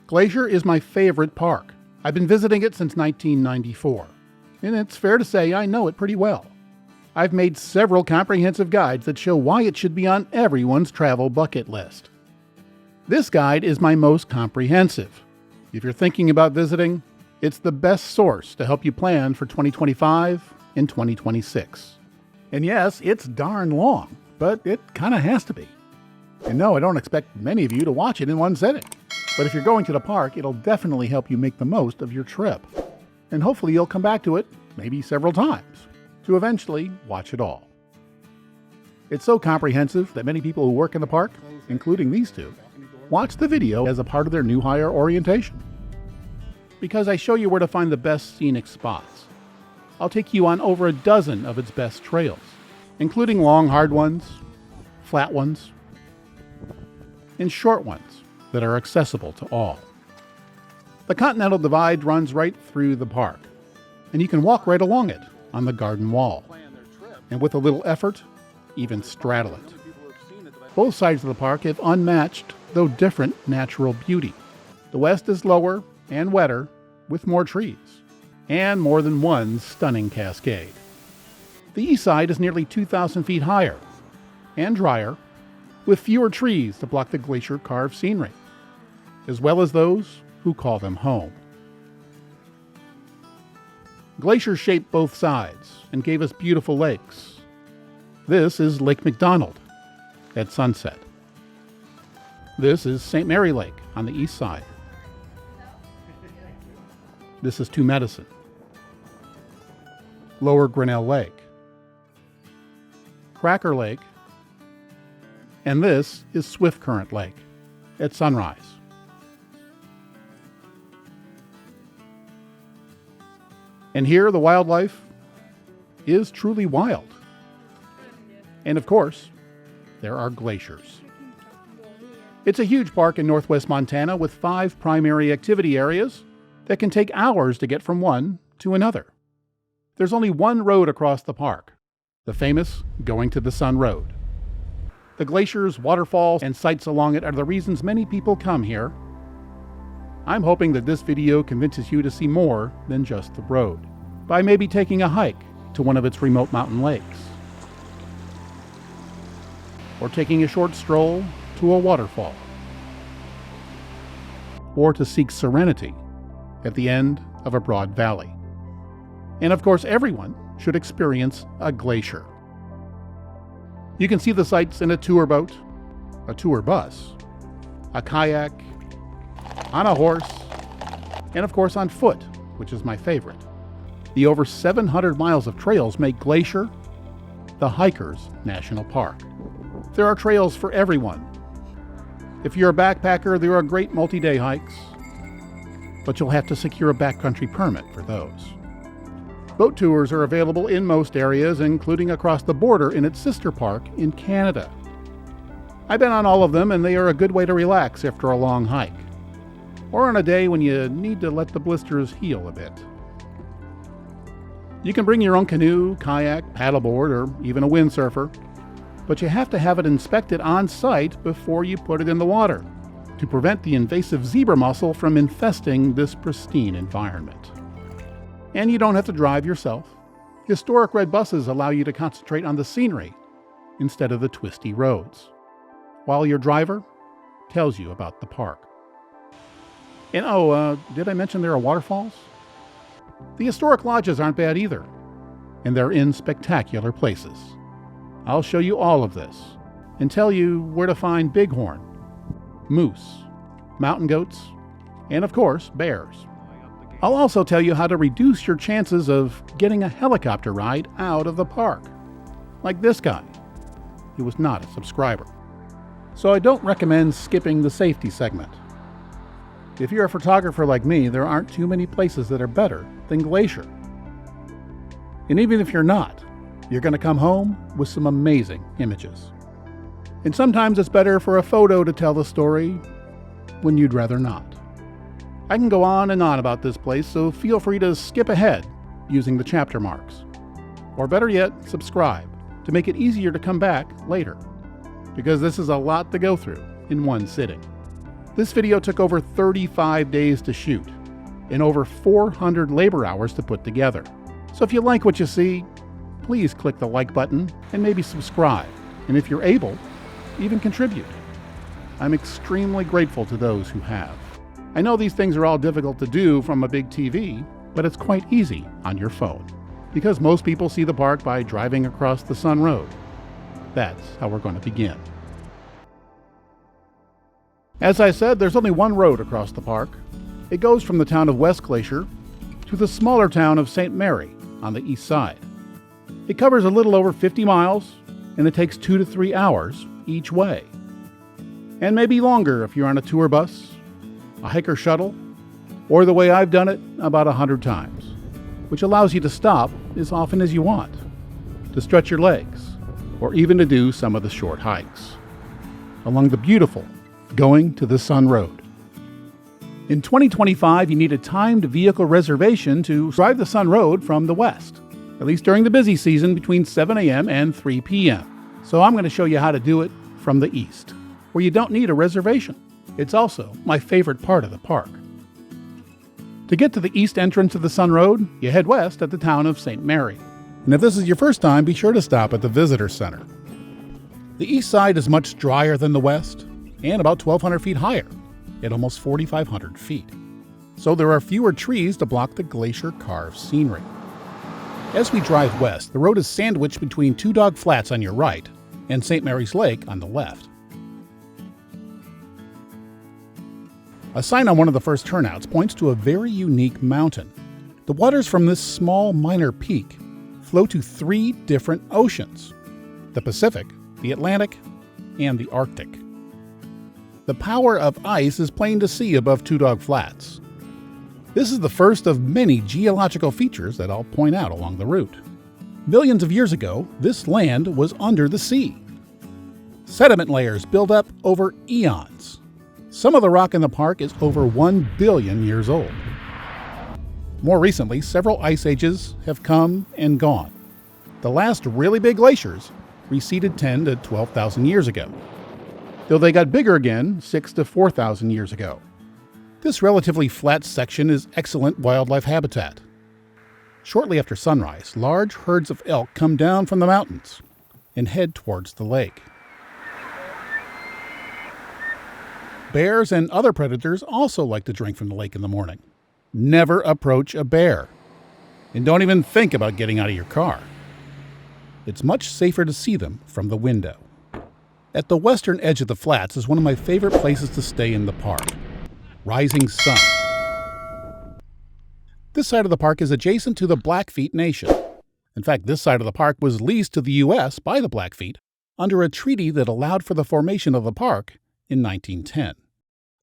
Glacier is my favorite park. I've been visiting it since 1994, and it's fair to say I know it pretty well. I've made several comprehensive guides that show why it should be on everyone's travel bucket list. This guide is my most comprehensive. If you're thinking about visiting, it's the best source to help you plan for 2025 and 2026. And yes, it's darn long, but it kind of has to be. And no, I don't expect many of you to watch it in one sitting. But if you're going to the park, it'll definitely help you make the most of your trip. And hopefully you'll come back to it, maybe several times, to eventually watch it all. It's so comprehensive that many people who work in the park, including these two, watch the video as a part of their new hire orientation. Because I show you where to find the best scenic spots. I'll take you on over a dozen of its best trails, including long, hard ones, flat ones, and short ones that are accessible to all. The Continental Divide runs right through the park, and you can walk right along it on the garden wall, and with a little effort, even straddle it. Both sides of the park have unmatched, though different, natural beauty. The west is lower and wetter, with more trees, and more than one stunning cascade. The east side is nearly 2,000 feet higher, and drier, with fewer trees to block the glacier-carved scenery, as well as those who call them home. Glaciers shaped both sides and gave us beautiful lakes. This is Lake McDonald at sunset. This is St. Mary Lake on the east side. This is Two Medicine. Lower Grinnell Lake. Cracker Lake. And this is Swiftcurrent Lake at sunrise. And here the wildlife is truly wild. And of course, there are glaciers. It's a huge park in northwest Montana with 5 primary activity areas that can take hours to get from one to another. There's only one road across the park, the famous Going to the Sun Road. The glaciers, waterfalls, and sights along it are the reasons many people come here. I'm hoping that this video convinces you to see more than just the road, by maybe taking a hike to one of its remote mountain lakes, or taking a short stroll to a waterfall, or to seek serenity at the end of a broad valley. And of course, everyone should experience a glacier. You can see the sights in a tour boat, a tour bus, a kayak, on a horse, and of course on foot, which is my favorite. The over 700 miles of trails make Glacier the Hiker's National Park. There are trails for everyone. If you're a backpacker, there are great multi-day hikes, but you'll have to secure a backcountry permit for those. Boat tours are available in most areas, including across the border in its sister park in Canada. I've been on all of them, and they are a good way to relax after a long hike, or on a day when you need to let the blisters heal a bit. You can bring your own canoe, kayak, paddleboard, or even a windsurfer, but you have to have it inspected on site before you put it in the water to prevent the invasive zebra mussel from infesting this pristine environment. And you don't have to drive yourself. Historic red buses allow you to concentrate on the scenery instead of the twisty roads, while your driver tells you about the park. And did I mention there are waterfalls? The historic lodges aren't bad either, and they're in spectacular places. I'll show you all of this and tell you where to find bighorn, moose, mountain goats, and of course, bears. I'll also tell you how to reduce your chances of getting a helicopter ride out of the park, like this guy. He was not a subscriber. So I don't recommend skipping the safety segment. If you're a photographer like me, there aren't too many places that are better than Glacier. And even if you're not, you're going to come home with some amazing images. And sometimes it's better for a photo to tell the story when you'd rather not. I can go on and on about this place, so feel free to skip ahead using the chapter marks. Or better yet, subscribe to make it easier to come back later, because this is a lot to go through in one sitting. This video took over 35 days to shoot and over 400 labor hours to put together. So if you like what you see, please click the like button and maybe subscribe. And if you're able, even contribute. I'm extremely grateful to those who have. I know these things are all difficult to do from a big TV, but it's quite easy on your phone, because most people see the park by driving across the Sun Road. That's how we're going to begin. As I said, there's only one road across the park. It goes from the town of West Glacier to the smaller town of St. Mary on the east side. It covers a little over 50 miles, and it takes 2 to 3 hours each way. And maybe longer if you're on a tour bus, a hiker shuttle, or the way I've done it about 100 times, which allows you to stop as often as you want, to stretch your legs, or even to do some of the short hikes along the beautiful Going to the Sun Road. In 2025, you need a timed vehicle reservation to drive the Sun Road from the west, at least during the busy season between 7 a.m. and 3 p.m. So I'm going to show you how to do it from the east, where you don't need a reservation. It's also my favorite part of the park. To get to the east entrance of the Sun Road, you head west at the town of St. Mary. And if this is your first time, be sure to stop at the Visitor Center. The east side is much drier than the west, and about 1,200 feet higher, at almost 4,500 feet. So there are fewer trees to block the glacier-carved scenery. As we drive west, the road is sandwiched between Two Dog Flats on your right and St. Mary's Lake on the left. A sign on one of the first turnouts points to a very unique mountain. The waters from this small minor peak flow to 3 different oceans: the Pacific, the Atlantic, and the Arctic. The power of ice is plain to see above Two Dog Flats. This is the first of many geological features that I'll point out along the route. Millions of years ago, this land was under the sea. Sediment layers build up over eons. Some of the rock in the park is over 1 billion years old. More recently, several ice ages have come and gone. The last really big glaciers receded 10 to 12,000 years ago, though they got bigger again 6 to 4,000 years ago. This relatively flat section is excellent wildlife habitat. Shortly after sunrise, large herds of elk come down from the mountains and head towards the lake. Bears and other predators also like to drink from the lake in the morning. Never approach a bear, and don't even think about getting out of your car. It's much safer to see them from the window. At the western edge of the flats is one of my favorite places to stay in the park: Rising Sun. This side of the park is adjacent to the Blackfeet Nation. In fact, this side of the park was leased to the U.S. by the Blackfeet under a treaty that allowed for the formation of the park in 1910.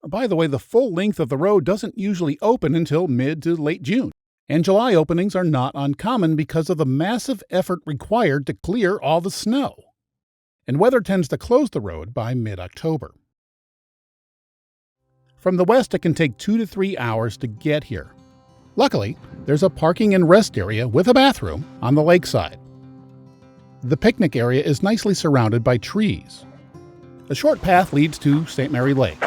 By the way, the full length of the road doesn't usually open until mid to late June, and July openings are not uncommon because of the massive effort required to clear all the snow. And weather tends to close the road by mid-October. From the west, it can take 2 to 3 hours to get here. Luckily, there's a parking and rest area with a bathroom on the lakeside. The picnic area is nicely surrounded by trees. A short path leads to St. Mary Lake.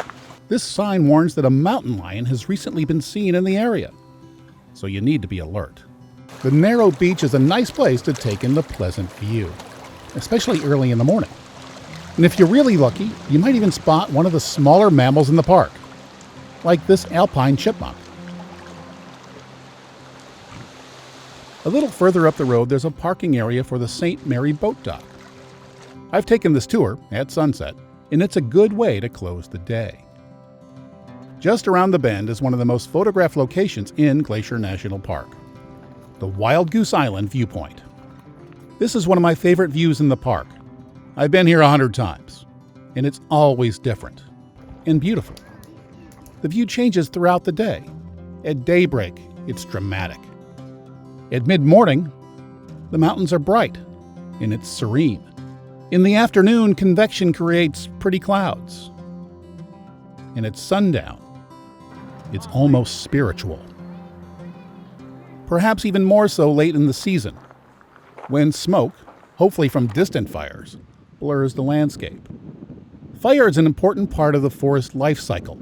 This sign warns that a mountain lion has recently been seen in the area, so you need to be alert. The narrow beach is a nice place to take in the pleasant view, especially early in the morning. And if you're really lucky, you might even spot one of the smaller mammals in the park, like this alpine chipmunk. A little further up the road, there's a parking area for the St. Mary Boat Dock. I've taken this tour at sunset, and it's a good way to close the day. Just around the bend is one of the most photographed locations in Glacier National Park, the Wild Goose Island viewpoint. This is one of my favorite views in the park. I've been here 100 times, and it's always different and beautiful. The view changes throughout the day. At daybreak, it's dramatic. At mid-morning, the mountains are bright, and it's serene. In the afternoon, convection creates pretty clouds. And at sundown, it's almost spiritual. Perhaps even more so late in the season, when smoke, hopefully from distant fires, blurs the landscape. Fire is an important part of the forest life cycle,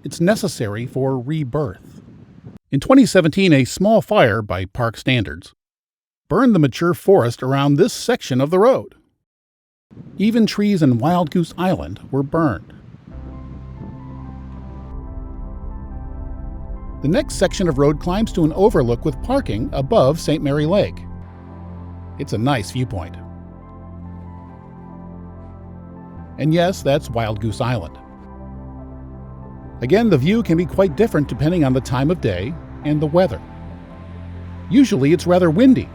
It's necessary for rebirth. In 2017, a small fire, by park standards, burned the mature forest around this section of the road. Even trees in Wild Goose Island were burned. The next section of road climbs to an overlook with parking above St. Mary Lake. It's a nice viewpoint. And yes, that's Wild Goose Island. Again, the view can be quite different depending on the time of day and the weather. Usually it's rather windy.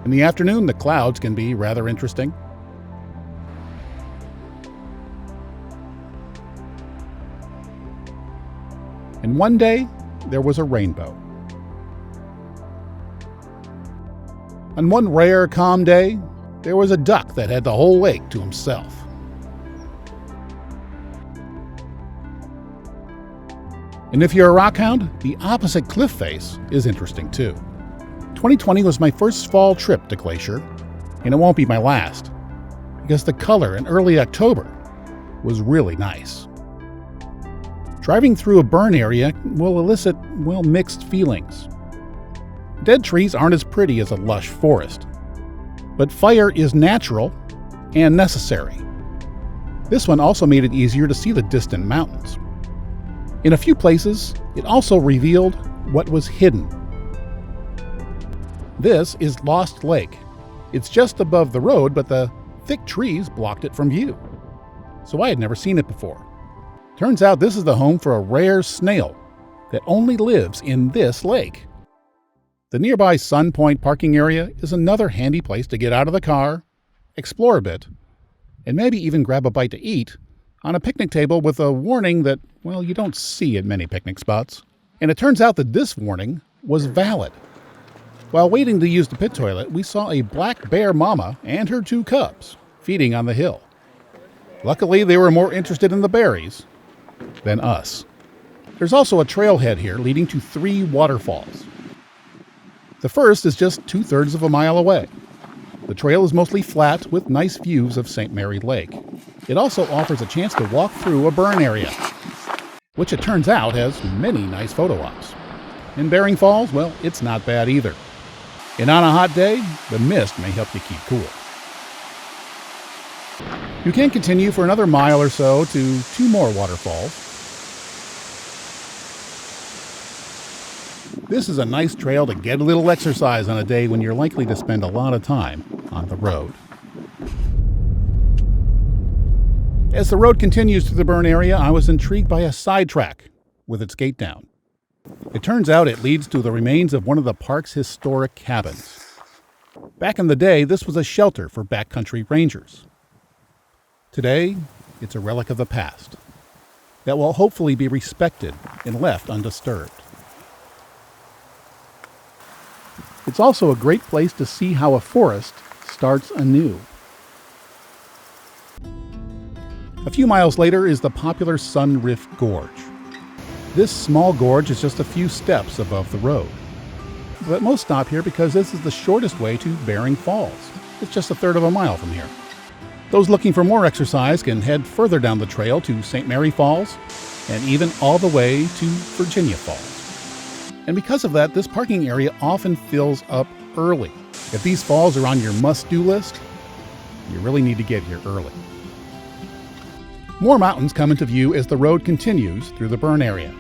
In the afternoon, the clouds can be rather interesting. And one day, there was a rainbow. On one rare, calm day, there was a duck that had the whole lake to himself. And if you're a rockhound, the opposite cliff face is interesting too. 2020 was my first fall trip to Glacier, and it won't be my last, because the color in early October was really nice. Driving through a burn area will elicit, well, mixed feelings. Dead trees aren't as pretty as a lush forest, but fire is natural and necessary. This one also made it easier to see the distant mountains. In a few places, it also revealed what was hidden. This is Lost Lake. It's just above the road, but the thick trees blocked it from view. So I had never seen it before. Turns out this is the home for a rare snail that only lives in this lake. The nearby Sun Point parking area is another handy place to get out of the car, explore a bit, and maybe even grab a bite to eat on a picnic table with a warning that, well, you don't see at many picnic spots. And it turns out that this warning was valid. While waiting to use the pit toilet, we saw a black bear mama and her 2 cubs feeding on the hill. Luckily, they were more interested in the berries than us. There's also a trailhead here leading to 3 waterfalls. The first is just 2/3 of a mile away. The trail is mostly flat with nice views of St. Mary Lake. It also offers a chance to walk through a burn area, which it turns out has many nice photo ops. And Bering Falls, well, it's not bad either. And on a hot day, the mist may help you keep cool. You can continue for another mile or so to 2 more waterfalls. This is a nice trail to get a little exercise on a day when you're likely to spend a lot of time on the road. As the road continues through the burn area, I was intrigued by a sidetrack with its gate down. It turns out it leads to the remains of one of the park's historic cabins. Back in the day, this was a shelter for backcountry rangers. Today, it's a relic of the past that will hopefully be respected and left undisturbed. It's also a great place to see how a forest starts anew. A few miles later is the popular Sun Rift Gorge. This small gorge is just a few steps above the road. But most stop here because this is the shortest way to Bering Falls. It's just 1/3 of a mile from here. Those looking for more exercise can head further down the trail to St. Mary Falls and even all the way to Virginia Falls. And because of that, this parking area often fills up early. If these falls are on your must-do list, you really need to get here early. More mountains come into view as the road continues through the burn area.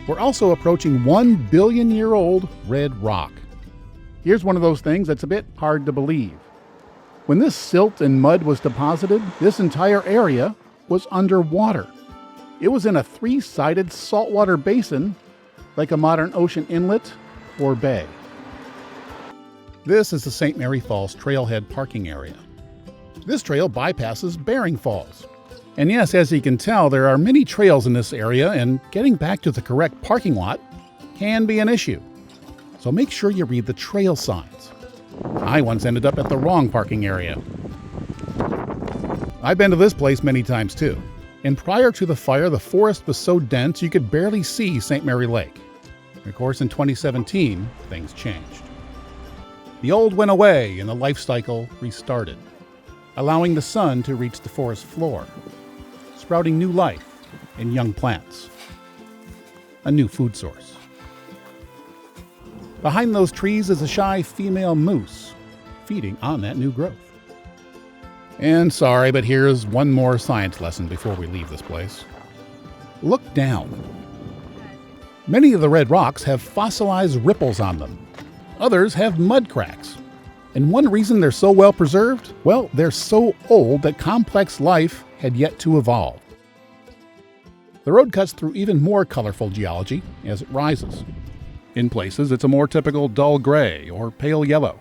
We're also approaching 1 billion-year-old red rock. Here's one of those things that's a bit hard to believe. When this silt and mud was deposited, this entire area was underwater. It was in a 3-sided saltwater basin, like a modern ocean inlet or bay. This is the St. Mary Falls Trailhead parking area. This trail bypasses Bering Falls. And yes, as you can tell, there are many trails in this area, and getting back to the correct parking lot can be an issue. So make sure you read the trail signs. I once ended up at the wrong parking area. I've been to this place many times too. And prior to the fire, the forest was so dense you could barely see St. Mary Lake. Of course, in 2017, things changed. The old went away and the life cycle restarted, allowing the sun to reach the forest floor, sprouting new life and young plants. a new food source. Behind those trees is a shy female moose, feeding on that new growth. And sorry, but here's one more science lesson before we leave this place. Look down. Many of the red rocks have fossilized ripples on them. Others have mud cracks. And one reason they're so well preserved? Well, they're so old that complex life had yet to evolve. The road cuts through even more colorful geology as it rises. In places, it's a more typical dull gray or pale yellow.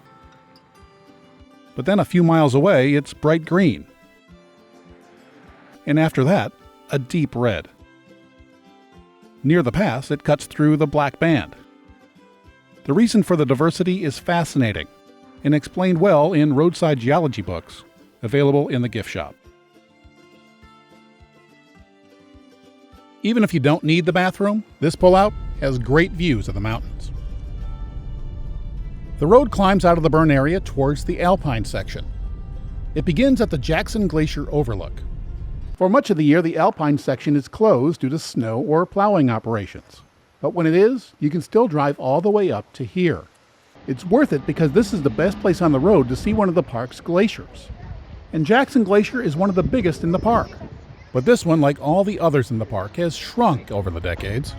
But then a few miles away, it's bright green. And after that, a deep red. Near the pass, it cuts through the black band. The reason for the diversity is fascinating and explained well in roadside geology books, available in the gift shop. Even if you don't need the bathroom, this pullout has great views of the mountains. The road climbs out of the burn area towards the alpine section. It begins at the Jackson Glacier Overlook. For much of the year, the alpine section is closed due to snow or plowing operations. But when it is, you can still drive all the way up to here. It's worth it because this is the best place on the road to see one of the park's glaciers. And Jackson Glacier is one of the biggest in the park. But this one, like all the others in the park, has shrunk over the decades.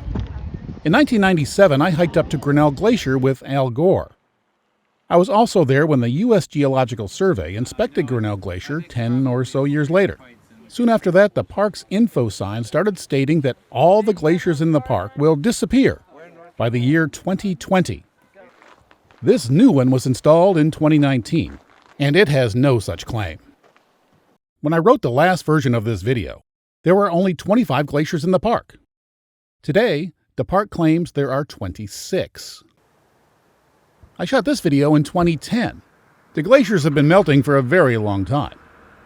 In 1997, I hiked up to Grinnell Glacier with Al Gore. I was also there when the U.S. Geological Survey inspected Grinnell Glacier 10 or so years later. Soon after that, the park's info sign started stating that all the glaciers in the park will disappear by the year 2020. This new one was installed in 2019, and it has no such claim. When I wrote the last version of this video, there were only 25 glaciers in the park. Today, the park claims there are 26. I shot this video in 2010. The glaciers have been melting for a very long time,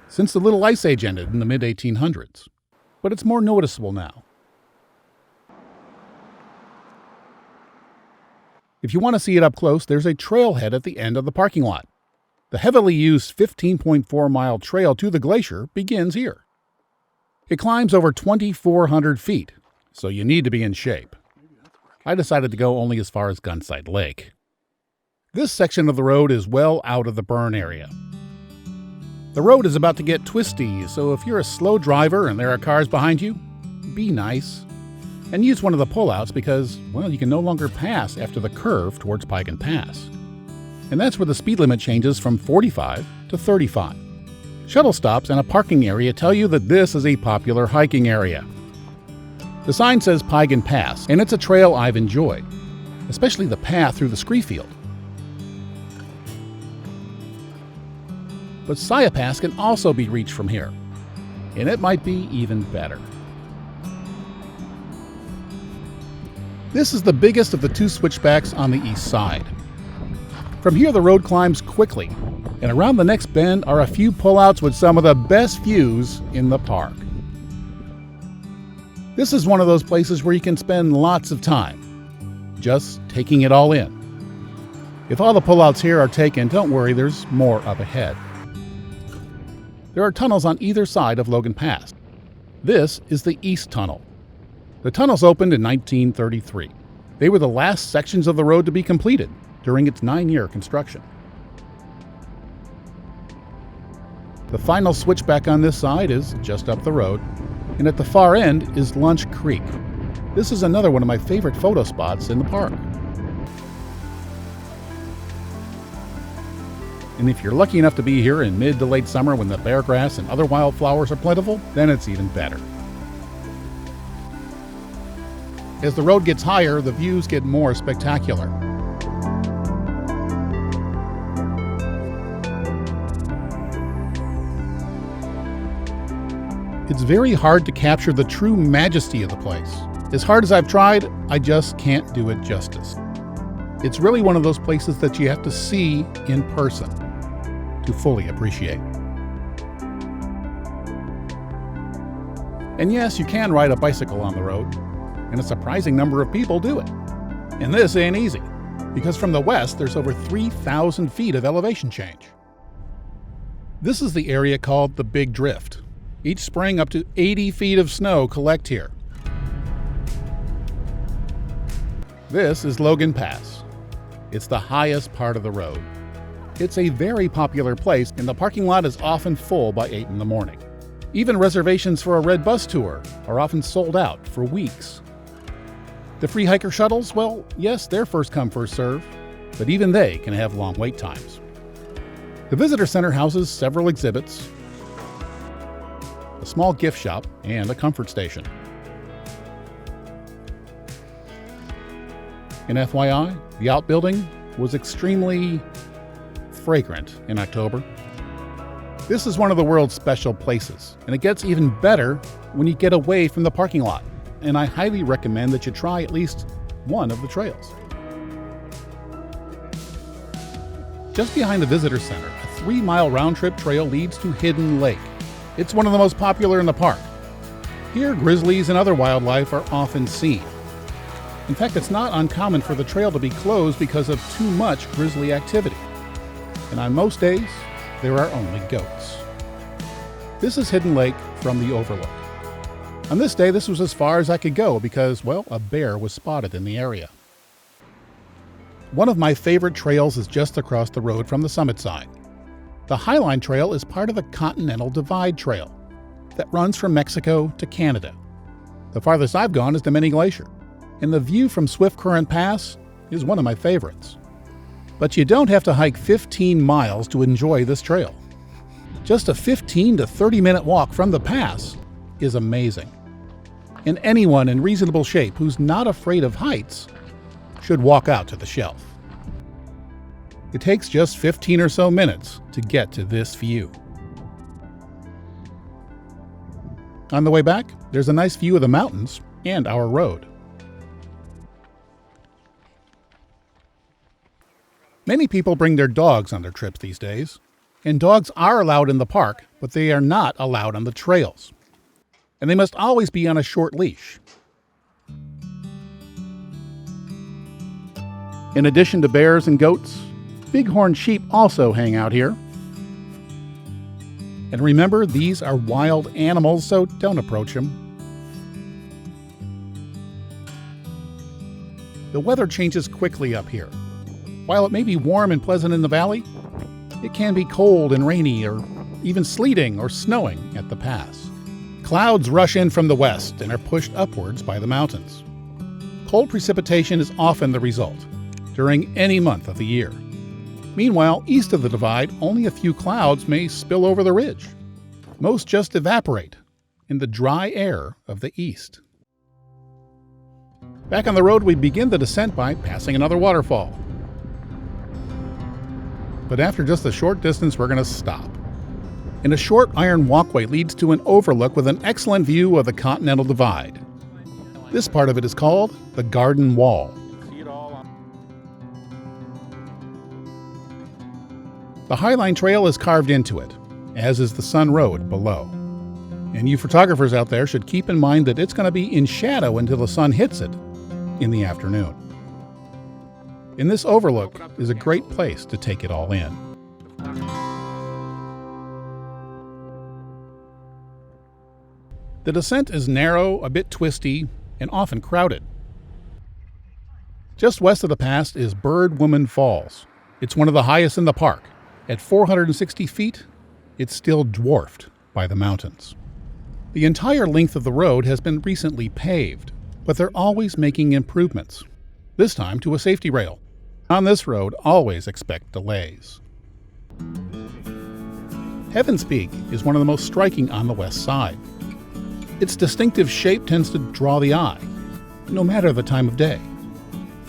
since the Little Ice Age ended in the mid-1800s. But it's more noticeable now. If you want to see it up close, there's a trailhead at the end of the parking lot. The heavily used 15.4-mile trail to the glacier begins here. It climbs over 2,400 feet, so you need to be in shape. I decided to go only as far as Gunsight Lake. This section of the road is well out of the burn area. The road is about to get twisty, so if you're a slow driver and there are cars behind you, be nice. And use one of the pullouts because, well, you can no longer pass after the curve towards Piegan Pass. And that's where the speed limit changes from 45 to 35. Shuttle stops and a parking area tell you that this is a popular hiking area. The sign says Piegan Pass, and it's a trail I've enjoyed, especially the path through the scree field. But Siyeh Pass can also be reached from here, and it might be even better. This is the biggest of the two switchbacks on the east side. From here, the road climbs quickly, and around the next bend are a few pullouts with some of the best views in the park. This is one of those places where you can spend lots of time, just taking it all in. If all the pullouts here are taken, don't worry, there's more up ahead. There are tunnels on either side of Logan Pass. This is the East Tunnel. The tunnels opened in 1933. They were the last sections of the road to be completed during its 9-year construction. The final switchback on this side is just up the road, and at the far end is Lunch Creek. This is another one of my favorite photo spots in the park. And if you're lucky enough to be here in mid to late summer when the beargrass and other wildflowers are plentiful, then it's even better. As the road gets higher, the views get more spectacular. It's very hard to capture the true majesty of the place. As hard as I've tried, I just can't do it justice. It's really one of those places that you have to see in person to fully appreciate. And yes, you can ride a bicycle on the road, and a surprising number of people do it. And this ain't easy, because from the west there's over 3,000 feet of elevation change. This is the area called the Big Drift. Each spring up to 80 feet of snow collect here. This is Logan Pass. It's the highest part of the road. It's a very popular place, and the parking lot is often full by 8 in the morning. Even reservations for a red bus tour are often sold out for weeks. The free hiker shuttles, well, yes, they're first come, first serve, but even they can have long wait times. The visitor center houses several exhibits, a small gift shop, and a comfort station. In FYI, the outbuilding was extremely fragrant in October. This is one of the world's special places, and it gets even better when you get away from the parking lot, and I highly recommend that you try at least one of the trails. Just behind the visitor center, a 3-mile round-trip trail leads to Hidden Lake. It's one of the most popular in the park. Here, grizzlies and other wildlife are often seen. In fact, it's not uncommon for the trail to be closed because of too much grizzly activity. And on most days, there are only goats. This is Hidden Lake from the overlook. On this day, this was as far as I could go because, well, a bear was spotted in the area. One of my favorite trails is just across the road from the summit side. The Highline Trail is part of the Continental Divide Trail that runs from Mexico to Canada. The farthest I've gone is the Mini Glacier, and the view from Swiftcurrent Pass is one of my favorites. But you don't have to hike 15 miles to enjoy this trail. Just a 15 to 30-minute walk from the pass is amazing. And anyone in reasonable shape who's not afraid of heights should walk out to the shelf. It takes just 15 or so minutes to get to this view. On the way back, there's a nice view of the mountains and our road. Many people bring their dogs on their trips these days, and dogs are allowed in the park, but they are not allowed on the trails. And they must always be on a short leash. In addition to bears and goats, bighorn sheep also hang out here. And remember, these are wild animals, so don't approach them. The weather changes quickly up here. While it may be warm and pleasant in the valley, it can be cold and rainy or even sleeting or snowing at the pass. Clouds rush in from the west and are pushed upwards by the mountains. Cold precipitation is often the result during any month of the year. Meanwhile, east of the divide, only a few clouds may spill over the ridge. Most just evaporate in the dry air of the east. Back on the road, we begin the descent by passing another waterfall. But after just a short distance, we're going to stop. And a short iron walkway leads to an overlook with an excellent view of the Continental Divide. This part of it is called the Garden Wall. The Highline Trail is carved into it, as is the Sun Road below. And you photographers out there should keep in mind that it's going to be in shadow until the sun hits it in the afternoon. And this overlook is a great place to take it all in. The descent is narrow, a bit twisty, and often crowded. Just west of the pass is Bird Woman Falls. It's one of the highest in the park. At 460 feet, it's still dwarfed by the mountains. The entire length of the road has been recently paved, but they're always making improvements, this time to a safety rail. On this road, always expect delays. Heaven's Peak is one of the most striking on the west side. Its distinctive shape tends to draw the eye, no matter the time of day.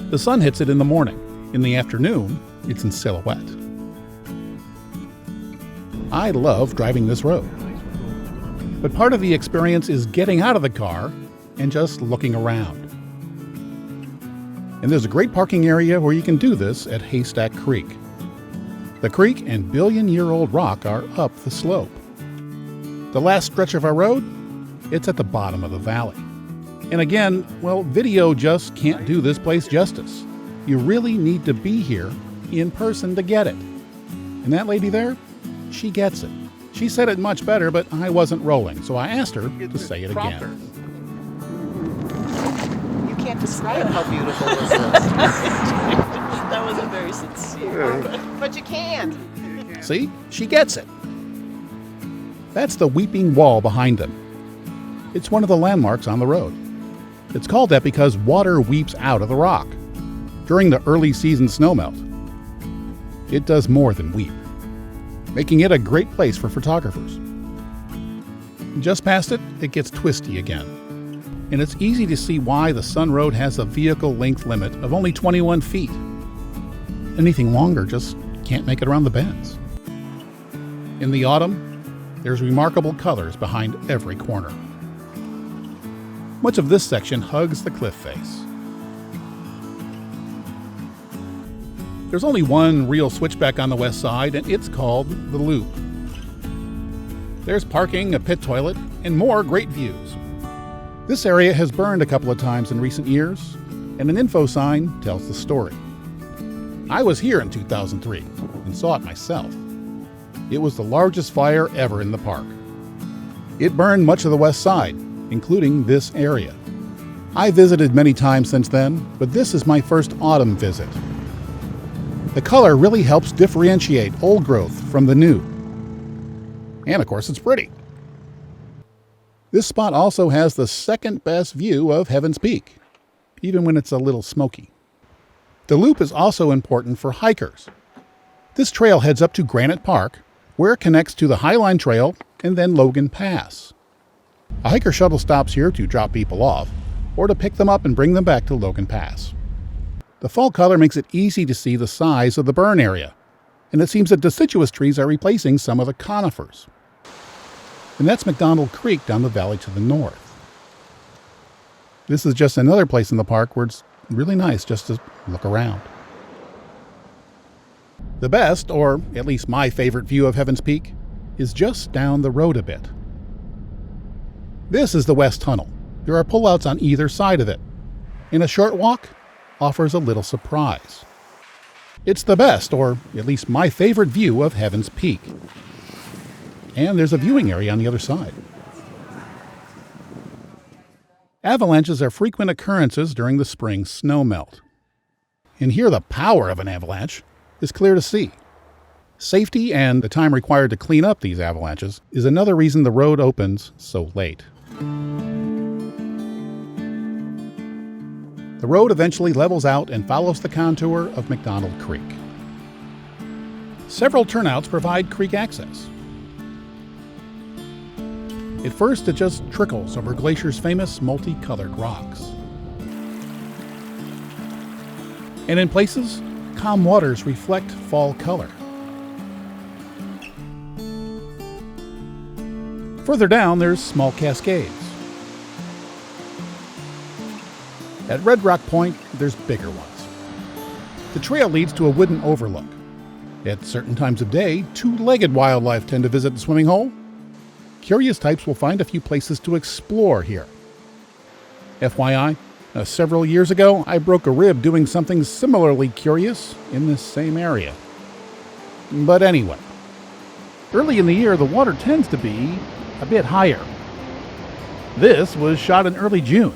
The sun hits it in the morning. In the afternoon, it's in silhouette. I love driving this road. But part of the experience is getting out of the car and just looking around. And there's a great parking area where you can do this at Haystack Creek. The creek and billion-year-old rock are up the slope. The last stretch of our road, it's at the bottom of the valley. And again, well, video just can't do this place justice. You really need to be here in person to get it. And that lady there, she gets it. She said it much better, but I wasn't rolling, so I asked her to say it again. Describe how beautiful was this. That wasn't very sincere. But you can't. See? She gets it. That's the Weeping Wall behind them. It's one of the landmarks on the road. It's called that because water weeps out of the rock during the early season snowmelt. It does more than weep, making it a great place for photographers. Just past it, it gets twisty again, and it's easy to see why the Sun Road has a vehicle length limit of only 21 feet. Anything longer just can't make it around the bends. In the autumn, there's remarkable colors behind every corner. Much of this section hugs the cliff face. There's only one real switchback on the west side, and it's called the Loop. There's parking, a pit toilet, and more great views. This area has burned a couple of times in recent years, and an info sign tells the story. I was here in 2003 and saw it myself. It was the largest fire ever in the park. It burned much of the west side, including this area. I visited many times since then, but this is my first autumn visit. The color really helps differentiate old growth from the new. And of course, it's pretty. This spot also has the second best view of Heaven's Peak, even when it's a little smoky. The loop is also important for hikers. This trail heads up to Granite Park, where it connects to the Highline Trail and then Logan Pass. A hiker shuttle stops here to drop people off, or to pick them up and bring them back to Logan Pass. The fall color makes it easy to see the size of the burn area, and it seems that deciduous trees are replacing some of the conifers. And that's McDonald Creek down the valley to the north. This is just another place in the park where it's really nice just to look around. The best, or at least my favorite view of Heaven's Peak, is just down the road a bit. This is the West Tunnel. There are pullouts on either side of it, and a short walk offers a little surprise. It's the best, or at least my favorite view of Heaven's Peak. And there's a viewing area on the other side. Avalanches are frequent occurrences during the spring snowmelt. And here the power of an avalanche is clear to see. Safety and the time required to clean up these avalanches is another reason the road opens so late. The road eventually levels out and follows the contour of McDonald Creek. Several turnouts provide creek access. At first, it just trickles over Glacier's famous multicolored rocks. And in places, calm waters reflect fall color. Further down, there's small cascades. At Red Rock Point, there's bigger ones. The trail leads to a wooden overlook. At certain times of day, two-legged wildlife tend to visit the swimming hole. Curious types will find a few places to explore here. FYI, several years ago, I broke a rib doing something similarly curious in this same area. But anyway, early in the year, the water tends to be a bit higher. This was shot in early June.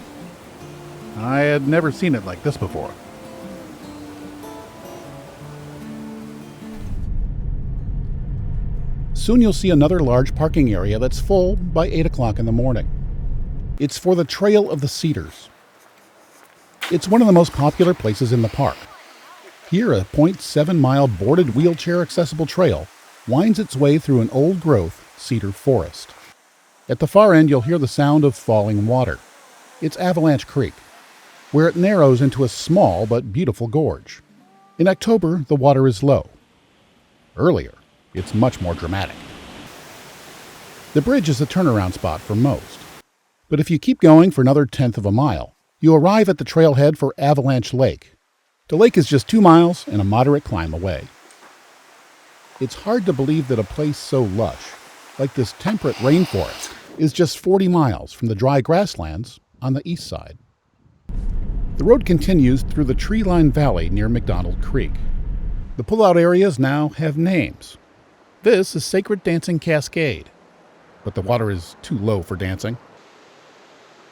I had never seen it like this before. Soon you'll see another large parking area that's full by 8 o'clock in the morning. It's for the Trail of the Cedars. It's one of the most popular places in the park. Here, a 0.7-mile boarded wheelchair-accessible trail winds its way through an old-growth cedar forest. At the far end, you'll hear the sound of falling water. It's Avalanche Creek, where it narrows into a small but beautiful gorge. In October, the water is low. Earlier, it's much more dramatic. The bridge is a turnaround spot for most. But if you keep going for another 1/10 of a mile, you arrive at the trailhead for Avalanche Lake. The lake is just 2 miles and a moderate climb away. It's hard to believe that a place so lush, like this temperate rainforest, is just 40 miles from the dry grasslands on the east side. The road continues through the tree-lined valley near McDonald Creek. The pullout areas now have names. This is Sacred Dancing Cascade, but the water is too low for dancing.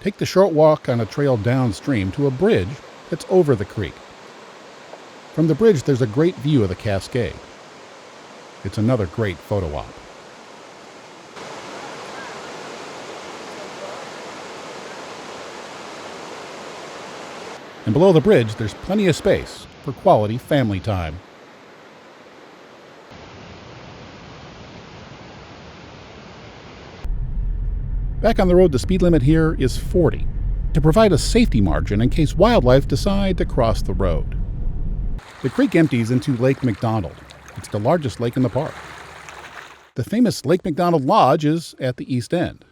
Take the short walk on a trail downstream to a bridge that's over the creek. From the bridge, there's a great view of the Cascade. It's another great photo op. And below the bridge, there's plenty of space for quality family time. Back on the road, the speed limit here is 40, to provide a safety margin in case wildlife decide to cross the road. The creek empties into Lake McDonald. It's the largest lake in the park. The famous Lake McDonald Lodge is at the east end.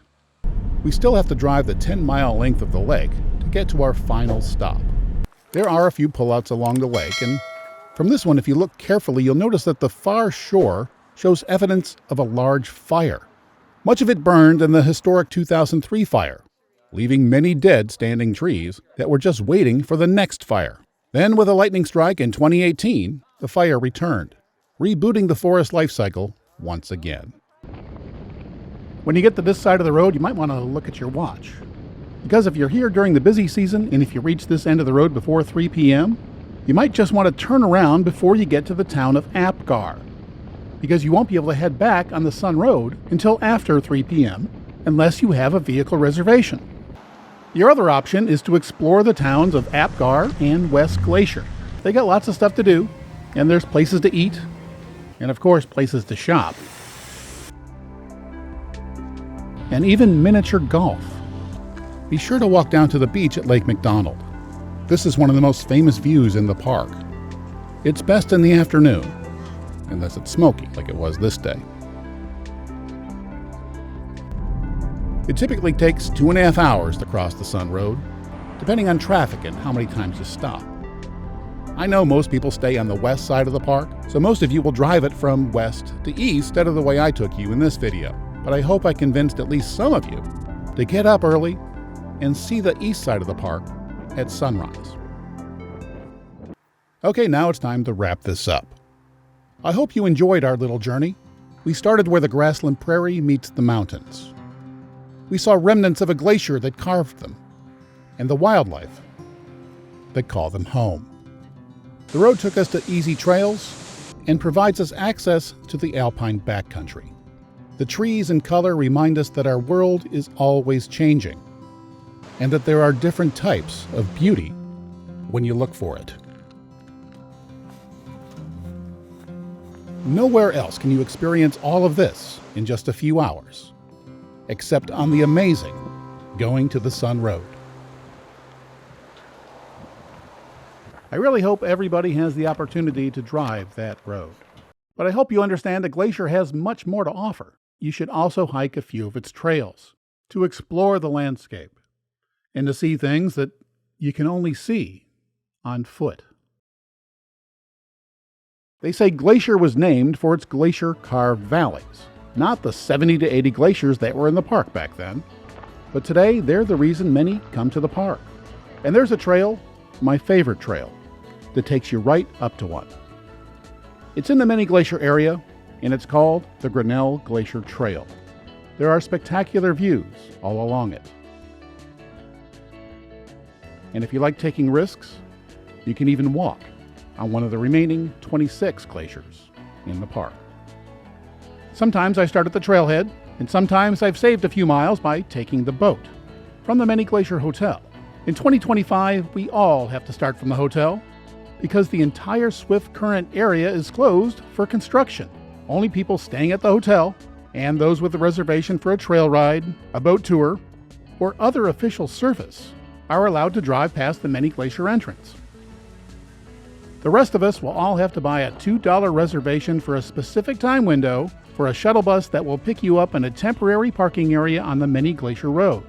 We still have to drive the 10-mile length of the lake to get to our final stop. There are a few pullouts along the lake, and from this one, if you look carefully, you'll notice that the far shore shows evidence of a large fire. Much of it burned in the historic 2003 fire, leaving many dead standing trees that were just waiting for the next fire. Then, with a lightning strike in 2018, the fire returned, rebooting the forest life cycle once again. When you get to this side of the road, you might want to look at your watch. Because if you're here during the busy season, and if you reach this end of the road before 3 p.m., you might just want to turn around before you get to the town of Apgar, because you won't be able to head back on the Sun Road until after 3 p.m. unless you have a vehicle reservation. Your other option is to explore the towns of Apgar and West Glacier. They got lots of stuff to do, and there's places to eat, and of course places to shop, and even miniature golf. Be sure to walk down to the beach at Lake McDonald. This is one of the most famous views in the park. It's best in the afternoon, unless it's smoky like it was this day. It typically takes 2.5 hours to cross the Sun Road, depending on traffic and how many times you stop. I know most people stay on the west side of the park, so most of you will drive it from west to east instead of the way I took you in this video. But I hope I convinced at least some of you to get up early and see the east side of the park at sunrise. Okay, now it's time to wrap this up. I hope you enjoyed our little journey. We started where the grassland prairie meets the mountains. We saw remnants of a glacier that carved them, and the wildlife that call them home. The road took us to easy trails and provides us access to the alpine backcountry. The trees and color remind us that our world is always changing, and that there are different types of beauty when you look for it. Nowhere else can you experience all of this in just a few hours, except on the amazing Going to the Sun Road. I really hope everybody has the opportunity to drive that road. But I hope you understand that Glacier has much more to offer. You should also hike a few of its trails to explore the landscape and to see things that you can only see on foot. They say Glacier was named for its glacier-carved valleys, not the 70 to 80 glaciers that were in the park back then. But today, they're the reason many come to the park. And there's a trail, my favorite trail, that takes you right up to one. It's in the Mini Glacier area, and it's called the Grinnell Glacier Trail. There are spectacular views all along it. And if you like taking risks, you can even walk on one of the remaining 26 glaciers in the park. Sometimes I start at the trailhead, and sometimes I've saved a few miles by taking the boat from the Mini Glacier Hotel. In 2025, we all have to start from the hotel because the entire Swiftcurrent area is closed for construction. Only people staying at the hotel and those with a reservation for a trail ride, a boat tour, or other official service are allowed to drive past the Mini Glacier entrance. The rest of us will all have to buy a $2 reservation for a specific time window for a shuttle bus that will pick you up in a temporary parking area on the Mini Glacier Road.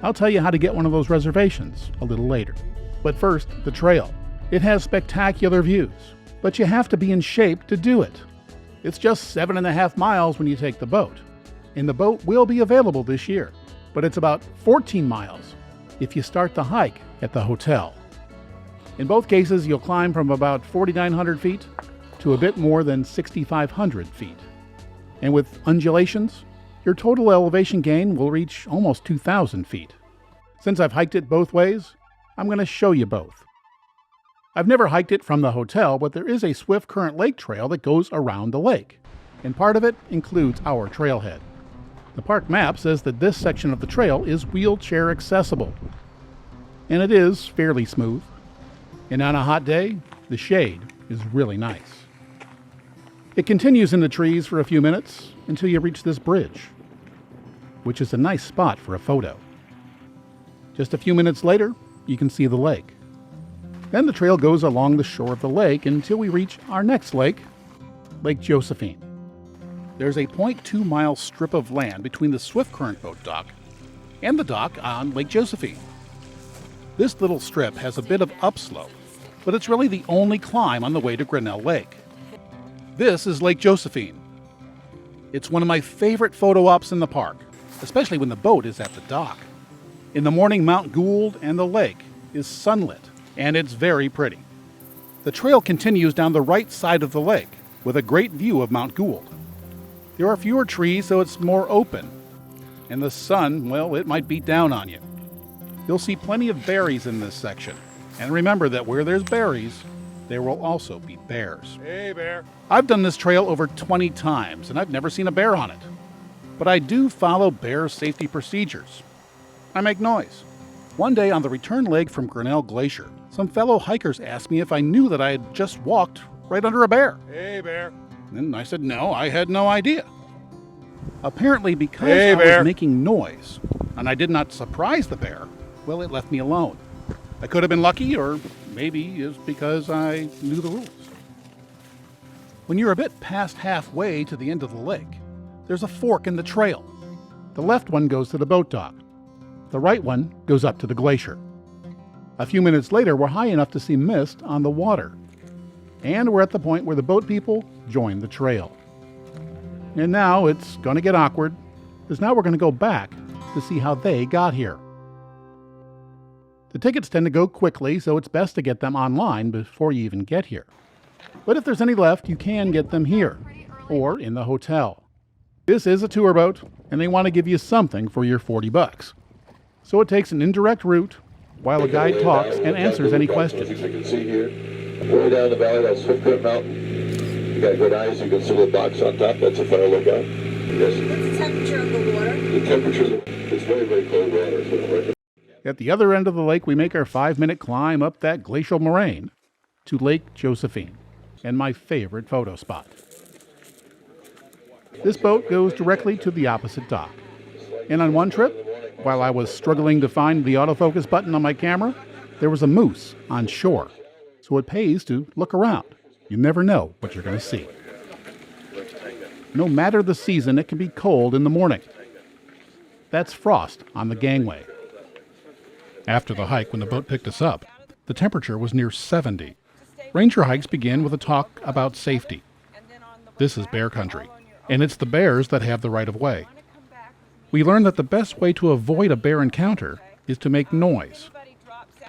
I'll tell you how to get one of those reservations a little later. But first, the trail. It has spectacular views, but you have to be in shape to do it. It's just 7.5 miles when you take the boat, and the boat will be available this year, but it's about 14 miles if you start the hike at the hotel. In both cases, you'll climb from about 4,900 feet to a bit more than 6,500 feet. And with undulations, your total elevation gain will reach almost 2,000 feet. Since I've hiked it both ways, I'm going to show you both. I've never hiked it from the hotel, but there is a Swiftcurrent lake trail that goes around the lake, and part of it includes our trailhead. The park map says that this section of the trail is wheelchair accessible, and it is fairly smooth. And on a hot day, the shade is really nice. It continues in the trees for a few minutes until you reach this bridge, which is a nice spot for a photo. Just a few minutes later, you can see the lake. Then the trail goes along the shore of the lake until we reach our next lake, Lake Josephine. There's a 0.2-mile strip of land between the Swiftcurrent boat dock and the dock on Lake Josephine. This little strip has a bit of upslope, but it's really the only climb on the way to Grinnell Lake. This is Lake Josephine. It's one of my favorite photo ops in the park, especially when the boat is at the dock. In the morning, Mount Gould and the lake is sunlit, and it's very pretty. The trail continues down the right side of the lake with a great view of Mount Gould. There are fewer trees, so it's more open, and the sun, well, it might beat down on you. You'll see plenty of berries in this section, and remember that where there's berries, there will also be bears. Hey, bear. I've done this trail over 20 times, and I've never seen a bear on it. But I do follow bear safety procedures. I make noise. One day on the return leg from Grinnell Glacier, some fellow hikers asked me if I knew that I had just walked right under a bear. Hey, bear. And I said no, I had no idea. Apparently because Hey, I bear. was making noise, and I did not surprise the bear, well, it left me alone. I could have been lucky, or maybe it's because I knew the rules. When you're a bit past halfway to the end of the lake, there's a fork in the trail. The left one goes to the boat dock. The right one goes up to the glacier. A few minutes later, we're high enough to see mist on the water. And we're at the point where the boat people join the trail. And now it's going to get awkward, because now we're going to go back to see how they got here. The tickets tend to go quickly, so it's best to get them online before you even get here. But if there's any left, you can get them here, or in the hotel. This is a tour boat, and they want to give you something for your $40. So it takes an indirect route while a guide talks and answers any questions. You can see here, way down the valley, that's Swiftcurrent Mountain. You got good eyes, you can see the box on top, that's a fire lookout. Yes. What's the temperature of the water? The temperature, it's very, very cold water. So right. At the other end of the lake, we make our 5-minute climb up that glacial moraine to Lake Josephine, and my favorite photo spot. This boat goes directly to the opposite dock. And on one trip, while I was struggling to find the autofocus button on my camera, there was a moose on shore. So it pays to look around. You never know what you're going to see. No matter the season, it can be cold in the morning. That's frost on the gangway. After the hike, when the boat picked us up, the temperature was near 70. Ranger hikes begin with a talk about safety. This is bear country, and it's the bears that have the right of way. We learned that the best way to avoid a bear encounter is to make noise.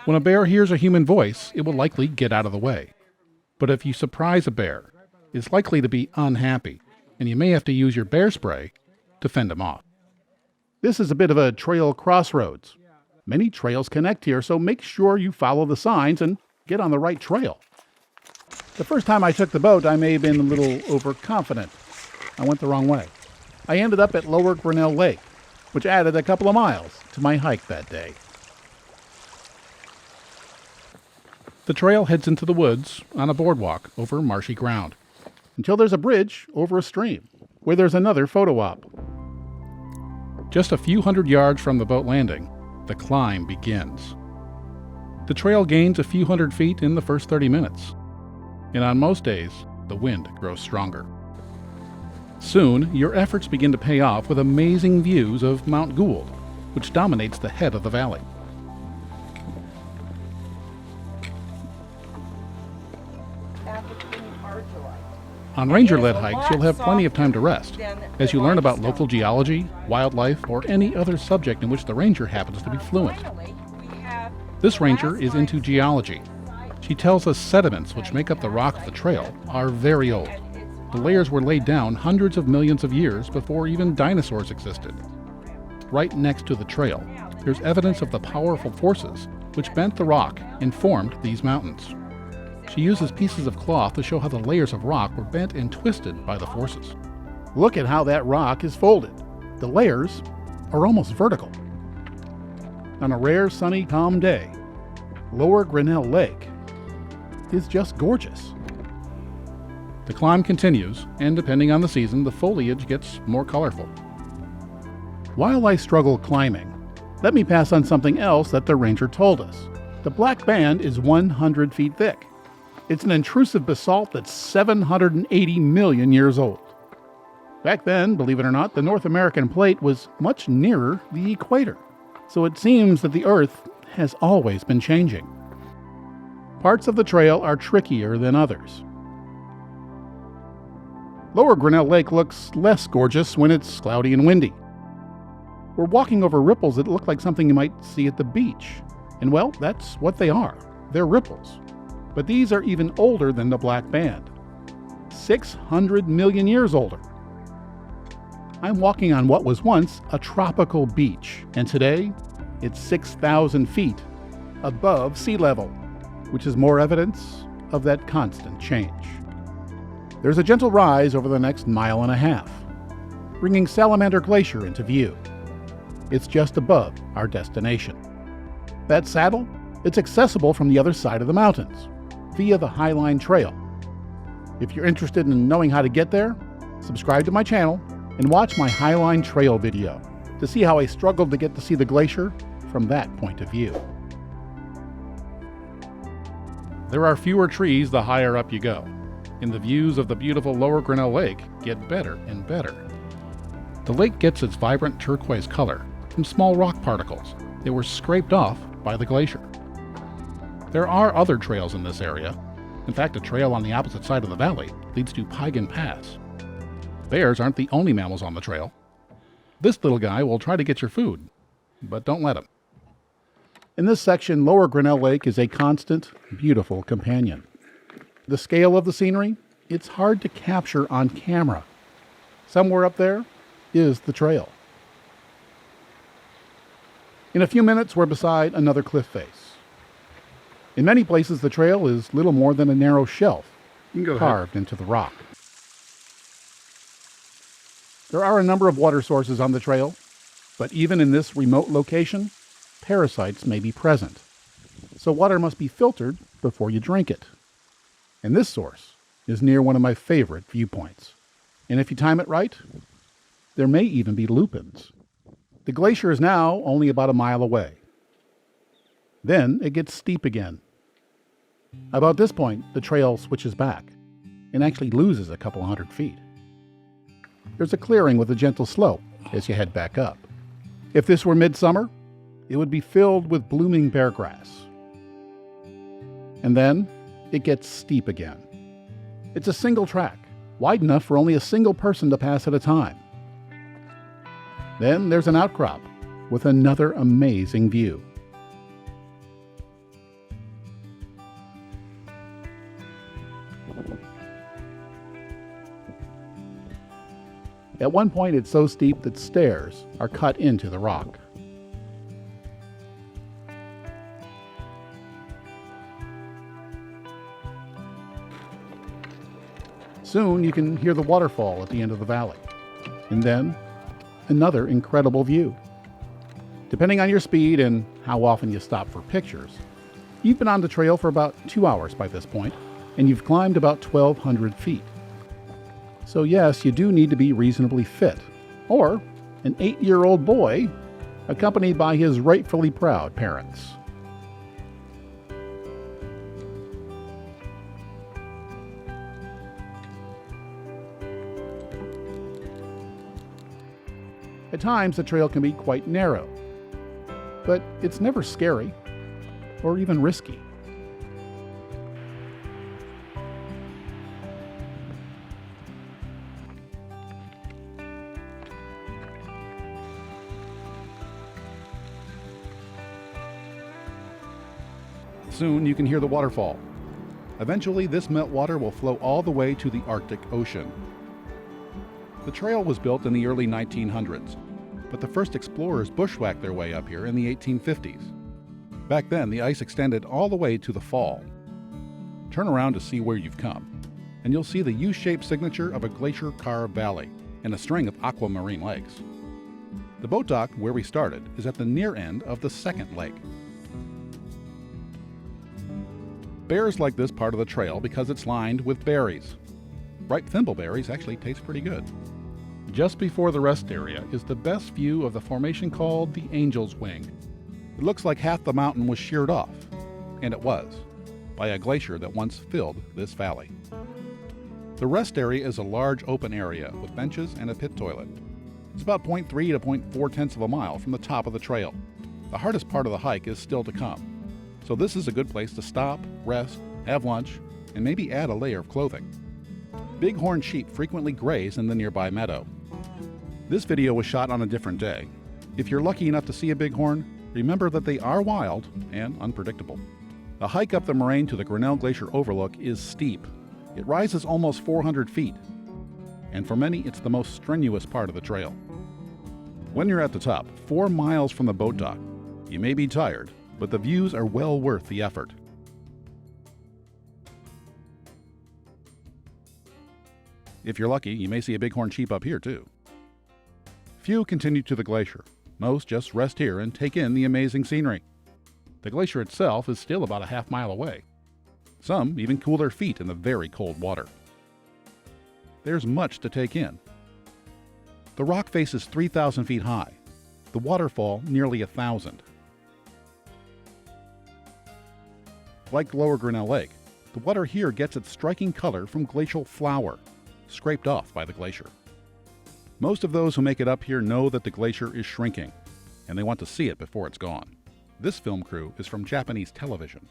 When a bear hears a human voice, it will likely get out of the way. But if you surprise a bear, it's likely to be unhappy, and you may have to use your bear spray to fend him off. This is a bit of a trail crossroads. Many trails connect here, so make sure you follow the signs and get on the right trail. The first time I took the boat, I may have been a little overconfident. I went the wrong way. I ended up at Lower Grinnell Lake, which added a couple of miles to my hike that day. The trail heads into the woods on a boardwalk over marshy ground, until there's a bridge over a stream, where there's another photo op. Just a few hundred yards from the boat landing, the climb begins. The trail gains a few hundred feet in the first 30 minutes, and on most days, the wind grows stronger. Soon, your efforts begin to pay off with amazing views of Mount Gould, which dominates the head of the valley. On ranger-led hikes, you'll have plenty of time to rest, as you learn about local geology, wildlife, or any other subject in which the ranger happens to be fluent. This ranger is into geology. She tells us sediments which make up the rock of the trail are very old. The layers were laid down hundreds of millions of years before even dinosaurs existed. Right next to the trail, there's evidence of the powerful forces which bent the rock and formed these mountains. She uses pieces of cloth to show how the layers of rock were bent and twisted by the forces. Look at how that rock is folded. The layers are almost vertical. On a rare, sunny, calm day, Lower Grinnell Lake is just gorgeous. The climb continues, and depending on the season, the foliage gets more colorful. While I struggle climbing, let me pass on something else that the ranger told us. The black band is 100 feet thick. It's an intrusive basalt that's 780 million years old. Back then, believe it or not, the North American plate was much nearer the equator, so it seems that the Earth has always been changing. Parts of the trail are trickier than others. Lower Grinnell Lake looks less gorgeous when it's cloudy and windy. We're walking over ripples that look like something you might see at the beach. And well, that's what they are. They're ripples. But these are even older than the black band. 600 million years older. I'm walking on what was once a tropical beach, and today it's 6,000 feet above sea level, which is more evidence of that constant change. There's a gentle rise over the next mile and a half, bringing Salamander Glacier into view. It's just above our destination. That saddle, it's accessible from the other side of the mountains, via the Highline Trail. If you're interested in knowing how to get there, subscribe to my channel and watch my Highline Trail video to see how I struggled to get to see the glacier from that point of view. There are fewer trees the higher up you go, and the views of the beautiful Lower Grinnell Lake get better and better. The lake gets its vibrant turquoise color from small rock particles that were scraped off by the glacier. There are other trails in this area. In fact, a trail on the opposite side of the valley leads to Piegan Pass. Bears aren't the only mammals on the trail. This little guy will try to get your food, but don't let him. In this section, Lower Grinnell Lake is a constant, beautiful companion. The scale of the scenery, it's hard to capture on camera. Somewhere up there is the trail. In a few minutes, we're beside another cliff face. In many places, the trail is little more than a narrow shelf carved into the rock. There are a number of water sources on the trail, but even in this remote location, parasites may be present. So water must be filtered before you drink it. And this source is near one of my favorite viewpoints. And if you time it right, there may even be lupins. The glacier is now only about a mile away. Then it gets steep again. About this point, the trail switches back and actually loses a couple hundred feet. There's a clearing with a gentle slope as you head back up. If this were midsummer, it would be filled with blooming bear grass. And then it gets steep again. It's a single track, wide enough for only a single person to pass at a time. Then there's an outcrop with another amazing view. At one point, it's so steep that stairs are cut into the rock. Soon you can hear the waterfall at the end of the valley, and then another incredible view. Depending on your speed and how often you stop for pictures, you've been on the trail for about 2 hours by this point, and you've climbed about 1,200 feet. So yes, you do need to be reasonably fit, or an 8-year-old boy accompanied by his rightfully proud parents. At times, the trail can be quite narrow, but it's never scary or even risky. Soon you can hear the waterfall. Eventually, this meltwater will flow all the way to the Arctic Ocean. The trail was built in the early 1900s. but the first explorers bushwhacked their way up here in the 1850s. Back then, the ice extended all the way to the fall. Turn around to see where you've come, and you'll see the U-shaped signature of a glacier-carved valley and a string of aquamarine lakes. The boat dock where we started is at the near end of the second lake. Bears like this part of the trail because it's lined with berries. Ripe thimbleberries actually taste pretty good. Just before the rest area is the best view of the formation called the Angel's Wing. It looks like half the mountain was sheared off, and it was, by a glacier that once filled this valley. The rest area is a large open area with benches and a pit toilet. It's about 0.3 to 0.4 tenths of a mile from the top of the trail. The hardest part of the hike is still to come. So this is a good place to stop, rest, have lunch, and maybe add a layer of clothing. Bighorn sheep frequently graze in the nearby meadow. This video was shot on a different day. If you're lucky enough to see a bighorn, remember that they are wild and unpredictable. The hike up the moraine to the Grinnell Glacier overlook is steep. It rises almost 400 feet, and for many it's the most strenuous part of the trail. When you're at the top, 4 miles from the boat dock, you may be tired, but the views are well worth the effort. If you're lucky, you may see a bighorn sheep up here too. Few continue to the glacier. Most just rest here and take in the amazing scenery. The glacier itself is still about a half mile away. Some even cool their feet in the very cold water. There's much to take in. The rock face is 3,000 feet high, the waterfall nearly 1,000. Like Lower Grinnell Lake, the water here gets its striking color from glacial flour, scraped off by the glacier. Most of those who make it up here know that the glacier is shrinking, and they want to see it before it's gone. This film crew is from Japanese television.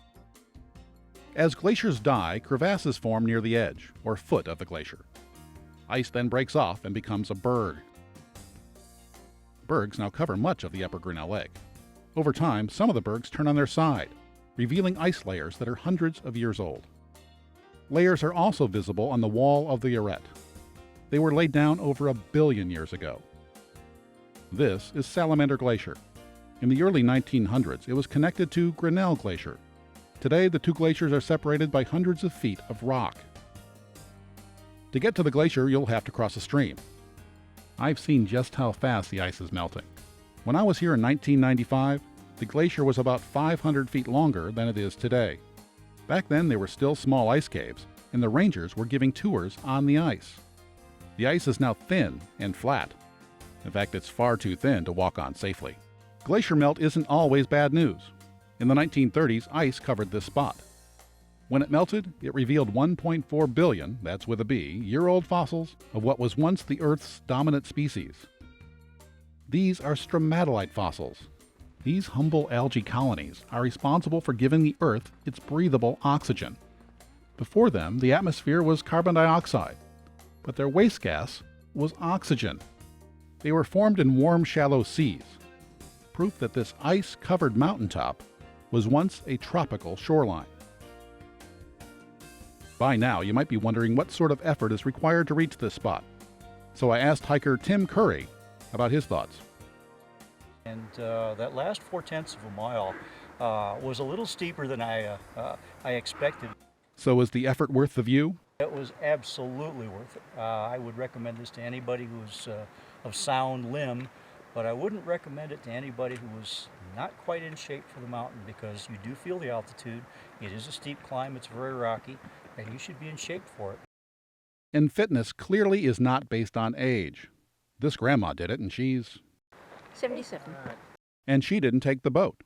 As glaciers die, crevasses form near the edge, or foot of the glacier. Ice then breaks off and becomes a berg. Bergs now cover much of the upper Grinnell Lake. Over time, some of the bergs turn on their side, revealing ice layers that are hundreds of years old. Layers are also visible on the wall of the arête. They were laid down over 1 billion years ago. This is Salamander Glacier. In the early 1900s, it was connected to Grinnell Glacier. Today, the two glaciers are separated by hundreds of feet of rock. To get to the glacier, you'll have to cross a stream. I've seen just how fast the ice is melting. When I was here in 1995, the glacier was about 500 feet longer than it is today. Back then, there were still small ice caves, and the rangers were giving tours on the ice. The ice is now thin and flat. In fact, it's far too thin to walk on safely. Glacier melt isn't always bad news. In the 1930s, ice covered this spot. When it melted, it revealed 1.4 billion, that's with a B, year-old fossils of what was once the Earth's dominant species. These are stromatolite fossils. These humble algae colonies are responsible for giving the Earth its breathable oxygen. Before them, the atmosphere was carbon dioxide, but their waste gas was oxygen. They were formed in warm, shallow seas, proof that this ice-covered mountaintop was once a tropical shoreline. By now, you might be wondering what sort of effort is required to reach this spot. So I asked hiker Tim Curry about his thoughts. And that last 4/10 of a mile was a little steeper than I expected. So is the effort worth the view? It was absolutely worth it. I would recommend this to anybody who's of sound limb, but I wouldn't recommend it to anybody who was not quite in shape for the mountain, because you do feel the altitude. It is a steep climb, it's very rocky, and you should be in shape for it. And fitness clearly is not based on age. This grandma did it, and she's 77. And she didn't take the boat.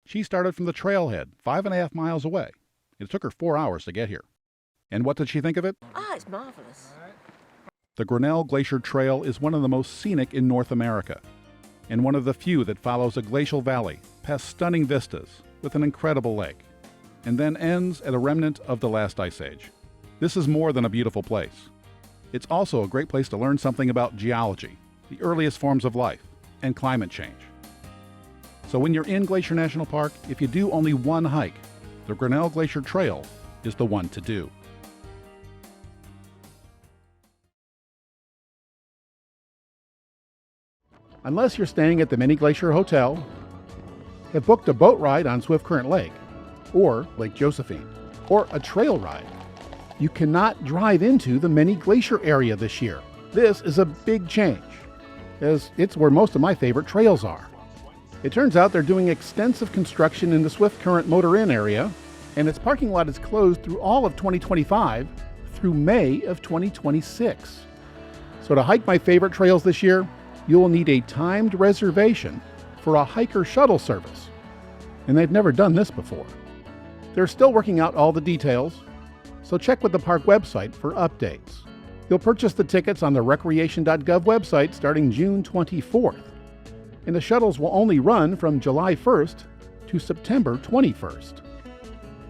She started from the trailhead, 5.5 miles away. It took her 4 hours to get here. And what did she think of it? Ah, it's marvelous. The Grinnell Glacier Trail is one of the most scenic in North America, and one of the few that follows a glacial valley past stunning vistas with an incredible lake, and then ends at a remnant of the last ice age. This is more than a beautiful place. It's also a great place to learn something about geology, the earliest forms of life, and climate change. So when you're in Glacier National Park, if you do only one hike, the Grinnell Glacier Trail is the one to do. Unless you're staying at the Mini Glacier Hotel, have booked a boat ride on Swiftcurrent Lake, or Lake Josephine, or a trail ride, you cannot drive into the Mini Glacier area this year. This is a big change, as it's where most of my favorite trails are. It turns out they're doing extensive construction in the Swiftcurrent Motor Inn area, and its parking lot is closed through all of 2025 through May of 2026. So to hike my favorite trails this year, you will need a timed reservation for a hiker shuttle service. And they've never done this before. They're still working out all the details, so check with the park website for updates. You'll purchase the tickets on the recreation.gov website starting June 24th, and the shuttles will only run from July 1st to September 21st.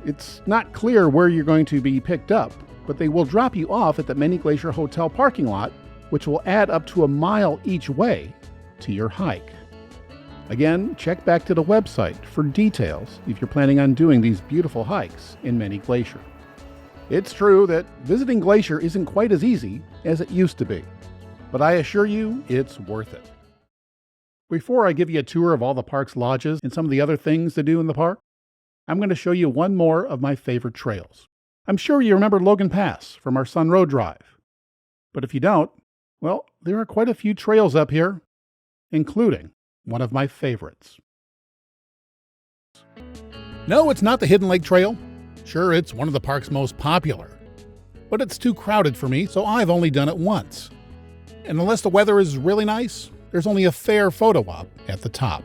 It's not clear where you're going to be picked up, but they will drop you off at the Mini Glacier Hotel parking lot, which will add up to a mile each way to your hike. Again, check back to the website for details if you're planning on doing these beautiful hikes in Mini Glacier. It's true that visiting Glacier isn't quite as easy as it used to be, but I assure you it's worth it. Before I give you a tour of all the park's lodges and some of the other things to do in the park, I'm going to show you one more of my favorite trails. I'm sure you remember Logan Pass from our Sun Road Drive. But if you don't, well, there are quite a few trails up here, including one of my favorites. No, it's not the Hidden Lake Trail. Sure, it's one of the park's most popular, but it's too crowded for me, so I've only done it once. And unless the weather is really nice, there's only a fair photo op at the top.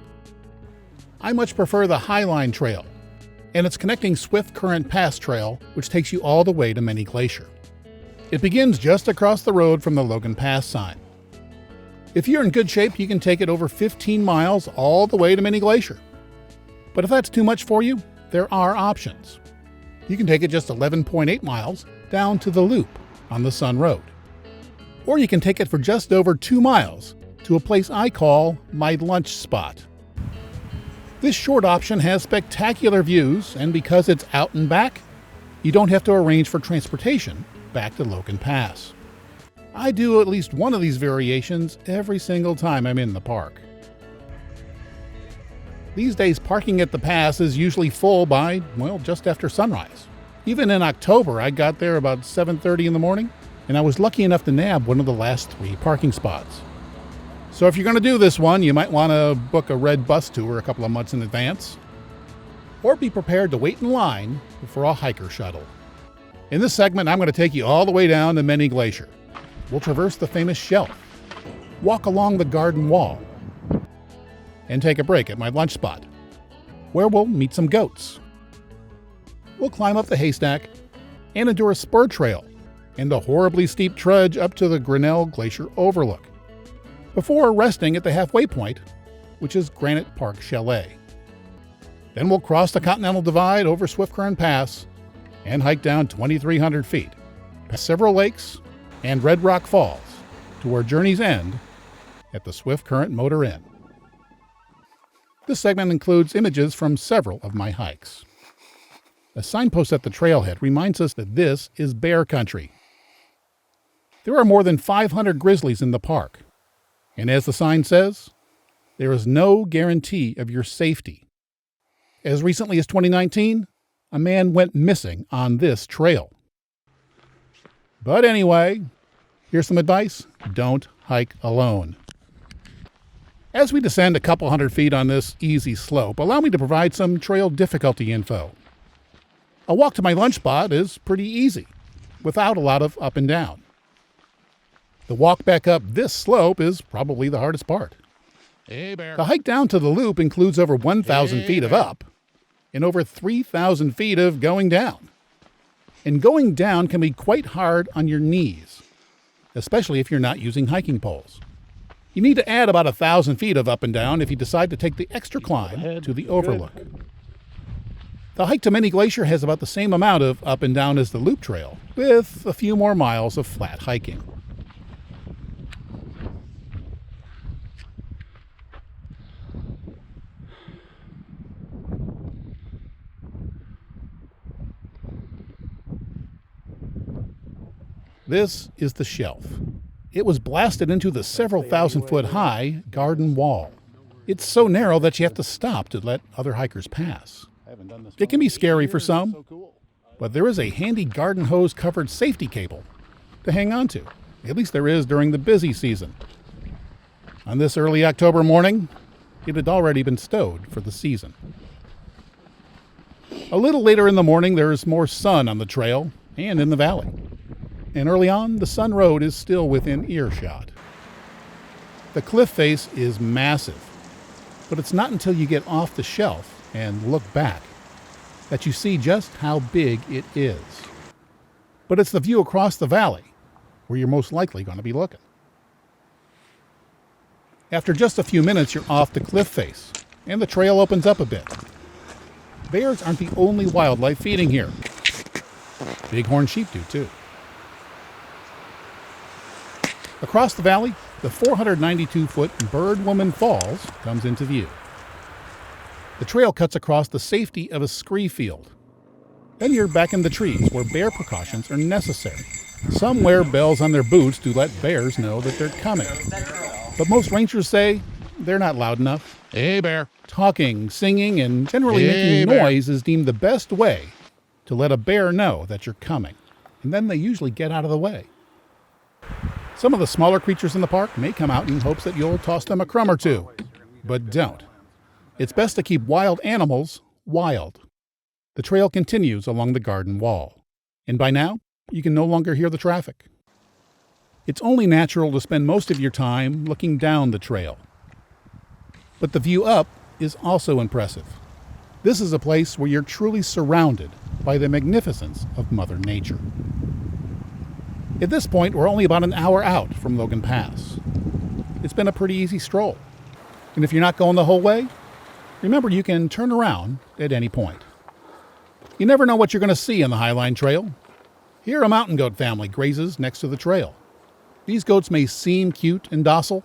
I much prefer the Highline Trail and its connecting Swiftcurrent Pass Trail, which takes you all the way to Mini Glacier. It begins just across the road from the Logan Pass sign. If you're in good shape, you can take it over 15 miles all the way to Mini Glacier. But if that's too much for you, there are options. You can take it just 11.8 miles down to the Loop on the Sun Road. Or you can take it for just over 2 miles to a place I call my lunch spot. This short option has spectacular views, and because it's out and back, you don't have to arrange for transportation back to Logan Pass. I do at least one of these variations every single time I'm in the park. These days, parking at the pass is usually full by, well, just after sunrise. Even in October, I got there about 7:30 in the morning, and I was lucky enough to nab one of the last 3 parking spots. So if you're going to do this one, you might want to book a red bus tour a couple of months in advance, or be prepared to wait in line for a hiker shuttle. In this segment, I'm going to take you all the way down to Mini Glacier. We'll traverse the famous shelf, walk along the garden wall, and take a break at my lunch spot, where we'll meet some goats. We'll climb up the haystack and endure a spur trail and a horribly steep trudge up to the Grinnell Glacier overlook, before resting at the halfway point, which is Granite Park Chalet. Then we'll cross the Continental Divide over Swiftcurrent Pass and hike down 2,300 feet, past several lakes and Red Rock Falls, to our journey's end at the Swiftcurrent Motor Inn. This segment includes images from several of my hikes. A signpost at the trailhead reminds us that this is bear country. There are more than 500 grizzlies in the park, and as the sign says, there is no guarantee of your safety. As recently as 2019, a man went missing on this trail. But anyway, here's some advice: don't hike alone. As we descend a couple hundred feet on this easy slope, allow me to provide some trail difficulty info. A walk to my lunch spot is pretty easy, without a lot of up and down. The walk back up this slope is probably the hardest part. Hey, bear. The hike down to the Loop includes over 1,000 feet of up and over 3,000 feet of going down. And going down can be quite hard on your knees, especially if you're not using hiking poles. You need to add about 1,000 feet of up and down if you decide to take the extra climb to the overlook. The hike to Mini Glacier has about the same amount of up and down as the Loop Trail, with a few more miles of flat hiking. This is the shelf. it was blasted into the several thousand-foot high garden wall. It's so narrow that you have to stop to let other hikers pass. It can be scary for some, but there is a handy garden hose-covered safety cable to hang on to. At least there is during the busy season. On this early October morning, it had already been stowed for the season. A little later in the morning, there is more sun on the trail and in the valley. And early on, the Sun Road is still within earshot. The cliff face is massive, but it's not until you get off the shelf and look back that you see just how big it is. But it's the view across the valley where you're most likely going to be looking. After just a few minutes, you're off the cliff face, and the trail opens up a bit. Bears aren't the only wildlife feeding here. Bighorn sheep do too. Across the valley, the 492-foot Bird Woman Falls comes into view. The trail cuts across the safety of a scree field. Then you're back in the trees where bear precautions are necessary. Some wear bells on their boots to let bears know that they're coming. But most rangers say they're not loud enough. Hey, bear. Talking, singing, and generally making noise is deemed the best way to let a bear know that you're coming. And then they usually get out of the way. Some of the smaller creatures in the park may come out in hopes that you'll toss them a crumb or two. But don't. It's best to keep wild animals wild. The trail continues along the garden wall. And by now, you can no longer hear the traffic. It's only natural to spend most of your time looking down the trail. But the view up is also impressive. This is a place where you're truly surrounded by the magnificence of Mother Nature. At this point, we're only about an hour out from Logan Pass. It's been a pretty easy stroll. And if you're not going the whole way, remember you can turn around at any point. You never know what you're going to see on the Highline Trail. Here, a mountain goat family grazes next to the trail. These goats may seem cute and docile,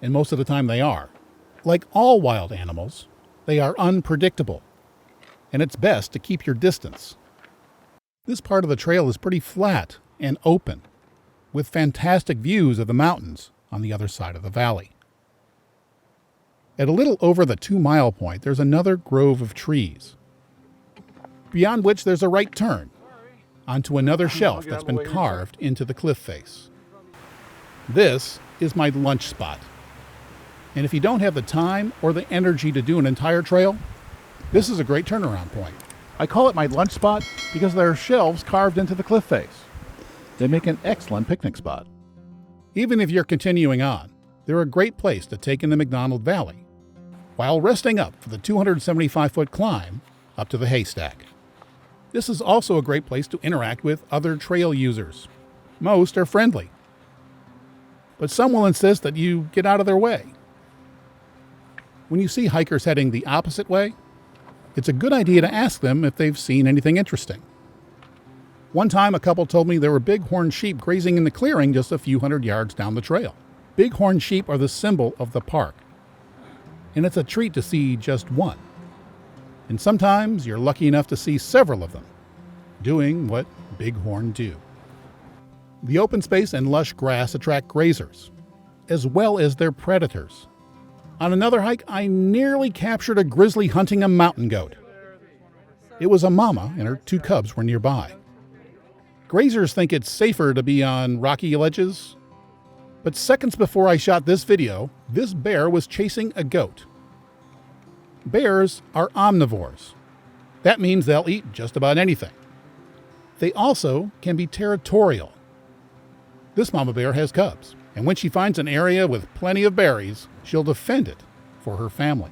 and most of the time they are. Like all wild animals, they are unpredictable, and it's best to keep your distance. This part of the trail is pretty flat and open, with fantastic views of the mountains on the other side of the valley. At a little over the 2-mile point, there's another grove of trees, beyond which there's a right turn onto another shelf that's been carved into the cliff face. This is my lunch spot. And if you don't have the time or the energy to do an entire trail, this is a great turnaround point. I call it my lunch spot because there are shelves carved into the cliff face. They make an excellent picnic spot. Even if you're continuing on, they're a great place to take in the McDonald Valley while resting up for the 275-foot climb up to the haystack. This is also a great place to interact with other trail users. Most are friendly, but some will insist that you get out of their way. When you see hikers heading the opposite way, it's a good idea to ask them if they've seen anything interesting. One time, a couple told me there were bighorn sheep grazing in the clearing just a few hundred yards down the trail. Bighorn sheep are the symbol of the park, and it's a treat to see just one. And sometimes you're lucky enough to see several of them doing what bighorn do. The open space and lush grass attract grazers, as well as their predators. On another hike, I nearly captured a grizzly hunting a mountain goat. It was a mama and her 2 cubs were nearby. Grazers think it's safer to be on rocky ledges, but seconds before I shot this video, this bear was chasing a goat. Bears are omnivores. That means they'll eat just about anything. They also can be territorial. This mama bear has cubs, and when she finds an area with plenty of berries, she'll defend it for her family.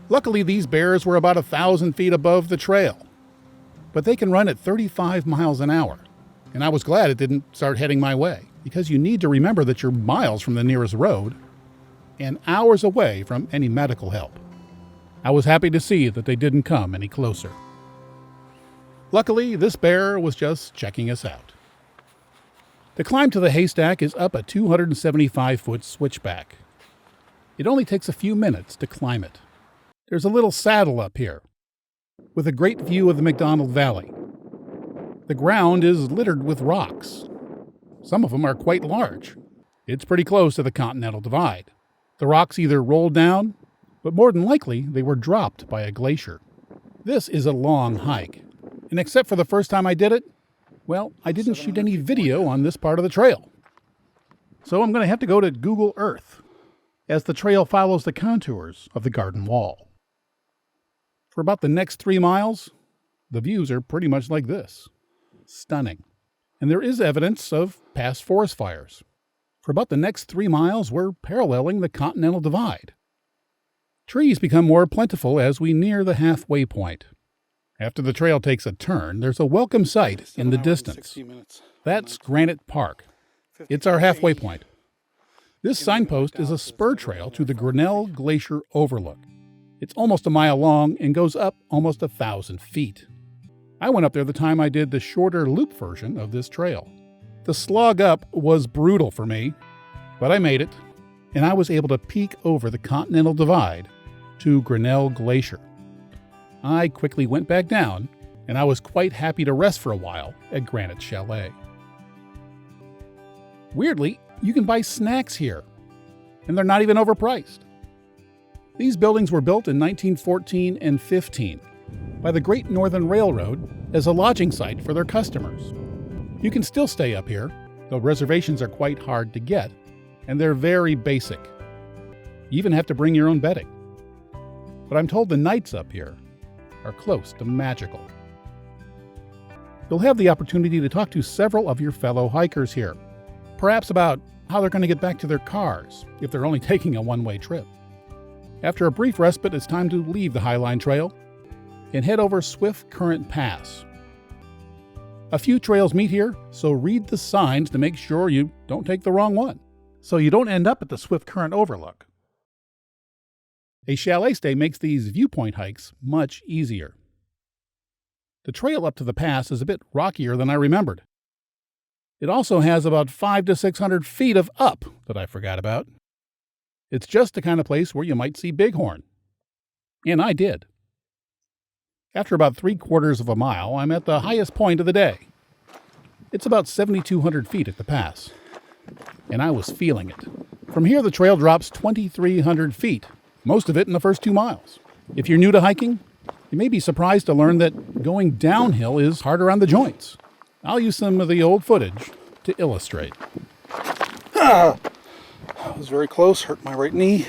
Luckily, these bears were about 1,000 feet above the trail, but they can run at 35 miles an hour, and I was glad it didn't start heading my way, because you need to remember that you're miles from the nearest road and hours away from any medical help. I was happy to see that they didn't come any closer. Luckily, this bear was just checking us out. The climb to the haystack is up a 275-foot switchback. It only takes a few minutes to climb it. There's a little saddle up here, with a great view of the McDonald Valley. The ground is littered with rocks. Some of them are quite large. It's pretty close to the Continental Divide. The rocks either rolled down, but more than likely they were dropped by a glacier. This is a long hike, and except for the first time I did it, well, I didn't shoot any video on this part of the trail. So I'm going to have to go to Google Earth, as the trail follows the contours of the Garden Wall. For about the next 3 miles, the views are pretty much like this. Stunning. And there is evidence of past forest fires. For about the next 3 miles, we're paralleling the Continental Divide. Trees become more plentiful as we near the halfway point. After the trail takes a turn, there's a welcome sight in the distance. That's Granite Park. It's our halfway point. This signpost is a spur trail to the Grinnell Glacier Overlook. It's almost a mile long and goes up almost 1,000 feet. I went up there the time I did the shorter loop version of this trail. The slog up was brutal for me, but I made it, and I was able to peek over the Continental Divide to Grinnell Glacier. I quickly went back down, and I was quite happy to rest for a while at Granite Chalet. Weirdly, you can buy snacks here, and they're not even overpriced. These buildings were built in 1914 and 15 by the Great Northern Railroad as a lodging site for their customers. You can still stay up here, though reservations are quite hard to get, and they're very basic. You even have to bring your own bedding. But I'm told the nights up here are close to magical. You'll have the opportunity to talk to several of your fellow hikers here, perhaps about how they're going to get back to their cars if they're only taking a one-way trip. After a brief respite, it's time to leave the Highline Trail and head over Swiftcurrent Pass. A few trails meet here, so read the signs to make sure you don't take the wrong one, so you don't end up at the Swiftcurrent Overlook. A chalet stay makes these viewpoint hikes much easier. The trail up to the pass is a bit rockier than I remembered. It also has about 500 to 600 feet of up that I forgot about. It's just the kind of place where you might see bighorn. And I did. After about 3/4 of a mile, I'm at the highest point of the day. It's about 7,200 feet at the pass. And I was feeling it. From here, the trail drops 2,300 feet, most of it in the first 2 miles. If you're new to hiking, you may be surprised to learn that going downhill is harder on the joints. I'll use some of the old footage to illustrate. That was very close, hurt my right knee.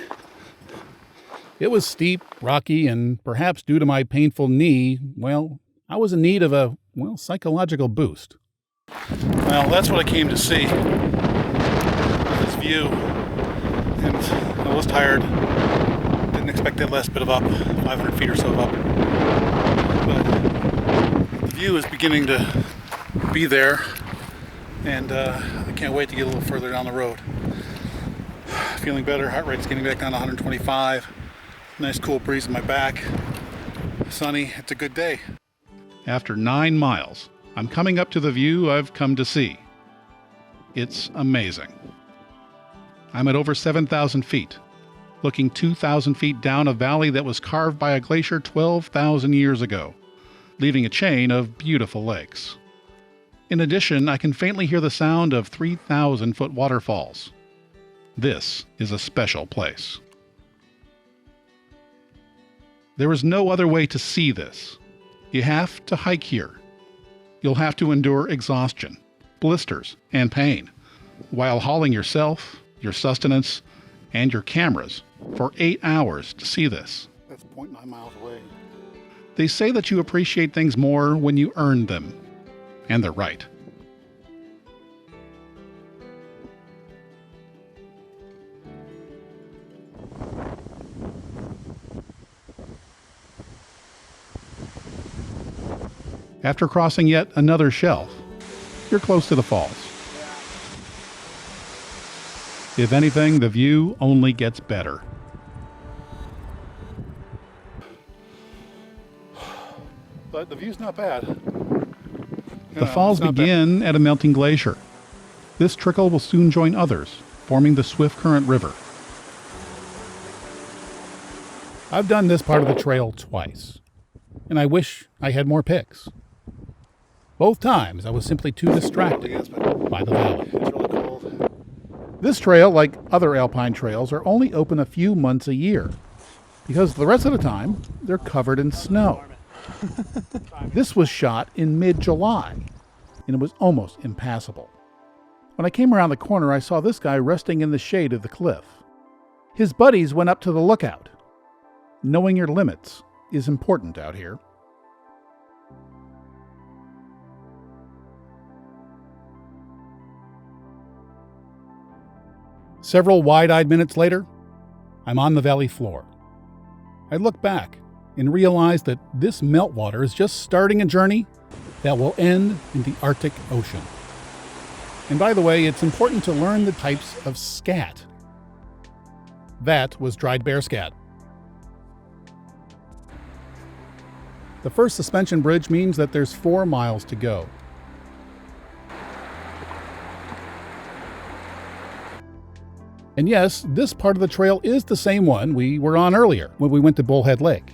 It was steep, rocky, and perhaps due to my painful knee, well, I was in need of a, psychological boost. Well, that's what I came to see. This view. And I was tired. Didn't expect that last bit of up, 500 feet or so of up. But the view is beginning to be there, and I can't wait to get a little further down the road. Feeling better, heart rate's getting back down to 125. Nice cool breeze in my back. Sunny, it's a good day. After 9 miles, I'm coming up to the view I've come to see. It's amazing. I'm at over 7,000 feet, looking 2,000 feet down a valley that was carved by a glacier 12,000 years ago, leaving a chain of beautiful lakes. In addition, I can faintly hear the sound of 3,000-foot waterfalls. This is a special place. There is no other way to see this. You have to hike here. You'll have to endure exhaustion, blisters, and pain, while hauling yourself, your sustenance, and your cameras for 8 hours to see this. That's 0.9 miles away. They say that you appreciate things more when you earn them. And they're right. After crossing yet another shelf, you're close to the falls. If anything, the view only gets better. But the view's not bad. The falls begin at a melting glacier. This trickle will soon join others, forming the Swiftcurrent River. I've done this part of the trail twice, and I wish I had more pics. Both times I was simply too distracted by the valley. It's really cold. This trail, like other alpine trails, are only open a few months a year because the rest of the time they're covered in snow. This was shot in mid-July, and it was almost impassable. When I came around the corner, I saw this guy resting in the shade of the cliff. His buddies went up to the lookout. Knowing your limits is important out here. Several wide-eyed minutes later, I'm on the valley floor. I look back and realize that this meltwater is just starting a journey that will end in the Arctic Ocean. And by the way, it's important to learn the types of scat. That was dried bear scat. The first suspension bridge means that there's 4 miles to go. And yes, this part of the trail is the same one we were on earlier when we went to Bullhead Lake.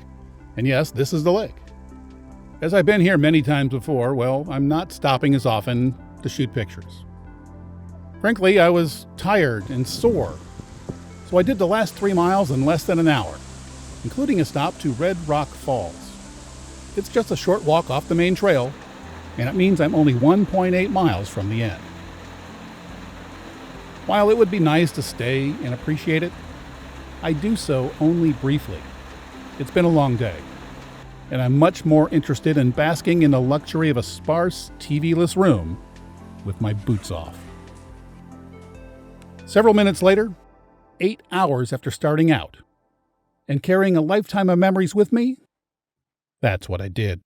And yes, this is the lake. As I've been here many times before, well, I'm not stopping as often to shoot pictures. Frankly, I was tired and sore, so I did the last 3 miles in less than an hour, including a stop to Red Rock Falls. It's just a short walk off the main trail, and it means I'm only 1.8 miles from the end. While it would be nice to stay and appreciate it, I do so only briefly. It's been a long day, and I'm much more interested in basking in the luxury of a sparse, TV-less room with my boots off. Several minutes later, 8 hours after starting out, and carrying a lifetime of memories with me, that's what I did.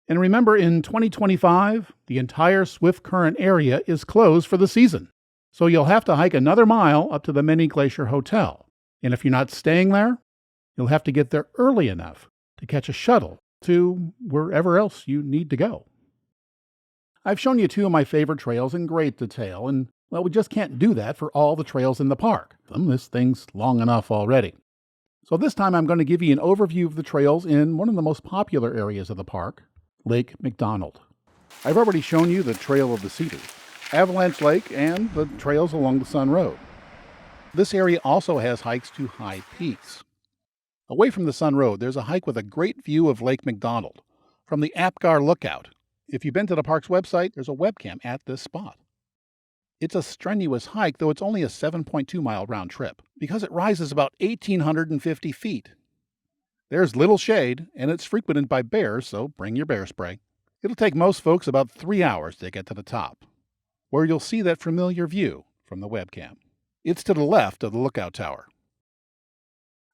And remember, in 2025, the entire Swiftcurrent area is closed for the season. So you'll have to hike another mile up to the Mini Glacier Hotel. And if you're not staying there, you'll have to get there early enough to catch a shuttle to wherever else you need to go. I've shown you 2 of my favorite trails in great detail, and well, we just can't do that for all the trails in the park. This thing's long enough already. So this time I'm going to give you an overview of the trails in one of the most popular areas of the park, Lake McDonald. I've already shown you the Trail of the Cedars, Avalanche Lake, and the trails along the Sun Road. This area also has hikes to high peaks. Away from the Sun Road, there's a hike with a great view of Lake McDonald from the Apgar Lookout. If you've been to the park's website, there's a webcam at this spot. It's a strenuous hike, though it's only a 7.2-mile round trip, because it rises about 1,850 feet. There's little shade, and it's frequented by bears, so bring your bear spray. It'll take most folks about 3 hours to get to the top, where you'll see that familiar view from the webcam. It's to the left of the lookout tower.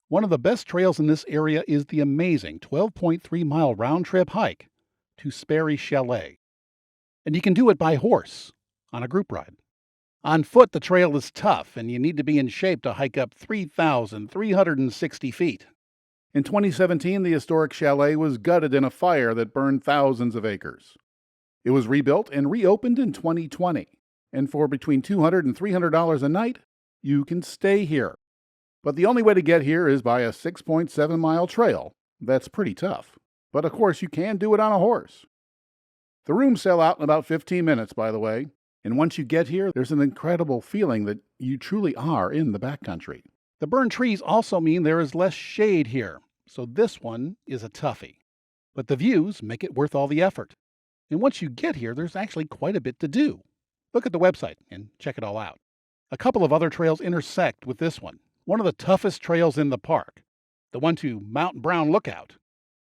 One of the best trails in this area is the amazing 12.3-mile round-trip hike to Sperry Chalet. And you can do it by horse, on a group ride. On foot, the trail is tough, and you need to be in shape to hike up 3,360 feet. In 2017, the historic chalet was gutted in a fire that burned thousands of acres. It was rebuilt and reopened in 2020, and for between $200 and $300 a night, you can stay here. But the only way to get here is by a 6.7-mile trail. That's pretty tough. But of course, you can do it on a horse. The rooms sell out in about 15 minutes, by the way. And once you get here, there's an incredible feeling that you truly are in the backcountry. The burned trees also mean there is less shade here, so this one is a toughie. But the views make it worth all the effort. And once you get here, there's actually quite a bit to do. Look at the website and check it all out. A couple of other trails intersect with this one. One of the toughest trails in the park, the one to Mount Brown Lookout,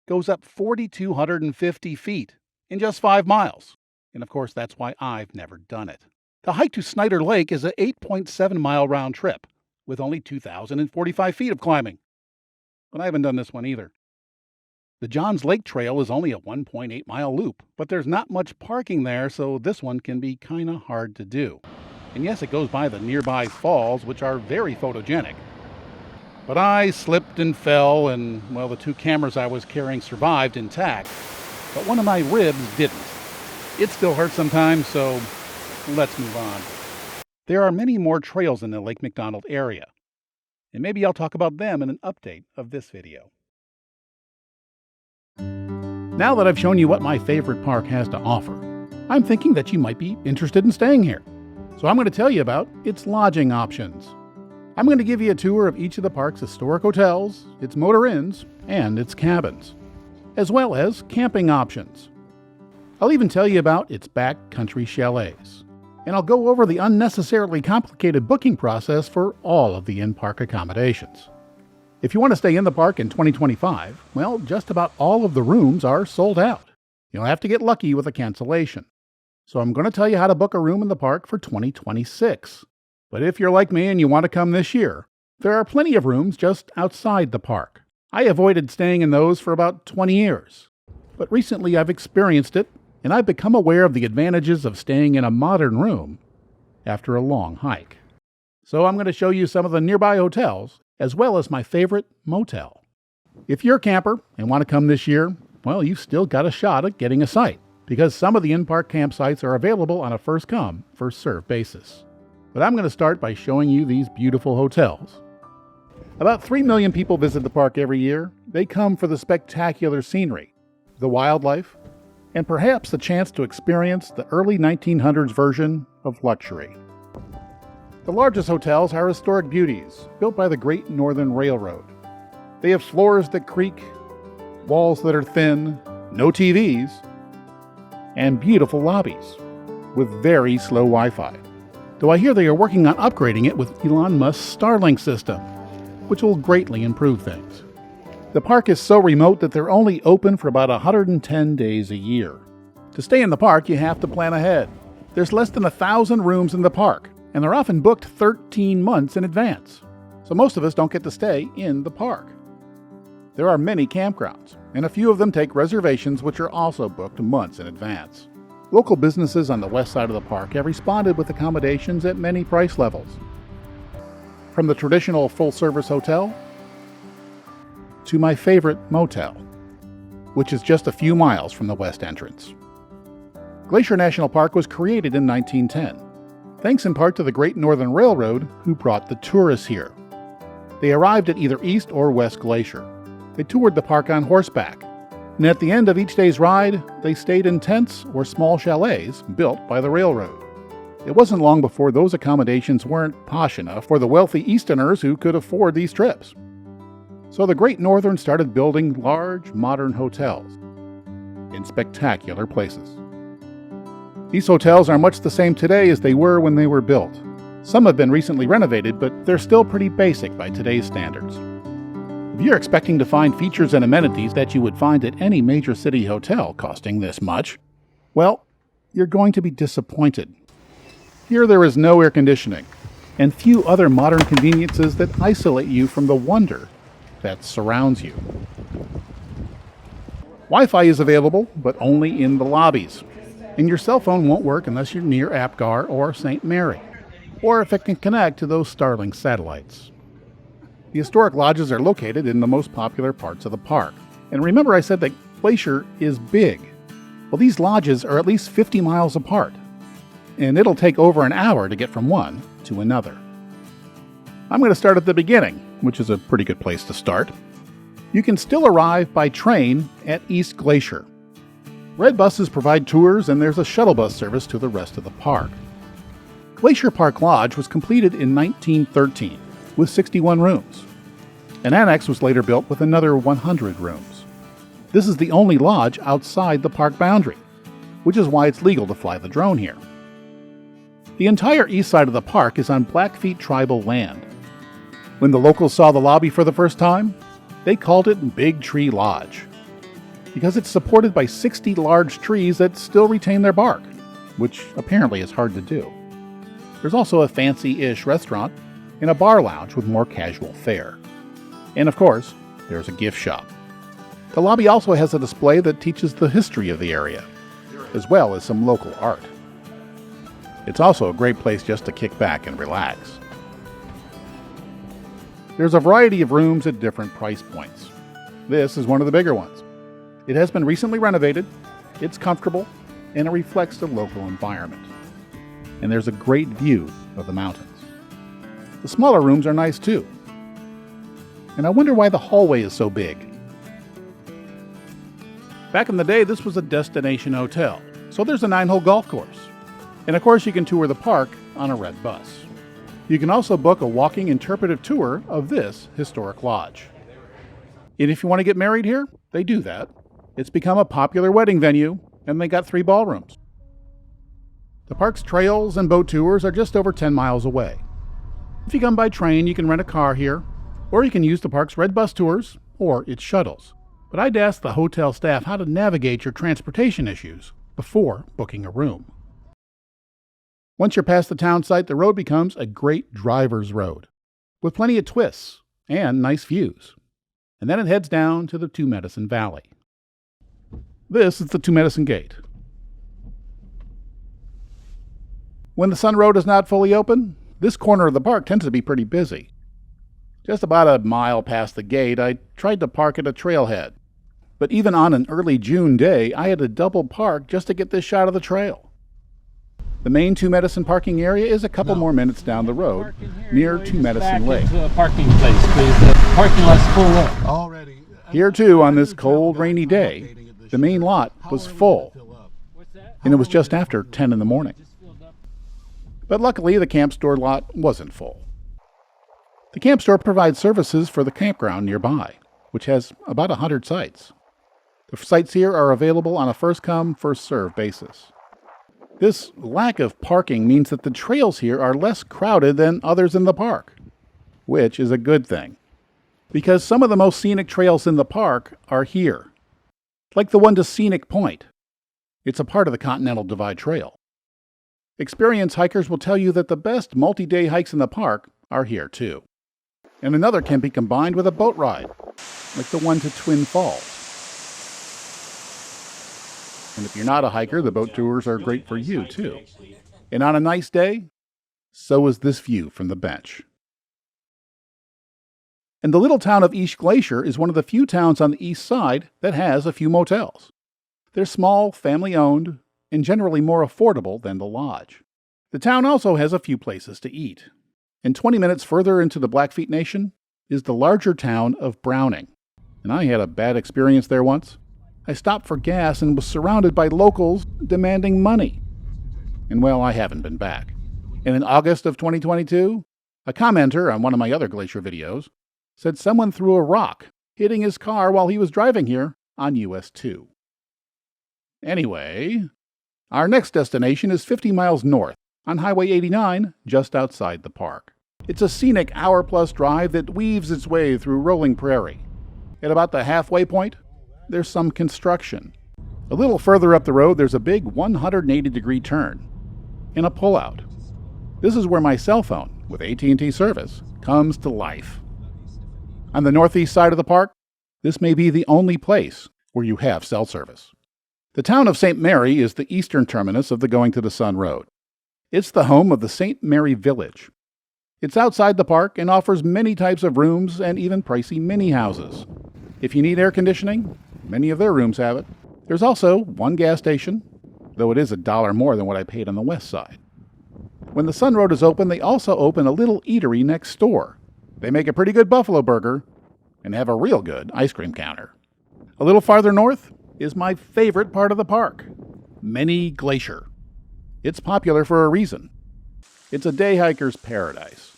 goes up 4,250 feet in just 5 miles. And of course, that's why I've never done it. The hike to Snyder Lake is an 8.7-mile round trip with only 2,045 feet of climbing. But I haven't done this one either. The Johns Lake Trail is only a 1.8-mile loop, but there's not much parking there, so this one can be kind of hard to do. And yes, it goes by the nearby falls, which are very photogenic. But I slipped and fell, and, well, the 2 cameras I was carrying survived intact, but one of my ribs didn't. It still hurts sometimes, so let's move on. There are many more trails in the Lake McDonald area, and maybe I'll talk about them in an update of this video. Now that I've shown you what my favorite park has to offer, I'm thinking that you might be interested in staying here. So I'm going to tell you about its lodging options. I'm going to give you a tour of each of the park's historic hotels, its motor inns, and its cabins, as well as camping options. I'll even tell you about its backcountry chalets, and I'll go over the unnecessarily complicated booking process for all of the in-park accommodations. If you want to stay in the park in 2025, well, just about all of the rooms are sold out. You'll have to get lucky with a cancellation. So I'm going to tell you how to book a room in the park for 2026. But if you're like me and you want to come this year, there are plenty of rooms just outside the park. I avoided staying in those for about 20 years. But recently I've experienced it, and I've become aware of the advantages of staying in a modern room after a long hike. So I'm going to show you some of the nearby hotels, as well as my favorite motel. If you're a camper and want to come this year, well, you've still got a shot at getting a site, because some of the in-park campsites are available on a first-come, first-served basis. But I'm going to start by showing you these beautiful hotels. About 3 million people visit the park every year. They come for the spectacular scenery, the wildlife, and perhaps the chance to experience the early 1900s version of luxury. The largest hotels are historic beauties, built by the Great Northern Railroad. They have floors that creak, walls that are thin, no TVs, and beautiful lobbies with very slow Wi-Fi. Though I hear they are working on upgrading it with Elon Musk's Starlink system, which will greatly improve things. The park is so remote that they're only open for about 110 days a year. To stay in the park, you have to plan ahead. There's less than 1,000 rooms in the park, and they're often booked 13 months in advance. So most of us don't get to stay in the park. There are many campgrounds, and a few of them take reservations which are also booked months in advance. Local businesses on the west side of the park have responded with accommodations at many price levels. From the traditional full-service hotel to my favorite motel, which is just a few miles from the west entrance. Glacier National Park was created in 1910, thanks in part to the Great Northern Railroad, who brought the tourists here. They arrived at either East or West Glacier. They toured the park on horseback, and at the end of each day's ride, they stayed in tents or small chalets built by the railroad. It wasn't long before those accommodations weren't posh enough for the wealthy Easterners who could afford these trips. So the Great Northern started building large, modern hotels in spectacular places. These hotels are much the same today as they were when they were built. Some have been recently renovated, but they're still pretty basic by today's standards. If you're expecting to find features and amenities that you would find at any major city hotel costing this much, well, you're going to be disappointed. Here there is no air conditioning, and few other modern conveniences that isolate you from the wonder that surrounds you. Wi-Fi is available, but only in the lobbies, and your cell phone won't work unless you're near Apgar or St. Mary, or if it can connect to those Starlink satellites. The historic lodges are located in the most popular parts of the park. And remember I said that Glacier is big. Well, these lodges are at least 50 miles apart, and it'll take over an hour to get from one to another. I'm going to start at the beginning, which is a pretty good place to start. You can still arrive by train at East Glacier. Red buses provide tours, and there's a shuttle bus service to the rest of the park. Glacier Park Lodge was completed in 1913 with 61 rooms. An annex was later built with another 100 rooms. This is the only lodge outside the park boundary, which is why it's legal to fly the drone here. The entire east side of the park is on Blackfeet tribal land. When the locals saw the lobby for the first time, they called it Big Tree Lodge, because it's supported by 60 large trees that still retain their bark, which apparently is hard to do. There's also a fancy-ish restaurant and a bar lounge with more casual fare. And of course, there's a gift shop. The lobby also has a display that teaches the history of the area, as well as some local art. It's also a great place just to kick back and relax. There's a variety of rooms at different price points. This is one of the bigger ones. It has been recently renovated, it's comfortable, and it reflects the local environment. And there's a great view of the mountains. The smaller rooms are nice too. And I wonder why the hallway is so big. Back in the day, this was a destination hotel, so there's a 9-hole golf course. And of course, you can tour the park on a red bus. You can also book a walking interpretive tour of this historic lodge. And if you want to get married here, they do that. It's become a popular wedding venue, and they got 3 ballrooms. The park's trails and boat tours are just over 10 miles away. If you come by train, you can rent a car here, or you can use the park's red bus tours or its shuttles. But I'd ask the hotel staff how to navigate your transportation issues before booking a room. Once you're past the town site, the road becomes a great driver's road, with plenty of twists and nice views. And then it heads down to the Two Medicine Valley. This is the Two Medicine Gate. When the Sun Road is not fully open, this corner of the park tends to be pretty busy. Just about a mile past the gate, I tried to park at a trailhead. But even on an early June day, I had to double park just to get this shot of the trail. The main Two Medicine parking area is a couple more minutes down the road, near Two Medicine Lake. Into a parking place, please. The parking lot's full up. Already. Here too, on this cold, rainy day, the main lot was full, and it was just after 10 in the morning. But luckily, the camp store lot wasn't full. The camp store provides services for the campground nearby, which has about 100 sites. The sites here are available on a first-come, first-served basis. This lack of parking means that the trails here are less crowded than others in the park, which is a good thing, because some of the most scenic trails in the park are here, like the one to Scenic Point. It's a part of the Continental Divide Trail. Experienced hikers will tell you that the best multi-day hikes in the park are here too. And another can be combined with a boat ride, like the one to Twin Falls. And if you're not a hiker, the boat tours are great for you too. And on a nice day, so is this view from the bench. And the little town of East Glacier is one of the few towns on the east side that has a few motels. They're small, family-owned, and generally more affordable than the lodge. The town also has a few places to eat. And 20 minutes further into the Blackfeet Nation is the larger town of Browning. And I had a bad experience there once. I stopped for gas and was surrounded by locals demanding money. And well, I haven't been back. And in August of 2022, a commenter on one of my other Glacier videos said someone threw a rock, hitting his car while he was driving here on US 2. Anyway, our next destination is 50 miles north on Highway 89, just outside the park. It's a scenic hour-plus drive that weaves its way through rolling prairie. At about the halfway point, there's some construction. A little further up the road, there's a big 180-degree turn and a pullout. This is where my cell phone, with AT&T service, comes to life. On the northeast side of the park, this may be the only place where you have cell service. The town of St. Mary is the eastern terminus of the Going to the Sun Road. It's the home of the St. Mary Village. It's outside the park and offers many types of rooms and even pricey mini houses. If you need air conditioning, many of their rooms have it. There's also one gas station, though it is $1 more than what I paid on the west side. When the Sun Road is open, they also open a little eatery next door. They make a pretty good buffalo burger and have a real good ice cream counter. A little farther north is my favorite part of the park, Many Glacier. It's popular for a reason. It's a day hiker's paradise.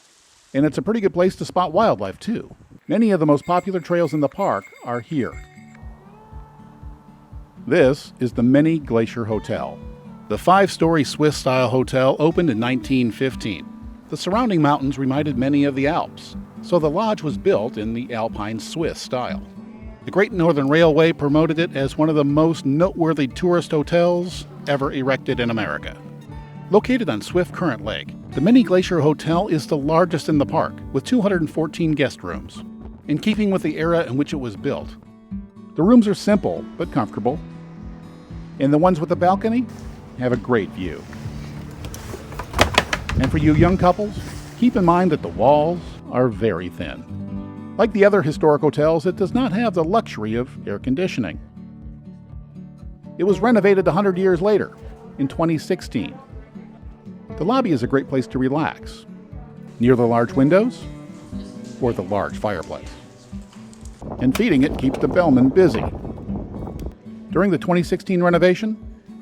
And it's a pretty good place to spot wildlife, too. Many of the most popular trails in the park are here. This is the Many Glacier Hotel. The 5-story Swiss-style hotel opened in 1915. The surrounding mountains reminded many of the Alps, so the lodge was built in the Alpine Swiss style. The Great Northern Railway promoted it as one of the most noteworthy tourist hotels ever erected in America. Located on Swiftcurrent Lake, the Many Glacier Hotel is the largest in the park, with 214 guest rooms. In keeping with the era in which it was built, the rooms are simple but comfortable, and the ones with the balcony have a great view. And for you young couples, keep in mind that the walls are very thin. Like the other historic hotels, it does not have the luxury of air conditioning. It was renovated 100 years later, in 2016. The lobby is a great place to relax, near the large windows or the large fireplace. And feeding it keeps the bellman busy. During the 2016 renovation,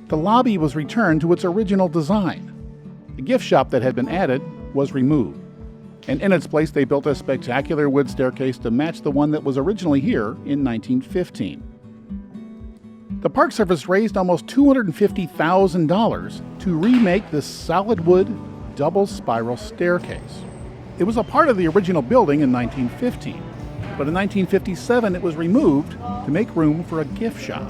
the lobby was returned to its original design. The gift shop that had been added was removed, and in its place they built a spectacular wood staircase to match the one that was originally here in 1915. The Park Service raised almost $250,000 to remake this solid wood double spiral staircase. It was a part of the original building in 1915, but in 1957 it was removed to make room for a gift shop.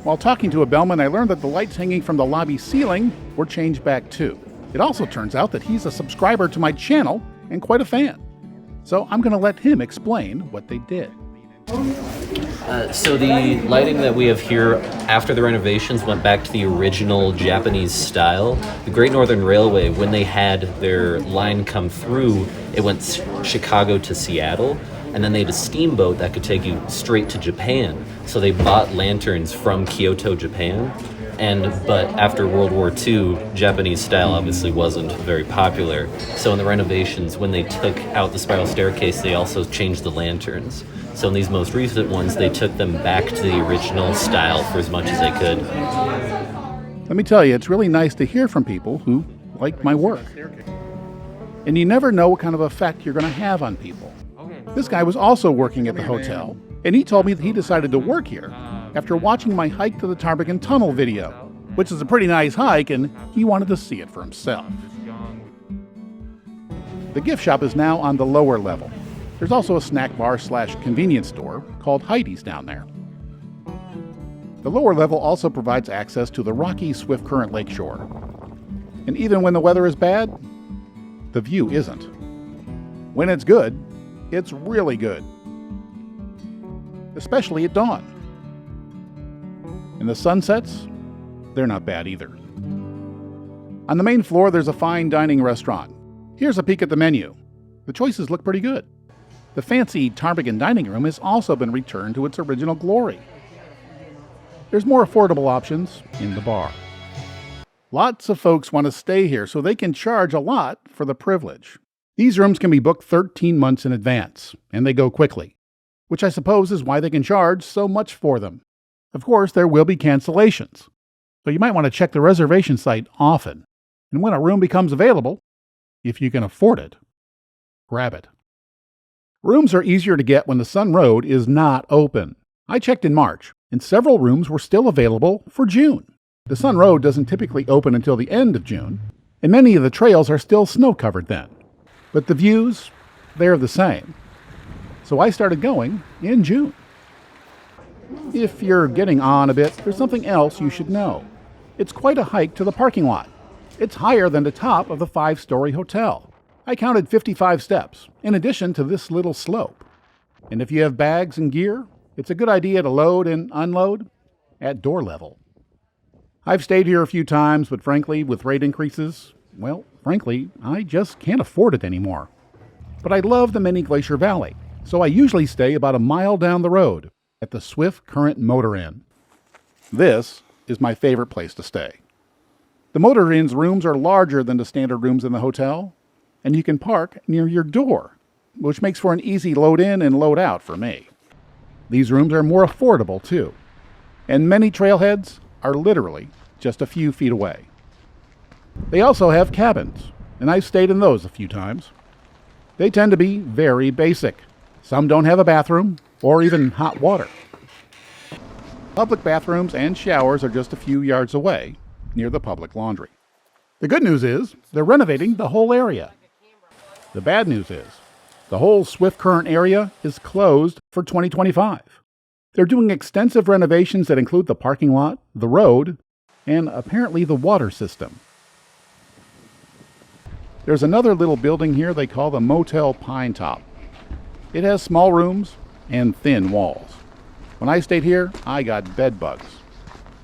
While talking to a bellman, I learned that the lights hanging from the lobby ceiling were changed back too. It also turns out that he's a subscriber to my channel and quite a fan. So I'm going to let him explain what they did. So the lighting that we have here after the renovations went back to the original Japanese style. The Great Northern Railway, when they had their line come through, it went Chicago to Seattle, and then they had a steamboat that could take you straight to Japan. So they bought lanterns from Kyoto, Japan. But after World War II, Japanese style obviously wasn't very popular. So in the renovations, when they took out the spiral staircase, they also changed the lanterns. So in these most recent ones, they took them back to the original style for as much as they could. Let me tell you, it's really nice to hear from people who like my work. And you never know what kind of effect you're going to have on people. This guy was also working at the hotel, and he told me that he decided to work here after watching my hike to the Ptarmigan Tunnel video, which is a pretty nice hike, and he wanted to see it for himself. The gift shop is now on the lower level. There's also a snack bar / convenience store called Heidi's down there. The lower level also provides access to the rocky Swiftcurrent lakeshore. And even when the weather is bad, the view isn't. When it's good, it's really good. Especially at dawn. And the sunsets, they're not bad either. On the main floor, there's a fine dining restaurant. Here's a peek at the menu. The choices look pretty good. The fancy Ptarmigan dining room has also been returned to its original glory. There's more affordable options in the bar. Lots of folks want to stay here, so they can charge a lot for the privilege. These rooms can be booked 13 months in advance, and they go quickly, which I suppose is why they can charge so much for them. Of course, there will be cancellations, so you might want to check the reservation site often. And when a room becomes available, if you can afford it, grab it. Rooms are easier to get when the Sun Road is not open. I checked in March, and several rooms were still available for June. The Sun Road doesn't typically open until the end of June, and many of the trails are still snow-covered then. But the views, they're the same. So I started going in June. If you're getting on a bit, there's something else you should know. It's quite a hike to the parking lot. It's higher than the top of the 5-story hotel. I counted 55 steps, in addition to this little slope. And if you have bags and gear, it's a good idea to load and unload at door level. I've stayed here a few times, but frankly, with rate increases, I just can't afford it anymore. But I love the mini Glacier Valley, so I usually stay about a mile down the road at the Swiftcurrent Motor Inn. This is my favorite place to stay. The Motor Inn's rooms are larger than the standard rooms in the hotel, and you can park near your door, which makes for an easy load in and load out for me. These rooms are more affordable too, and many trailheads are literally just a few feet away. They also have cabins, and I've stayed in those a few times. They tend to be very basic. Some don't have a bathroom or even hot water. Public bathrooms and showers are just a few yards away near the public laundry. The good news is they're renovating the whole area. The bad news is the whole Swiftcurrent area is closed for 2025. They're doing extensive renovations that include the parking lot, the road, and apparently the water system. There's another little building here they call the Motel Pine Top. It has small rooms and thin walls. When I stayed here, I got bed bugs,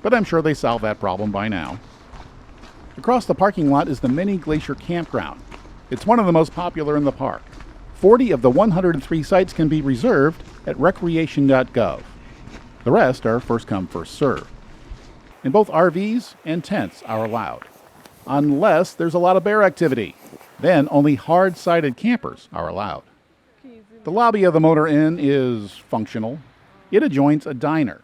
but I'm sure they solved that problem by now. Across the parking lot is the Mini Glacier Campground. It's one of the most popular in the park. 40 of the 103 sites can be reserved at recreation.gov. The rest are first come, first served. And both RVs and tents are allowed, unless there's a lot of bear activity. Then only hard-sided campers are allowed. The lobby of the Motor Inn is functional. It adjoins a diner.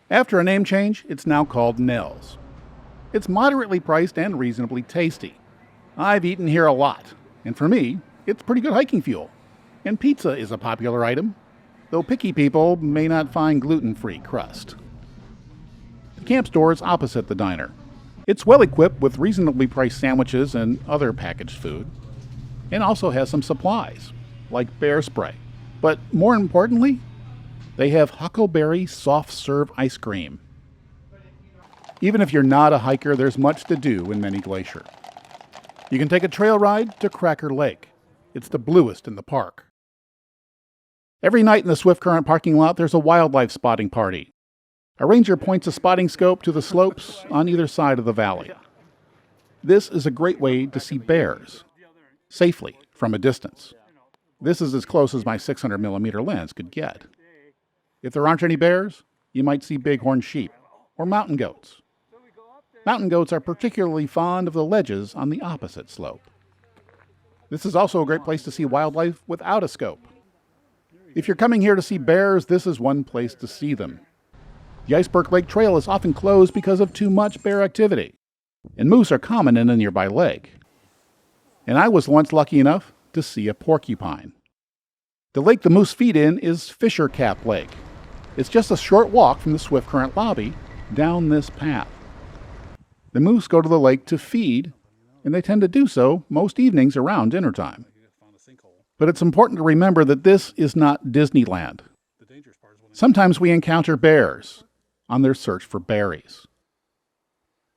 After a name change, it's now called Nell's. It's moderately priced and reasonably tasty. I've eaten here a lot, and for me, it's pretty good hiking fuel. And pizza is a popular item, though picky people may not find gluten-free crust. The camp store is opposite the diner. It's well equipped with reasonably priced sandwiches and other packaged food, and also has some supplies, like bear spray. But more importantly, they have huckleberry soft serve ice cream. Even if you're not a hiker, there's much to do in Many Glacier. You can take a trail ride to Cracker Lake. It's the bluest in the park. Every night in the Swiftcurrent parking lot, there's a wildlife spotting party. A ranger points a spotting scope to the slopes on either side of the valley. This is a great way to see bears, safely, from a distance. This is as close as my 600mm lens could get. If there aren't any bears, you might see bighorn sheep or mountain goats. Mountain goats are particularly fond of the ledges on the opposite slope. This is also a great place to see wildlife without a scope. If you're coming here to see bears, this is one place to see them. The Iceberg Lake Trail is often closed because of too much bear activity, and moose are common in a nearby lake. And I was once lucky enough to see a porcupine. The lake the moose feed in is Fisher Cap Lake. It's just a short walk from the Swiftcurrent lobby down this path. The moose go to the lake to feed, and they tend to do so most evenings around dinner time. But it's important to remember that this is not Disneyland. Sometimes we encounter bears on their search for berries.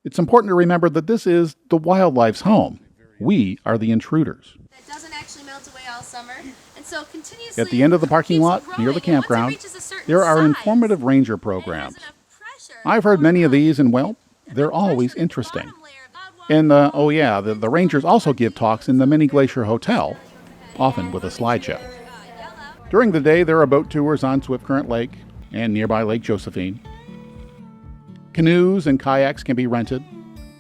It's important to remember that this is the wildlife's home. We are the intruders. That doesn't actually melt away all summer, and so continuously At the end of the parking keeps lot growing, near the and once it campground, reaches a certain there are size, informative ranger it has programs. enough pressure I've heard many of these, and well, they're always interesting. And the rangers also give talks in the Many Glacier Hotel, often with a slideshow. During the day, there are boat tours on Swiftcurrent Lake and nearby Lake Josephine. Canoes and kayaks can be rented,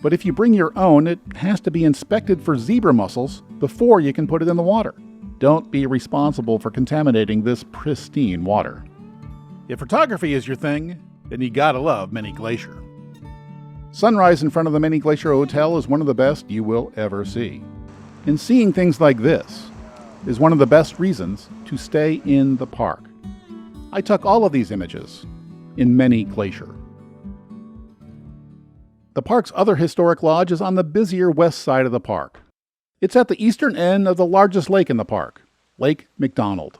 but if you bring your own, it has to be inspected for zebra mussels before you can put it in the water. Don't be responsible for contaminating this pristine water. If photography is your thing, then you gotta love Many Glacier. Sunrise in front of the Many Glacier Hotel is one of the best you will ever see. And seeing things like this is one of the best reasons to stay in the park. I took all of these images in Many Glacier. The park's other historic lodge is on the busier west side of the park. It's at the eastern end of the largest lake in the park, Lake McDonald.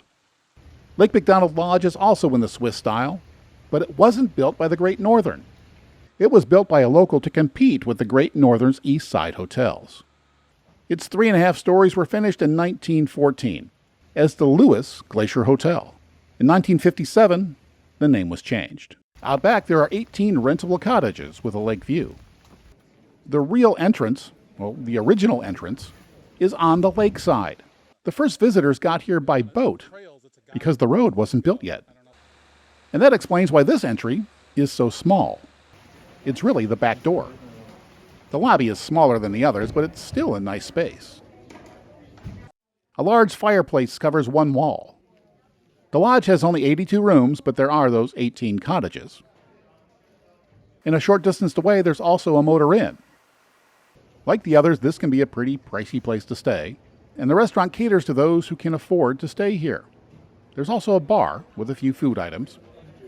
Lake McDonald Lodge is also in the Swiss style, but it wasn't built by the Great Northern. It was built by a local to compete with the Great Northern's East Side hotels. Its 3.5 stories were finished in 1914 as the Lewis Glacier Hotel. In 1957, the name was changed. Out back, there are 18 rentable cottages with a lake view. The real entrance, the original entrance, is on the lakeside. The first visitors got here by boat because the road wasn't built yet. And that explains why this entry is so small. It's really the back door. The lobby is smaller than the others, but it's still a nice space. A large fireplace covers one wall. The lodge has only 82 rooms, but there are those 18 cottages. In a short distance away, there's also a motor inn. Like the others, this can be a pretty pricey place to stay, and the restaurant caters to those who can afford to stay here. There's also a bar with a few food items.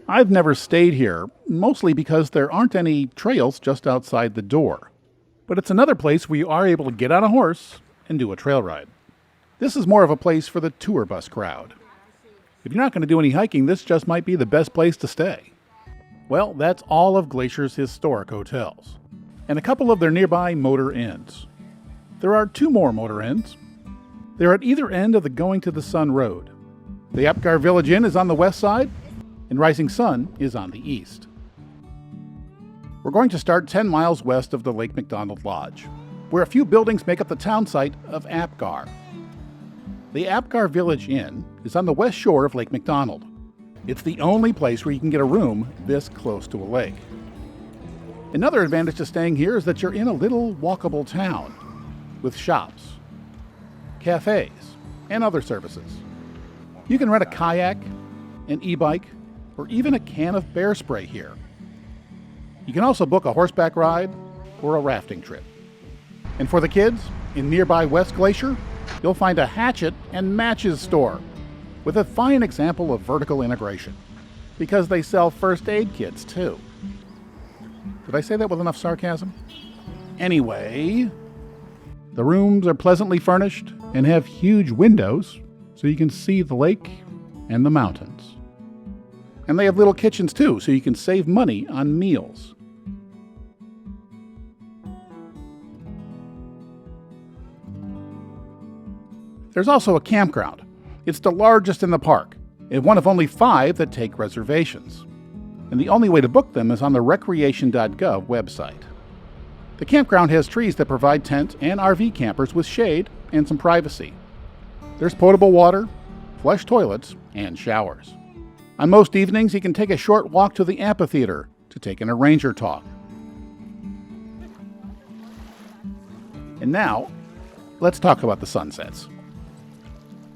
I've never stayed here, mostly because there aren't any trails just outside the door. But it's another place where you are able to get on a horse and do a trail ride. This is more of a place for the tour bus crowd. If you're not going to do any hiking, this just might be the best place to stay. Well, that's all of Glacier's historic hotels, and a couple of their nearby motor inns. There are 2 more motor inns. They're at either end of the Going to the Sun Road. The Apgar Village Inn is on the west side, and Rising Sun is on the east. We're going to start 10 miles west of the Lake McDonald Lodge, where a few buildings make up the town site of Apgar. The Apgar Village Inn is on the west shore of Lake McDonald. It's the only place where you can get a room this close to a lake. Another advantage to staying here is that you're in a little walkable town with shops, cafes, and other services. You can rent a kayak, an e-bike, or even a can of bear spray here. You can also book a horseback ride or a rafting trip. And for the kids, in nearby West Glacier, you'll find a hatchet and matches store with a fine example of vertical integration, because they sell first aid kits too. Did I say that with enough sarcasm? Anyway, the rooms are pleasantly furnished and have huge windows so you can see the lake and the mountains. And they have little kitchens too, so you can save money on meals. There's also a campground. It's the largest in the park, and one of only 5 that take reservations. And the only way to book them is on the recreation.gov website. The campground has trees that provide tent and RV campers with shade and some privacy. There's potable water, flush toilets, and showers. On most evenings, you can take a short walk to the amphitheater to take in a ranger talk. And now, let's talk about the sunsets.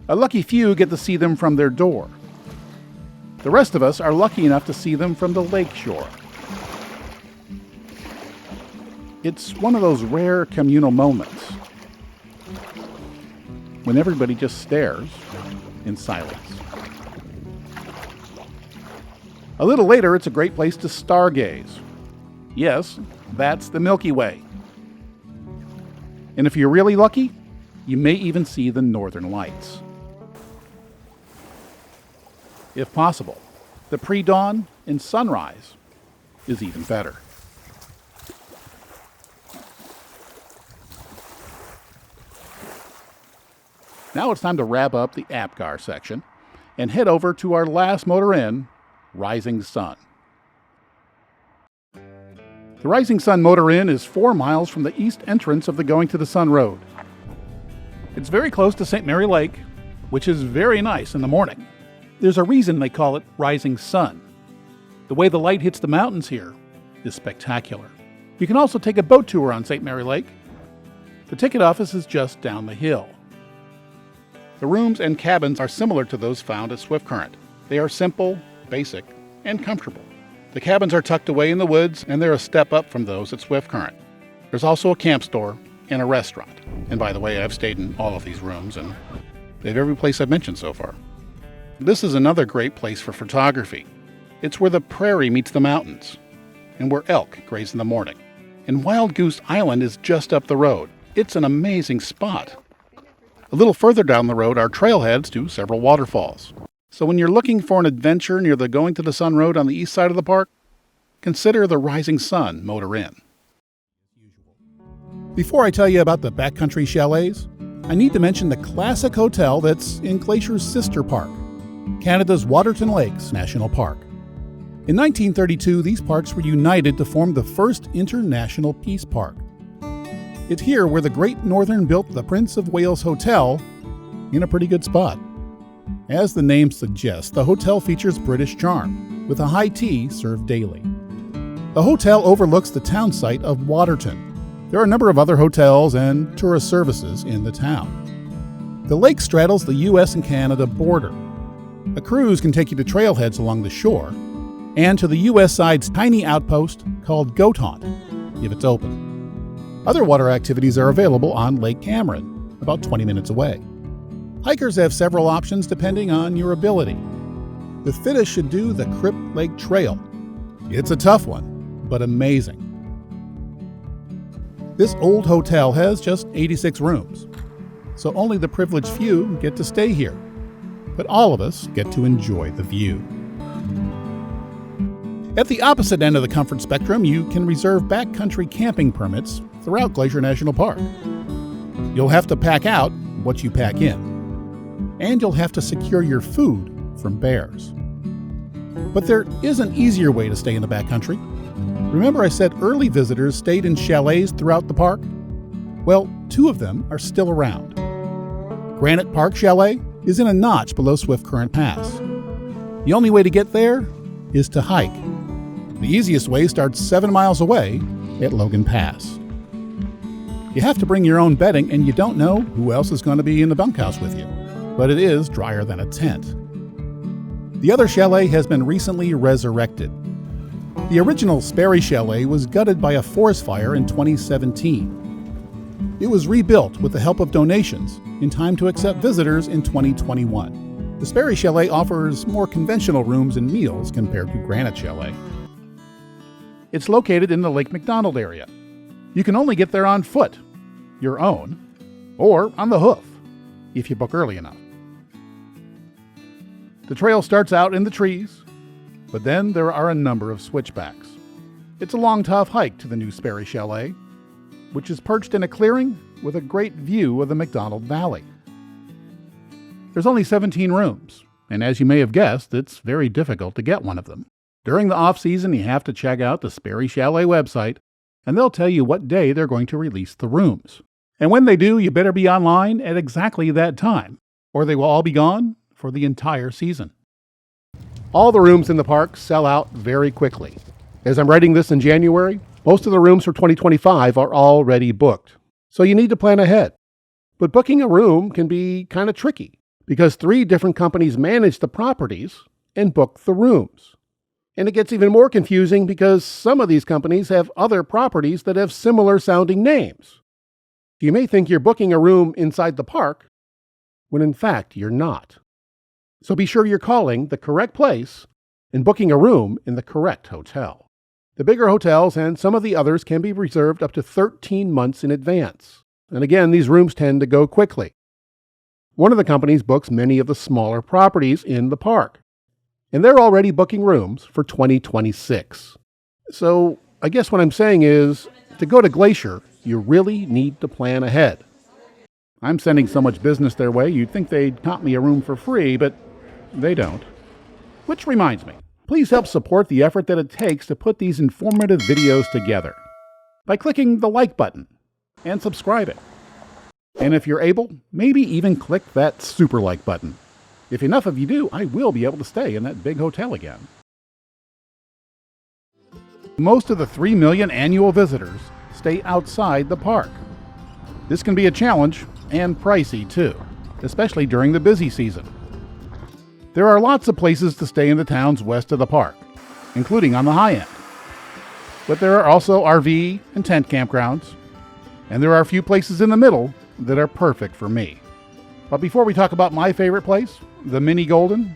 A lucky few get to see them from their door. The rest of us are lucky enough to see them from the lake shore. It's one of those rare communal moments when everybody just stares in silence. A little later, it's a great place to stargaze. Yes, that's the Milky Way. And if you're really lucky, you may even see the Northern Lights. If possible, the pre-dawn and sunrise is even better. Now it's time to wrap up the Apgar section and head over to our last motor inn, Rising Sun. The Rising Sun Motor Inn is 4 miles from the east entrance of the Going to the Sun Road. It's very close to St. Mary Lake, which is very nice in the morning. There's a reason they call it Rising Sun. The way the light hits the mountains here is spectacular. You can also take a boat tour on St. Mary Lake. The ticket office is just down the hill. The rooms and cabins are similar to those found at Swiftcurrent. They are simple, basic, and comfortable. The cabins are tucked away in the woods, and they're a step up from those at Swiftcurrent. There's also a camp store and a restaurant. And by the way, I've stayed in all of these rooms, and they have every place I've mentioned so far. This is another great place for photography. It's where the prairie meets the mountains, and where elk graze in the morning. And Wild Goose Island is just up the road. It's an amazing spot. A little further down the road are trailheads to several waterfalls. So when you're looking for an adventure near the Going to the Sun Road on the east side of the park, consider the Rising Sun Motor Inn. Before I tell you about the backcountry chalets, I need to mention the classic hotel that's in Glacier's sister park, Canada's Waterton Lakes National Park. In 1932, these parks were united to form the first international peace park. It's here where the Great Northern built the Prince of Wales Hotel in a pretty good spot. As the name suggests, the hotel features British charm, with a high tea served daily. The hotel overlooks the town site of Waterton. There are a number of other hotels and tourist services in the town. The lake straddles the U.S. and Canada border. A cruise can take you to trailheads along the shore and to the U.S. side's tiny outpost called Goat Haunt, if it's open. Other water activities are available on Lake Cameron, about 20 minutes away. Hikers have several options depending on your ability. The fittest should do the Crip Lake Trail. It's a tough one, but amazing. This old hotel has just 86 rooms, so only the privileged few get to stay here. But all of us get to enjoy the view. At the opposite end of the comfort spectrum, you can reserve backcountry camping permits throughout Glacier National Park. You'll have to pack out what you pack in, and you'll have to secure your food from bears. But there is an easier way to stay in the backcountry. Remember I said early visitors stayed in chalets throughout the park? Well, 2 of them are still around. Granite Park Chalet is in a notch below Swiftcurrent Pass. The only way to get there is to hike. The easiest way starts 7 miles away at Logan Pass. You have to bring your own bedding, and you don't know who else is going to be in the bunkhouse with you, but it is drier than a tent. The other chalet has been recently resurrected. The original Sperry Chalet was gutted by a forest fire in 2017. It was rebuilt with the help of donations in time to accept visitors in 2021. The Sperry Chalet offers more conventional rooms and meals compared to Granite Chalet. It's located in the Lake McDonald area. You can only get there on foot, your own, or on the hoof, if you book early enough. The trail starts out in the trees, but then there are a number of switchbacks. It's a long, tough hike to the new Sperry Chalet, which is perched in a clearing with a great view of the McDonald Valley. There's only 17 rooms, and as you may have guessed, it's very difficult to get one of them. During the off-season, you have to check out the Sperry Chalet website, and they'll tell you what day they're going to release the rooms. And when they do, you better be online at exactly that time, or they will all be gone for the entire season. All the rooms in the park sell out very quickly. As I'm writing this in January, most of the rooms for 2025 are already booked, so you need to plan ahead. But booking a room can be kind of tricky, because 3 different companies manage the properties and book the rooms. And it gets even more confusing because some of these companies have other properties that have similar sounding names. You may think you're booking a room inside the park, when in fact you're not. So be sure you're calling the correct place and booking a room in the correct hotel. The bigger hotels and some of the others can be reserved up to 13 months in advance. And again, these rooms tend to go quickly. One of the companies books many of the smaller properties in the park, and they're already booking rooms for 2026. So I guess what I'm saying is, to go to Glacier, you really need to plan ahead. I'm sending so much business their way, you'd think they'd comp me a room for free, but they don't. Which reminds me, please help support the effort that it takes to put these informative videos together by clicking the like button and subscribing. And if you're able, maybe even click that super like button. If enough of you do, I will be able to stay in that big hotel again. Most of the 3 million annual visitors stay outside the park. This can be a challenge and pricey too, especially during the busy season. There are lots of places to stay in the towns west of the park, including on the high end. But there are also RV and tent campgrounds, and there are a few places in the middle that are perfect for me. But before we talk about my favorite place, the Mini Golden,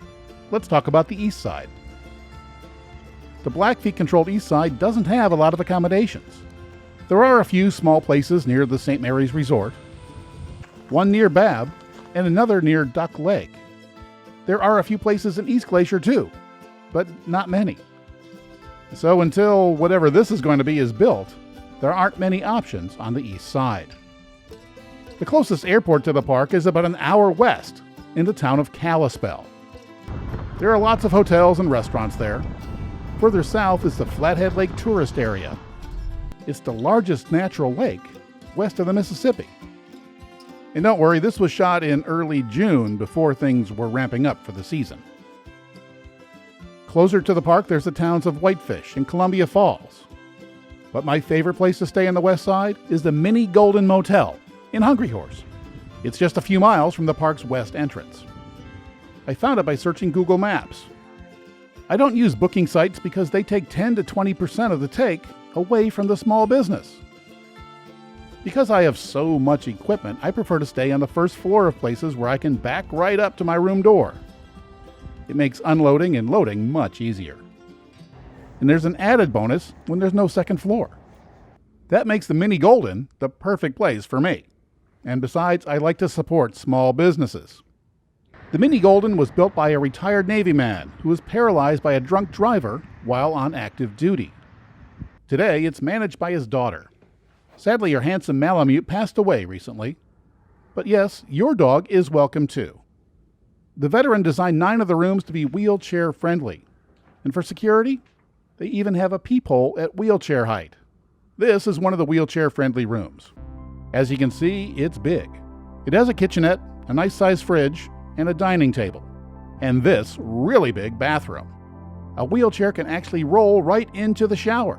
let's talk about the east side. The Blackfeet-controlled east side doesn't have a lot of accommodations. There are a few small places near the St. Mary's Resort, one near Babb, and another near Duck Lake. There are a few places in East Glacier too, but not many. So until whatever this is going to be is built, there aren't many options on the east side. The closest airport to the park is about an hour west, in the town of Kalispell. There are lots of hotels and restaurants there. Further south is the Flathead Lake tourist area. It's the largest natural lake west of the Mississippi. And don't worry, this was shot in early June before things were ramping up for the season. Closer to the park, there's the towns of Whitefish and Columbia Falls. But my favorite place to stay on the west side is the Mini Golden Motel in Hungry Horse. It's just a few miles from the park's west entrance. I found it by searching Google Maps. I don't use booking sites because they take 10 to 20% of the take away from the small business. Because I have so much equipment, I prefer to stay on the first floor of places where I can back right up to my room door. It makes unloading and loading much easier. And there's an added bonus when there's no second floor. That makes the Mini Golden the perfect place for me. And besides, I like to support small businesses. The Mini Golden was built by a retired Navy man who was paralyzed by a drunk driver while on active duty. Today, it's managed by his daughter. Sadly, her handsome Malamute passed away recently. But yes, your dog is welcome too. The veteran designed 9 of the rooms to be wheelchair friendly. And for security, they even have a peephole at wheelchair height. This is one of the wheelchair friendly rooms. As you can see, it's big. It has a kitchenette, a nice sized fridge, and a dining table. And this really big bathroom. A wheelchair can actually roll right into the shower.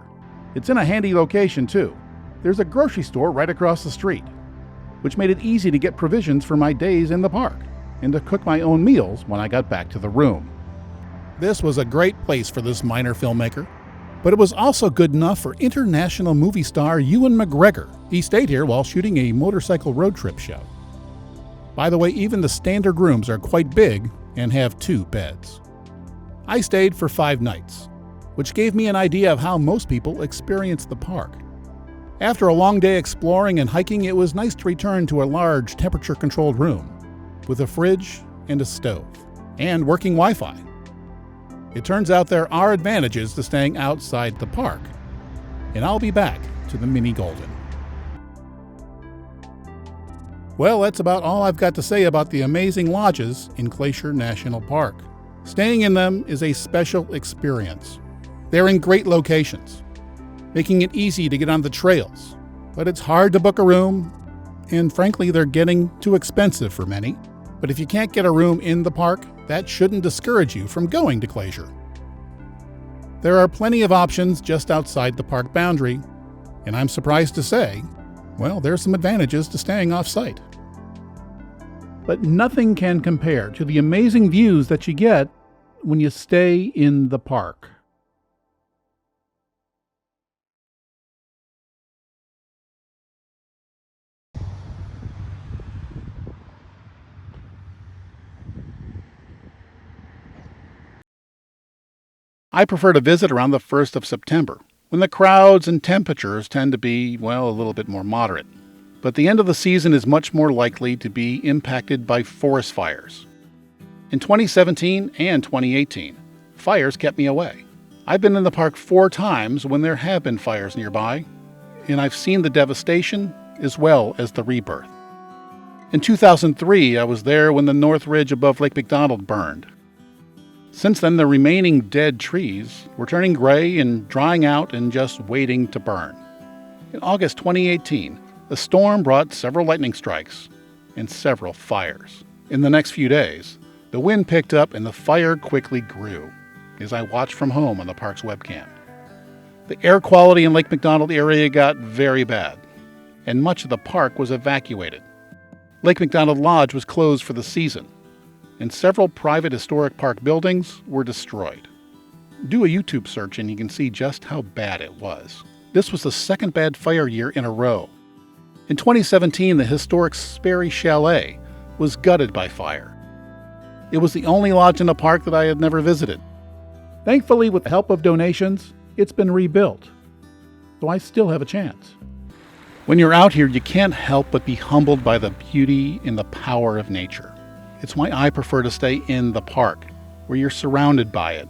It's in a handy location too. There's a grocery store right across the street, which made it easy to get provisions for my days in the park and to cook my own meals when I got back to the room. This was a great place for this minor filmmaker. But it was also good enough for international movie star Ewan McGregor. He stayed here while shooting a motorcycle road trip show. By the way, even the standard rooms are quite big and have 2 beds. I stayed for 5 nights, which gave me an idea of how most people experience the park. After a long day exploring and hiking, it was nice to return to a large temperature-controlled room with a fridge and a stove and working Wi-Fi. It turns out there are advantages to staying outside the park, and I'll be back to the Mini Golden. Well, that's about all I've got to say about the amazing lodges in Glacier National Park. Staying in them is a special experience. They're in great locations, making it easy to get on the trails, but it's hard to book a room, and frankly, they're getting too expensive for many. But if you can't get a room in the park, that shouldn't discourage you from going to Glacier. There are plenty of options just outside the park boundary, and I'm surprised to say, well, there's some advantages to staying off-site. But nothing can compare to the amazing views that you get when you stay in the park. I prefer to visit around the 1st of September, when the crowds and temperatures tend to be, well, a little bit more moderate. But the end of the season is much more likely to be impacted by forest fires. In 2017 and 2018, fires kept me away. I've been in the park 4 times when there have been fires nearby, and I've seen the devastation as well as the rebirth. In 2003, I was there when the North Ridge above Lake McDonald burned. Since then, the remaining dead trees were turning gray and drying out and just waiting to burn. In August 2018, a storm brought several lightning strikes and several fires. In the next few days, the wind picked up and the fire quickly grew as I watched from home on the park's webcam. The air quality in Lake McDonald area got very bad, and much of the park was evacuated. Lake McDonald Lodge was closed for the season, and several private historic park buildings were destroyed. Do a YouTube search and you can see just how bad it was. This was the second bad fire year in a row. In 2017, the historic Sperry Chalet was gutted by fire. It was the only lodge in the park that I had never visited. Thankfully, with the help of donations, it's been rebuilt, so I still have a chance. When you're out here, you can't help but be humbled by the beauty and the power of nature. It's why I prefer to stay in the park, where you're surrounded by it.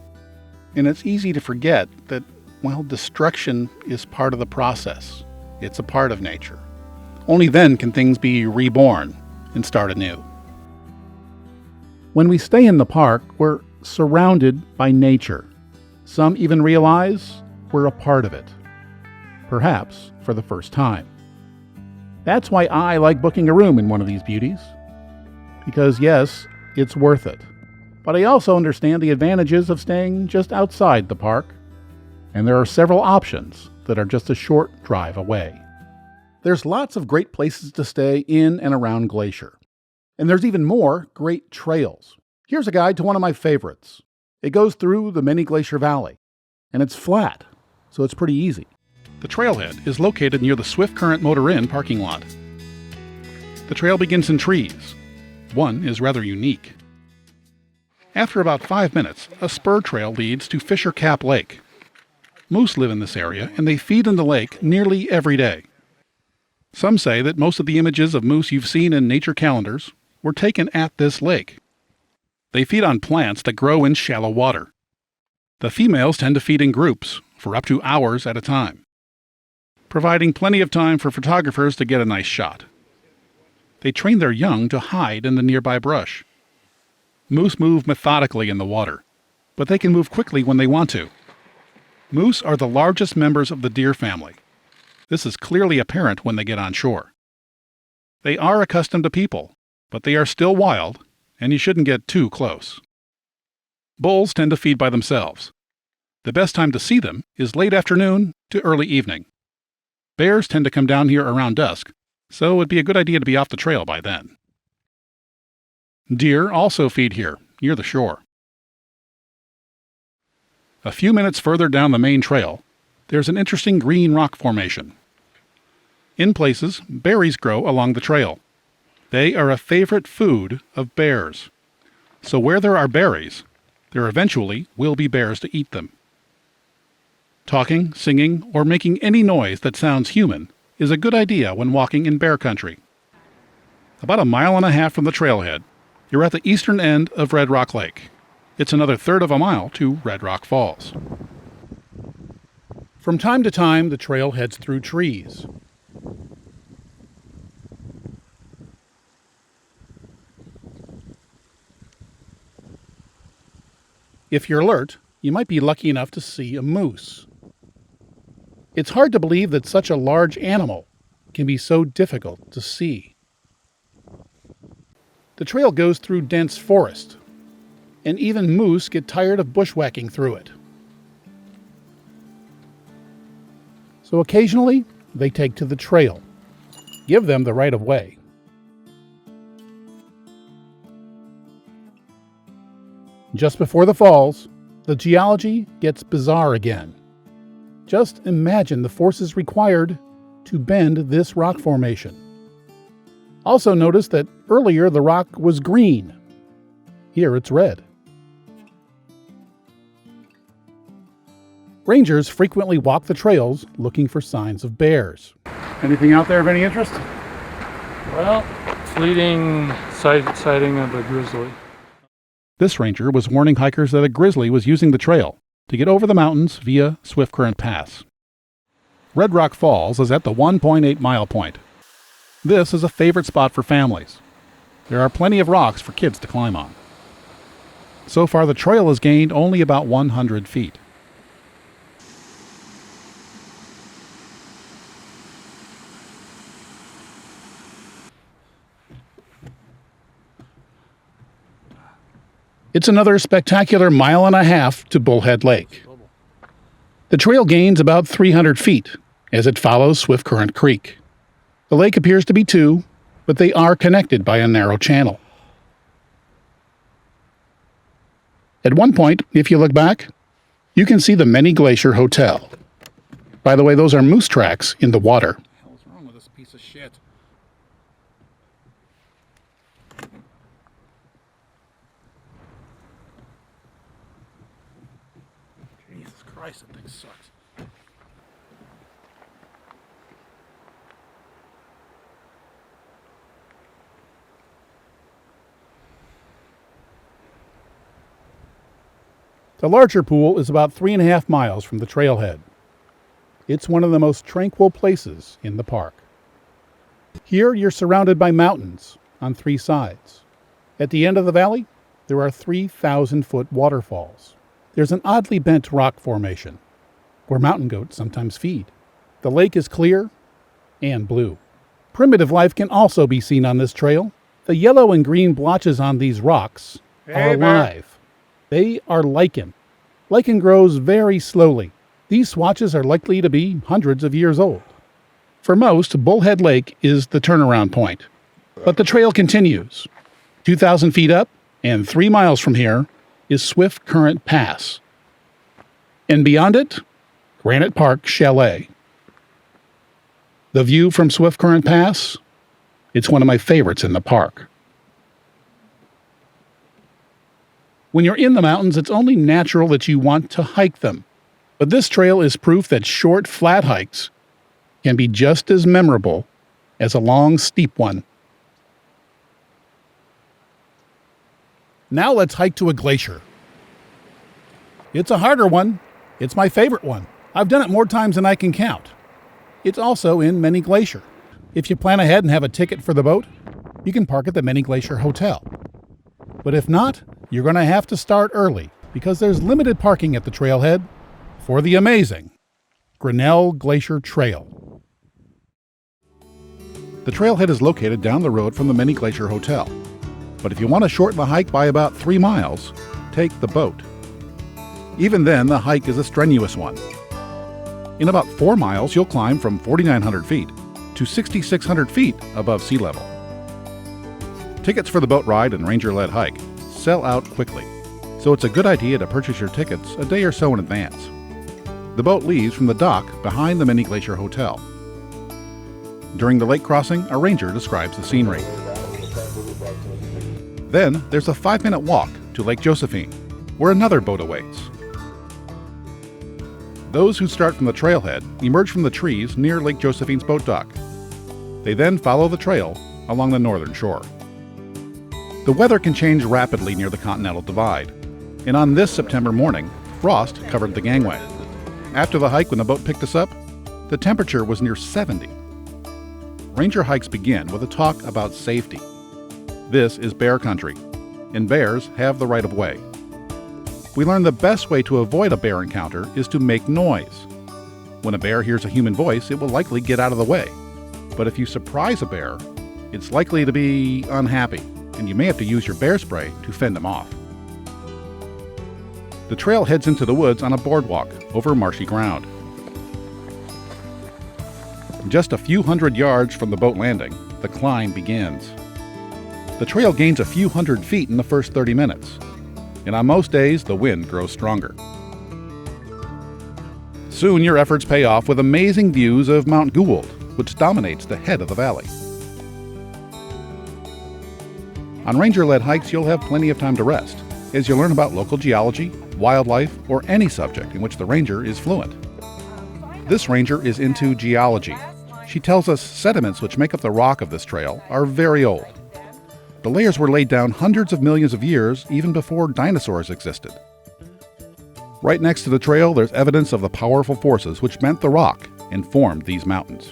And it's easy to forget that, well, destruction is part of the process. It's a part of nature. Only then can things be reborn and start anew. When we stay in the park, we're surrounded by nature. Some even realize we're a part of it, perhaps for the first time. That's why I like booking a room in one of these beauties. Because yes, it's worth it. But I also understand the advantages of staying just outside the park, and there are several options that are just a short drive away. There's lots of great places to stay in and around Glacier. And there's even more great trails. Here's a guide to one of my favorites. It goes through the mini Glacier Valley, and it's flat, so it's pretty easy. The trailhead is located near the Swiftcurrent Motor Inn parking lot. The trail begins in trees. One is rather unique. After about 5 minutes, a spur trail leads to Fisher Cap Lake. Moose live in this area, and they feed in the lake nearly every day. Some say that most of the images of moose you've seen in nature calendars were taken at this lake. They feed on plants that grow in shallow water. The females tend to feed in groups for up to hours at a time, providing plenty of time for photographers to get a nice shot. They train their young to hide in the nearby brush. Moose move methodically in the water, but they can move quickly when they want to. Moose are the largest members of the deer family. This is clearly apparent when they get on shore. They are accustomed to people, but they are still wild, and you shouldn't get too close. Bulls tend to feed by themselves. The best time to see them is late afternoon to early evening. Bears tend to come down here around dusk, so it'd be a good idea to be off the trail by then. Deer also feed here, near the shore. A few minutes further down the main trail, there's an interesting green rock formation. In places, berries grow along the trail. They are a favorite food of bears. So where there are berries, there eventually will be bears to eat them. Talking, singing, or making any noise that sounds human is a good idea when walking in bear country. About 1.5 miles from the trailhead, you're at the eastern end of Red Rock Lake. It's another third of a mile to Red Rock Falls. From time to time, the trail heads through trees. If you're alert, you might be lucky enough to see a moose. It's hard to believe that such a large animal can be so difficult to see. The trail goes through dense forest, and even moose get tired of bushwhacking through it. So occasionally, they take to the trail. Give them the right of way. Just before the falls, the geology gets bizarre again. Just imagine the forces required to bend this rock formation. Also notice that earlier the rock was green. Here it's red. Rangers frequently walk the trails looking for signs of bears. Anything out there of any interest? Well, fleeting sighting of a grizzly. This ranger was warning hikers that a grizzly was using the trail to get over the mountains via Swiftcurrent Pass. Red Rock Falls is at the 1.8 mile point. This is a favorite spot for families. There are plenty of rocks for kids to climb on. So far, the trail has gained only about 100 feet. It's another spectacular 1.5 miles to Bullhead Lake. The trail gains about 300 feet as it follows Swiftcurrent Creek. The lake appears to be two, but they are connected by a narrow channel. At one point, if you look back, you can see the Many Glacier Hotel. By the way, those are moose tracks in the water. What the hell is wrong with this piece of shit? Jesus Christ, that thing sucks. The larger pool is about 3.5 miles from the trailhead. It's one of the most tranquil places in the park. Here you're surrounded by mountains on 3 sides. At the end of the valley, there are 3,000-foot waterfalls. There's an oddly bent rock formation where mountain goats sometimes feed. The lake is clear and blue. Primitive life can also be seen on this trail. The yellow and green blotches on these rocks are alive. They are lichen. Lichen grows very slowly. These swatches are likely to be hundreds of years old. For most, Bullhead Lake is the turnaround point. But the trail continues. 2,000 feet up and 3 miles from here is Swiftcurrent Pass. And beyond it, Granite Park Chalet. The view from Swiftcurrent Pass, it's one of my favorites in the park. When you're in the mountains, it's only natural that you want to hike them. But this trail is proof that short, flat hikes can be just as memorable as a long, steep one. Now let's hike to a glacier. It's a harder one. It's my favorite one. I've done it more times than I can count. It's also in Many Glacier. If you plan ahead and have a ticket for the boat, you can park at the Many Glacier Hotel. But if not, you're going to have to start early because there's limited parking at the trailhead for the amazing Grinnell Glacier Trail. The trailhead is located down the road from the Many Glacier Hotel. But if you want to shorten the hike by about 3 miles, take the boat. Even then, the hike is a strenuous one. In about 4 miles, you'll climb from 4,900 feet to 6,600 feet above sea level. Tickets for the boat ride and ranger-led hike sell out quickly, so it's a good idea to purchase your tickets a day or so in advance. The boat leaves from the dock behind the Mini Glacier Hotel. During the lake crossing, a ranger describes the scenery. Then there's a 5-minute walk to Lake Josephine, where another boat awaits. Those who start from the trailhead emerge from the trees near Lake Josephine's boat dock. They then follow the trail along the northern shore. The weather can change rapidly near the Continental Divide, and on this September morning, frost covered the gangway. After the hike, when the boat picked us up, the temperature was near 70. Ranger hikes begin with a talk about safety. This is bear country, and bears have the right of way. We learn the best way to avoid a bear encounter is to make noise. When a bear hears a human voice, it will likely get out of the way. But if you surprise a bear, it's likely to be unhappy, and you may have to use your bear spray to fend them off. The trail heads into the woods on a boardwalk over marshy ground. Just a few hundred yards from the boat landing, the climb begins. The trail gains a few hundred feet in the first 30 minutes, and on most days, the wind grows stronger. Soon your efforts pay off with amazing views of Mount Gould, which dominates the head of the valley. On ranger-led hikes, you'll have plenty of time to rest, as you learn about local geology, wildlife, or any subject in which the ranger is fluent. This ranger is into geology. She tells us sediments which make up the rock of this trail are very old. The layers were laid down hundreds of millions of years, even before dinosaurs existed. Right next to the trail, there's evidence of the powerful forces which bent the rock and formed these mountains.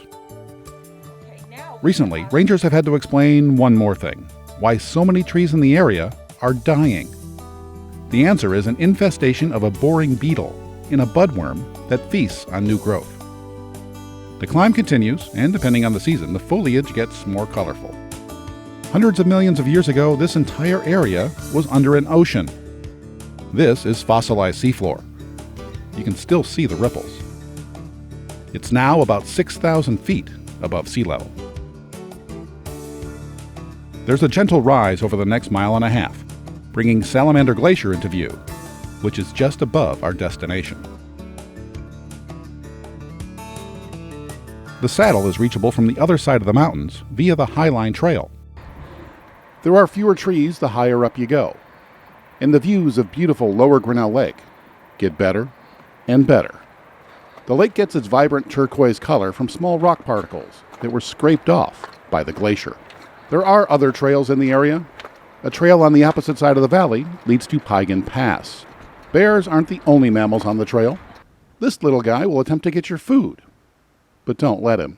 Recently, rangers have had to explain one more thing: why so many trees in the area are dying. The answer is an infestation of a boring beetle in a budworm that feasts on new growth. The climb continues, and depending on the season, the foliage gets more colorful. Hundreds of millions of years ago, this entire area was under an ocean. This is fossilized seafloor. You can still see the ripples. It's now about 6,000 feet above sea level. There's a gentle rise over the next mile and a half, bringing Salamander Glacier into view, which is just above our destination. The saddle is reachable from the other side of the mountains via the Highline Trail. There are fewer trees the higher up you go, and the views of beautiful Lower Grinnell Lake get better and better. The lake gets its vibrant turquoise color from small rock particles that were scraped off by the glacier. There are other trails in the area. A trail on the opposite side of the valley leads to Piegan Pass. Bears aren't the only mammals on the trail. This little guy will attempt to get your food, but don't let him.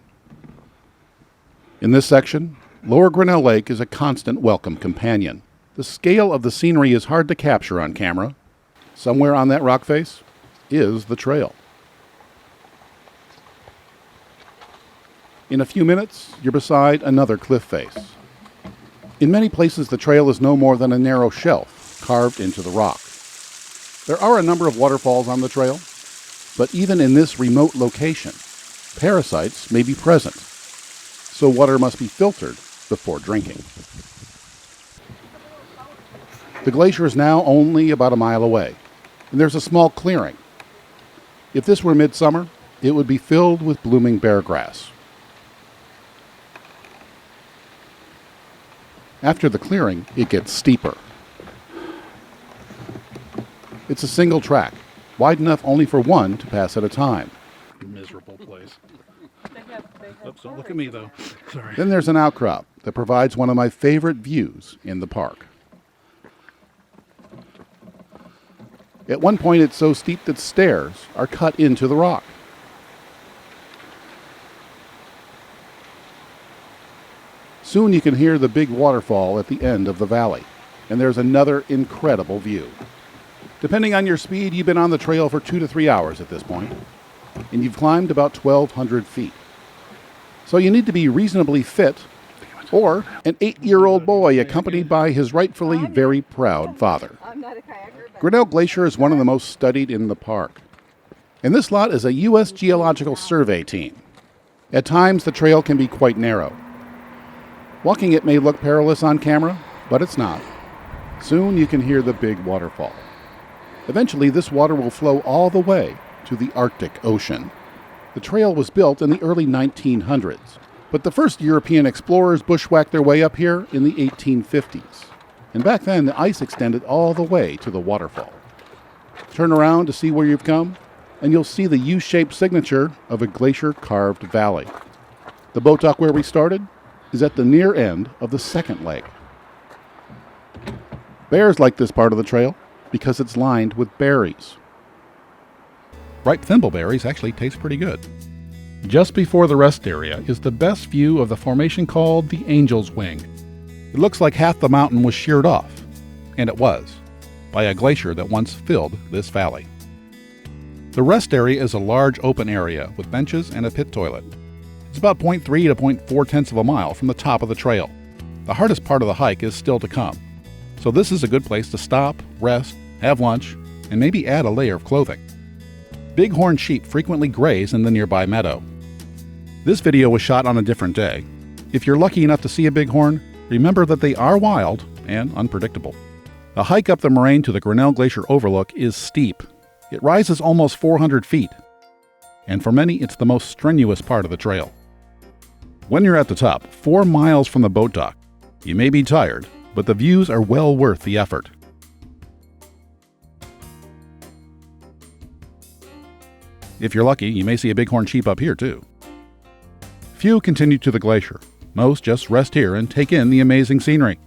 In this section, Lower Grinnell Lake is a constant welcome companion. The scale of the scenery is hard to capture on camera. Somewhere on that rock face is the trail. In a few minutes, you're beside another cliff face. In many places, the trail is no more than a narrow shelf carved into the rock. There are a number of waterfalls on the trail, but even in this remote location, parasites may be present, so water must be filtered before drinking. The glacier is now only about a mile away, and there's a small clearing. If this were midsummer, it would be filled with blooming bear grass. After the clearing, it gets steeper. It's a single track, wide enough only for one to pass at a time. Miserable place. Oops, don't look at me though. Sorry. Then there's an outcrop that provides one of my favorite views in the park. At one point, it's so steep that stairs are cut into the rock. Soon you can hear the big waterfall at the end of the valley, and there's another incredible view. Depending on your speed, you've been on the trail for 2 to 3 hours at this point, and you've climbed about 1,200 feet. So you need to be reasonably fit, or an 8-year-old boy accompanied by his rightfully very proud father. Grinnell Glacier is one of the most studied in the park, and this lot is a U.S. Geological Survey team. At times, the trail can be quite narrow. Walking it may look perilous on camera, but it's not. Soon you can hear the big waterfall. Eventually, this water will flow all the way to the Arctic Ocean. The trail was built in the early 1900s, but the first European explorers bushwhacked their way up here in the 1850s. And back then, the ice extended all the way to the waterfall. Turn around to see where you've come, and you'll see the U-shaped signature of a glacier-carved valley. The boat dock where we started is at the near end of the second lake. Bears like this part of the trail because it's lined with berries. Ripe thimbleberries actually taste pretty good. Just before the rest area is the best view of the formation called the Angel's Wing. It looks like half the mountain was sheared off, and it was, by a glacier that once filled this valley. The rest area is a large open area with benches and a pit toilet. It's about 0.3 to 0.4 of a mile from the top of the trail. The hardest part of the hike is still to come, so this is a good place to stop, rest, have lunch, and maybe add a layer of clothing. Bighorn sheep frequently graze in the nearby meadow. This video was shot on a different day. If you're lucky enough to see a bighorn, remember that they are wild and unpredictable. The hike up the moraine to the Grinnell Glacier overlook is steep. It rises almost 400 feet, and for many it's the most strenuous part of the trail. When you're at the top, 4 miles from the boat dock, you may be tired, but the views are well worth the effort. If you're lucky, you may see a bighorn sheep up here too. Few continue to the glacier. Most just rest here and take in the amazing scenery.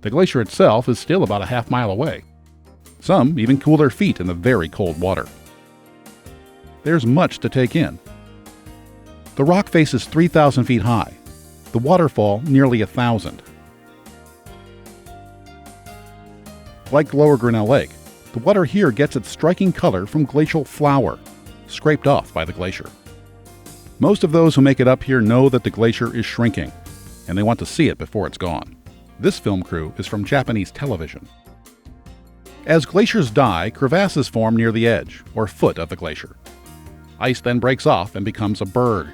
The glacier itself is still about a half mile away. Some even cool their feet in the very cold water. There's much to take in. The rock face is 3,000 feet high, the waterfall nearly 1,000. Like Lower Grinnell Lake, the water here gets its striking color from glacial flour, scraped off by the glacier. Most of those who make it up here know that the glacier is shrinking, and they want to see it before it's gone. This film crew is from Japanese television. As glaciers die, crevasses form near the edge, or foot of the glacier. Ice then breaks off and becomes a berg.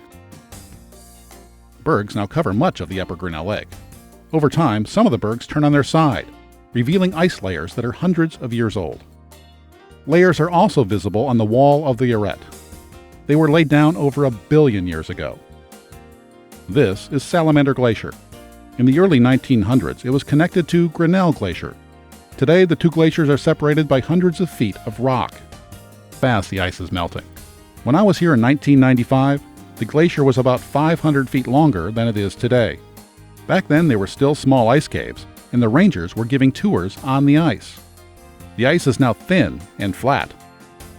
Bergs now cover much of the upper Grinnell Lake. Over time, some of the bergs turn on their side, revealing ice layers that are hundreds of years old. Layers are also visible on the wall of the arête. They were laid down over 1 billion years ago. This is Salamander Glacier. In the early 1900s, it was connected to Grinnell Glacier. Today, the two glaciers are separated by hundreds of feet of rock. Fast the ice is melting. When I was here in 1995, the glacier was about 500 feet longer than it is today. Back then, they were still small ice caves, and the rangers were giving tours on the ice. The ice is now thin and flat.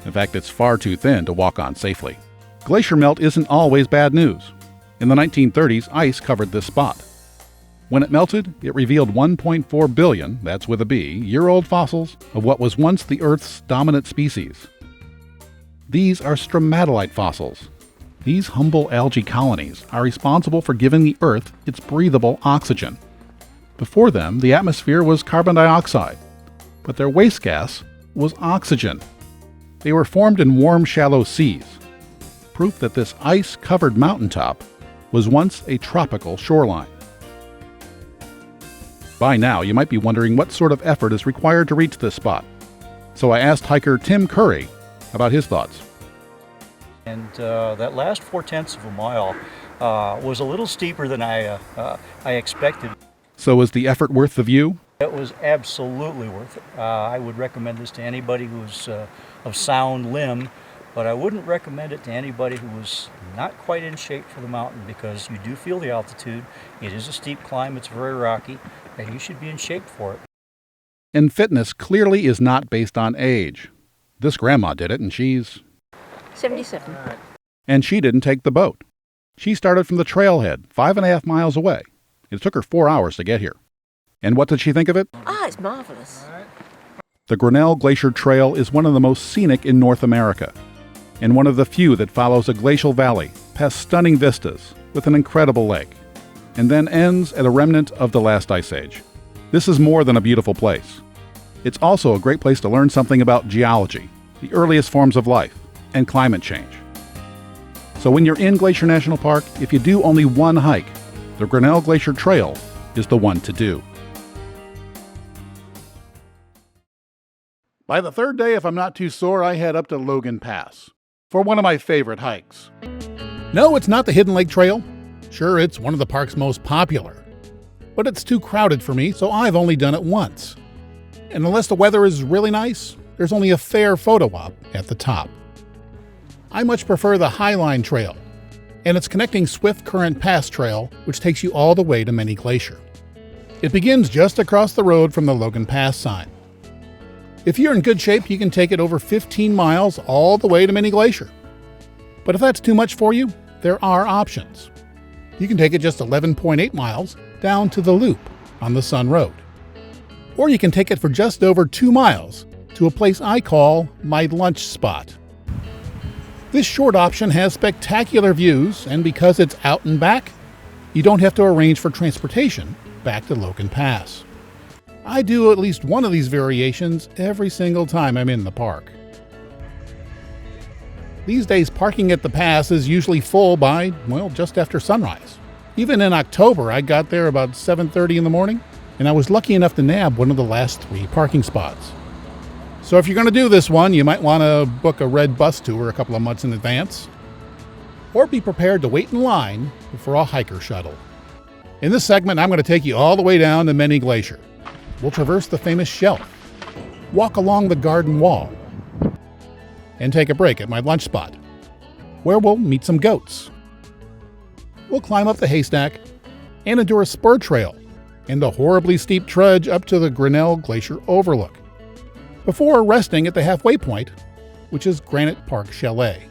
In fact, it's far too thin to walk on safely. Glacier melt isn't always bad news. In the 1930s, ice covered this spot. When it melted, it revealed 1.4 billion, that's with a B, year-old fossils of what was once the Earth's dominant species. These are stromatolite fossils. These humble algae colonies are responsible for giving the Earth its breathable oxygen. Before them, the atmosphere was carbon dioxide, but their waste gas was oxygen. They were formed in warm, shallow seas, proof that this ice-covered mountaintop was once a tropical shoreline. By now, you might be wondering what sort of effort is required to reach this spot. So I asked hiker Tim Curry about his thoughts. And that last 0.4 of a mile was a little steeper than I expected. So is the effort worth the view? It was absolutely worth it. I would recommend this to anybody who's of sound limb, but I wouldn't recommend it to anybody who was not quite in shape for the mountain, because you do feel the altitude. It is a steep climb, it's very rocky, and you should be in shape for it. And fitness clearly is not based on age. This grandma did it, and she's 77. And she didn't take the boat. She started from the trailhead, 5.5 miles away. It took her 4 hours to get here. And what did she think of it? Ah, it's marvelous. The Grinnell Glacier Trail is one of the most scenic in North America, and one of the few that follows a glacial valley past stunning vistas with an incredible lake, and then ends at a remnant of the last ice age. This is more than a beautiful place. It's also a great place to learn something about geology, the earliest forms of life, and climate change. So when you're in Glacier National Park, if you do only one hike, the Grinnell Glacier Trail is the one to do. By the third day, if I'm not too sore, I head up to Logan Pass for one of my favorite hikes. No, it's not the Hidden Lake Trail. Sure, it's one of the park's most popular, but it's too crowded for me, so I've only done it once. And unless the weather is really nice, there's only a fair photo op at the top. I much prefer the Highline Trail and its connecting Swiftcurrent Pass Trail, which takes you all the way to Many Glacier. It begins just across the road from the Logan Pass sign. If you're in good shape, you can take it over 15 miles all the way to Many Glacier. But if that's too much for you, there are options. You can take it just 11.8 miles down to the Loop on the Sun Road. Or you can take it for just over 2 miles to a place I call my lunch spot. This short option has spectacular views, and because it's out and back, you don't have to arrange for transportation back to Logan Pass. I do at least one of these variations every single time I'm in the park. These days, parking at the pass is usually full by, well, just after sunrise. Even in October, I got there about 7:30 in the morning, and I was lucky enough to nab one of the last 3 parking spots. So if you're going to do this one, you might want to book a red bus tour a couple of months in advance, or be prepared to wait in line for a hiker shuttle. In this segment, I'm going to take you all the way down to Many Glacier. We'll traverse the famous shelf, walk along the garden wall, and take a break at my lunch spot, where we'll meet some goats. We'll climb up the haystack and endure a spur trail and a horribly steep trudge up to the Grinnell Glacier overlook, before resting at the halfway point, which is Granite Park Chalet.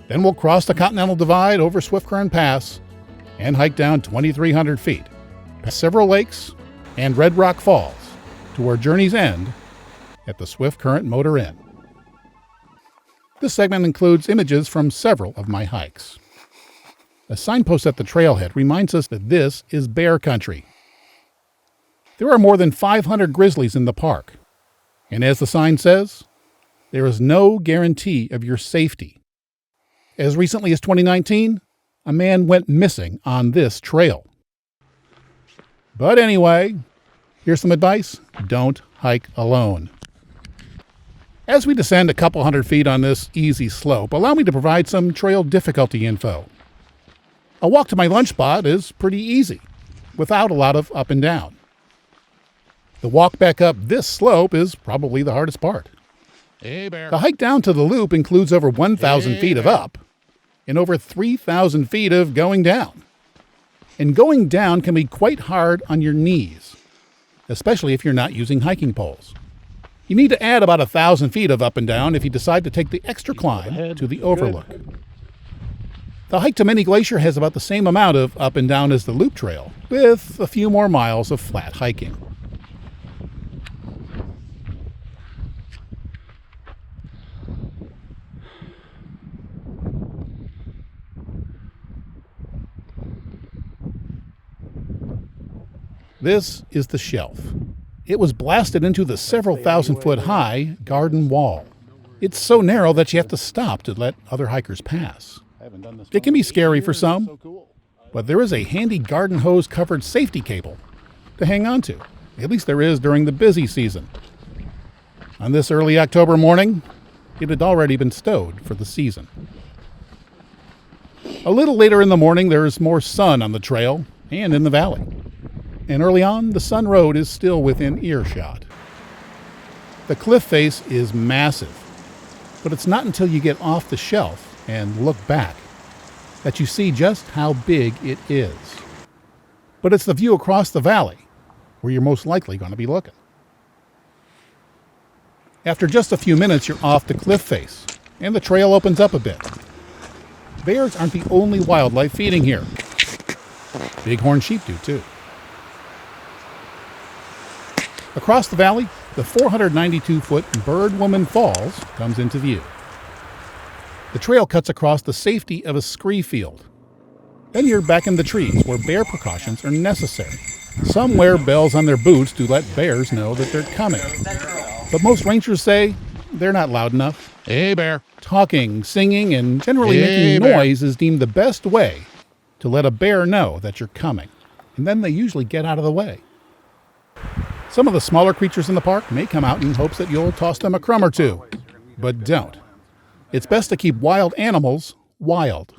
Then we'll cross the Continental Divide over Swiftcurrent Pass and hike down 2,300 feet, past several lakes and Red Rock Falls, to where journeys end at the Swiftcurrent Motor Inn. This segment includes images from several of my hikes. A signpost at the trailhead reminds us that this is bear country. There are more than 500 grizzlies in the park, and as the sign says, there is no guarantee of your safety. As recently as 2019, a man went missing on this trail. But anyway, here's some advice: don't hike alone. As we descend a couple hundred feet on this easy slope, allow me to provide some trail difficulty info. A walk to my lunch spot is pretty easy, without a lot of up and down. The walk back up this slope is probably the hardest part. Hey, bear. The hike down to the Loop includes over 1,000 feet of up and over 3,000 feet of going down. And going down can be quite hard on your knees, especially if you're not using hiking poles. You need to add about 1,000 feet of up and down if you decide to take the extra climb to the overlook. The hike to Many Glacier has about the same amount of up and down as the Loop Trail, with a few more miles of flat hiking. This is the shelf. It was blasted into the several thousand-foot high garden wall. It's so narrow that you have to stop to let other hikers pass. It can be scary for some, but there is a handy garden hose-covered safety cable to hang on to. At least there is during the busy season. On this early October morning, it had already been stowed for the season. A little later in the morning, there is more sun on the trail and in the valley. And early on, the Sun Road is still within earshot. The cliff face is massive, but it's not until you get off the shelf and look back that you see just how big it is. But it's the view across the valley where you're most likely going to be looking. After just a few minutes, you're off the cliff face, and the trail opens up a bit. Bears aren't the only wildlife feeding here. Bighorn sheep do too. Across the valley, the 492-foot Bird Woman Falls comes into view. The trail cuts across the safety of a scree field. Then you're back in the trees where bear precautions are necessary. Some wear bells on their boots to let bears know that they're coming. But most rangers say they're not loud enough. Hey, bear. Talking, singing, and generally making noise is deemed the best way to let a bear know that you're coming. And then they usually get out of the way. Some of the smaller creatures in the park may come out in hopes that you'll toss them a crumb or two, but don't. It's best to keep wild animals wild.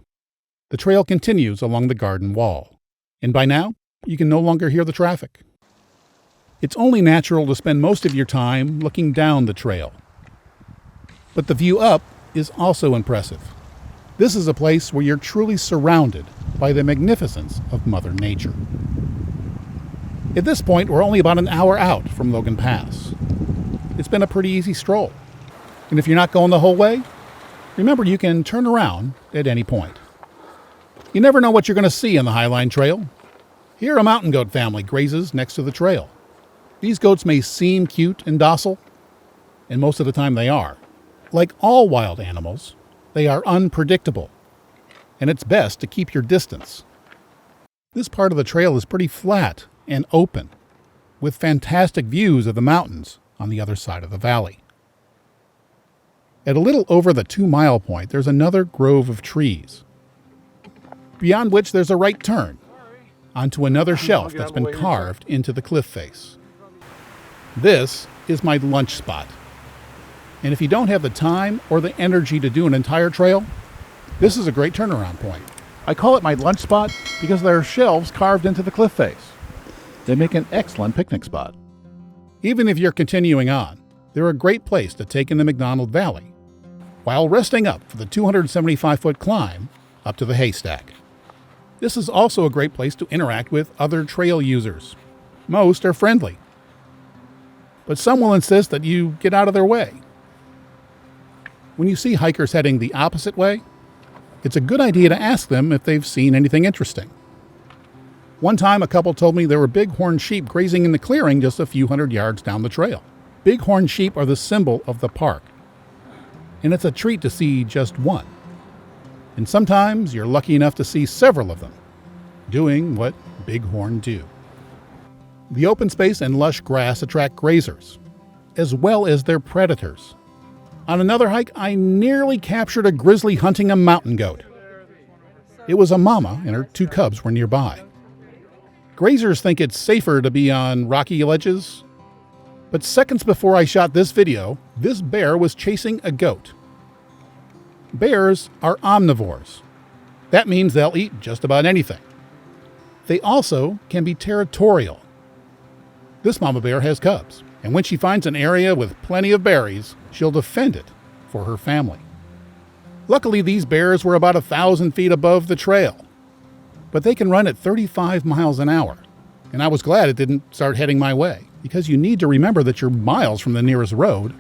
The trail continues along the garden wall, and by now, you can no longer hear the traffic. It's only natural to spend most of your time looking down the trail. But the view up is also impressive. This is a place where you're truly surrounded by the magnificence of Mother Nature. At this point, we're only about an hour out from Logan Pass. It's been a pretty easy stroll. And if you're not going the whole way, remember you can turn around at any point. You never know what you're going to see on the Highline Trail. Here a mountain goat family grazes next to the trail. These goats may seem cute and docile, and most of the time they are. Like all wild animals, they are unpredictable, and it's best to keep your distance. This part of the trail is pretty flat and open, with fantastic views of the mountains on the other side of the valley. At a little over the 2-mile point, there's another grove of trees, beyond which there's a right turn onto another shelf that's been carved into the cliff face. This is my lunch spot. And if you don't have the time or the energy to do an entire trail, this is a great turnaround point. I call it my lunch spot because there are shelves carved into the cliff face. They make an excellent picnic spot. Even if you're continuing on, they're a great place to take in the McDonald Valley while resting up for the 275-foot climb up to the haystack. This is also a great place to interact with other trail users. Most are friendly, but some will insist that you get out of their way. When you see hikers heading the opposite way, it's a good idea to ask them if they've seen anything interesting. One time, a couple told me there were bighorn sheep grazing in the clearing just a few hundred yards down the trail. Bighorn sheep are the symbol of the park, and it's a treat to see just one. And sometimes you're lucky enough to see several of them doing what bighorn do. The open space and lush grass attract grazers, as well as their predators. On another hike, I nearly captured a grizzly hunting a mountain goat. It was a mama and her 2 cubs were nearby. Grazers think it's safer to be on rocky ledges, but seconds before I shot this video, this bear was chasing a goat. Bears are omnivores. That means they'll eat just about anything. They also can be territorial. This mama bear has cubs, and when she finds an area with plenty of berries, she'll defend it for her family. Luckily, these bears were about 1,000 feet above the trail, but they can run at 35 miles an hour, and I was glad it didn't start heading my way, because you need to remember that you're miles from the nearest road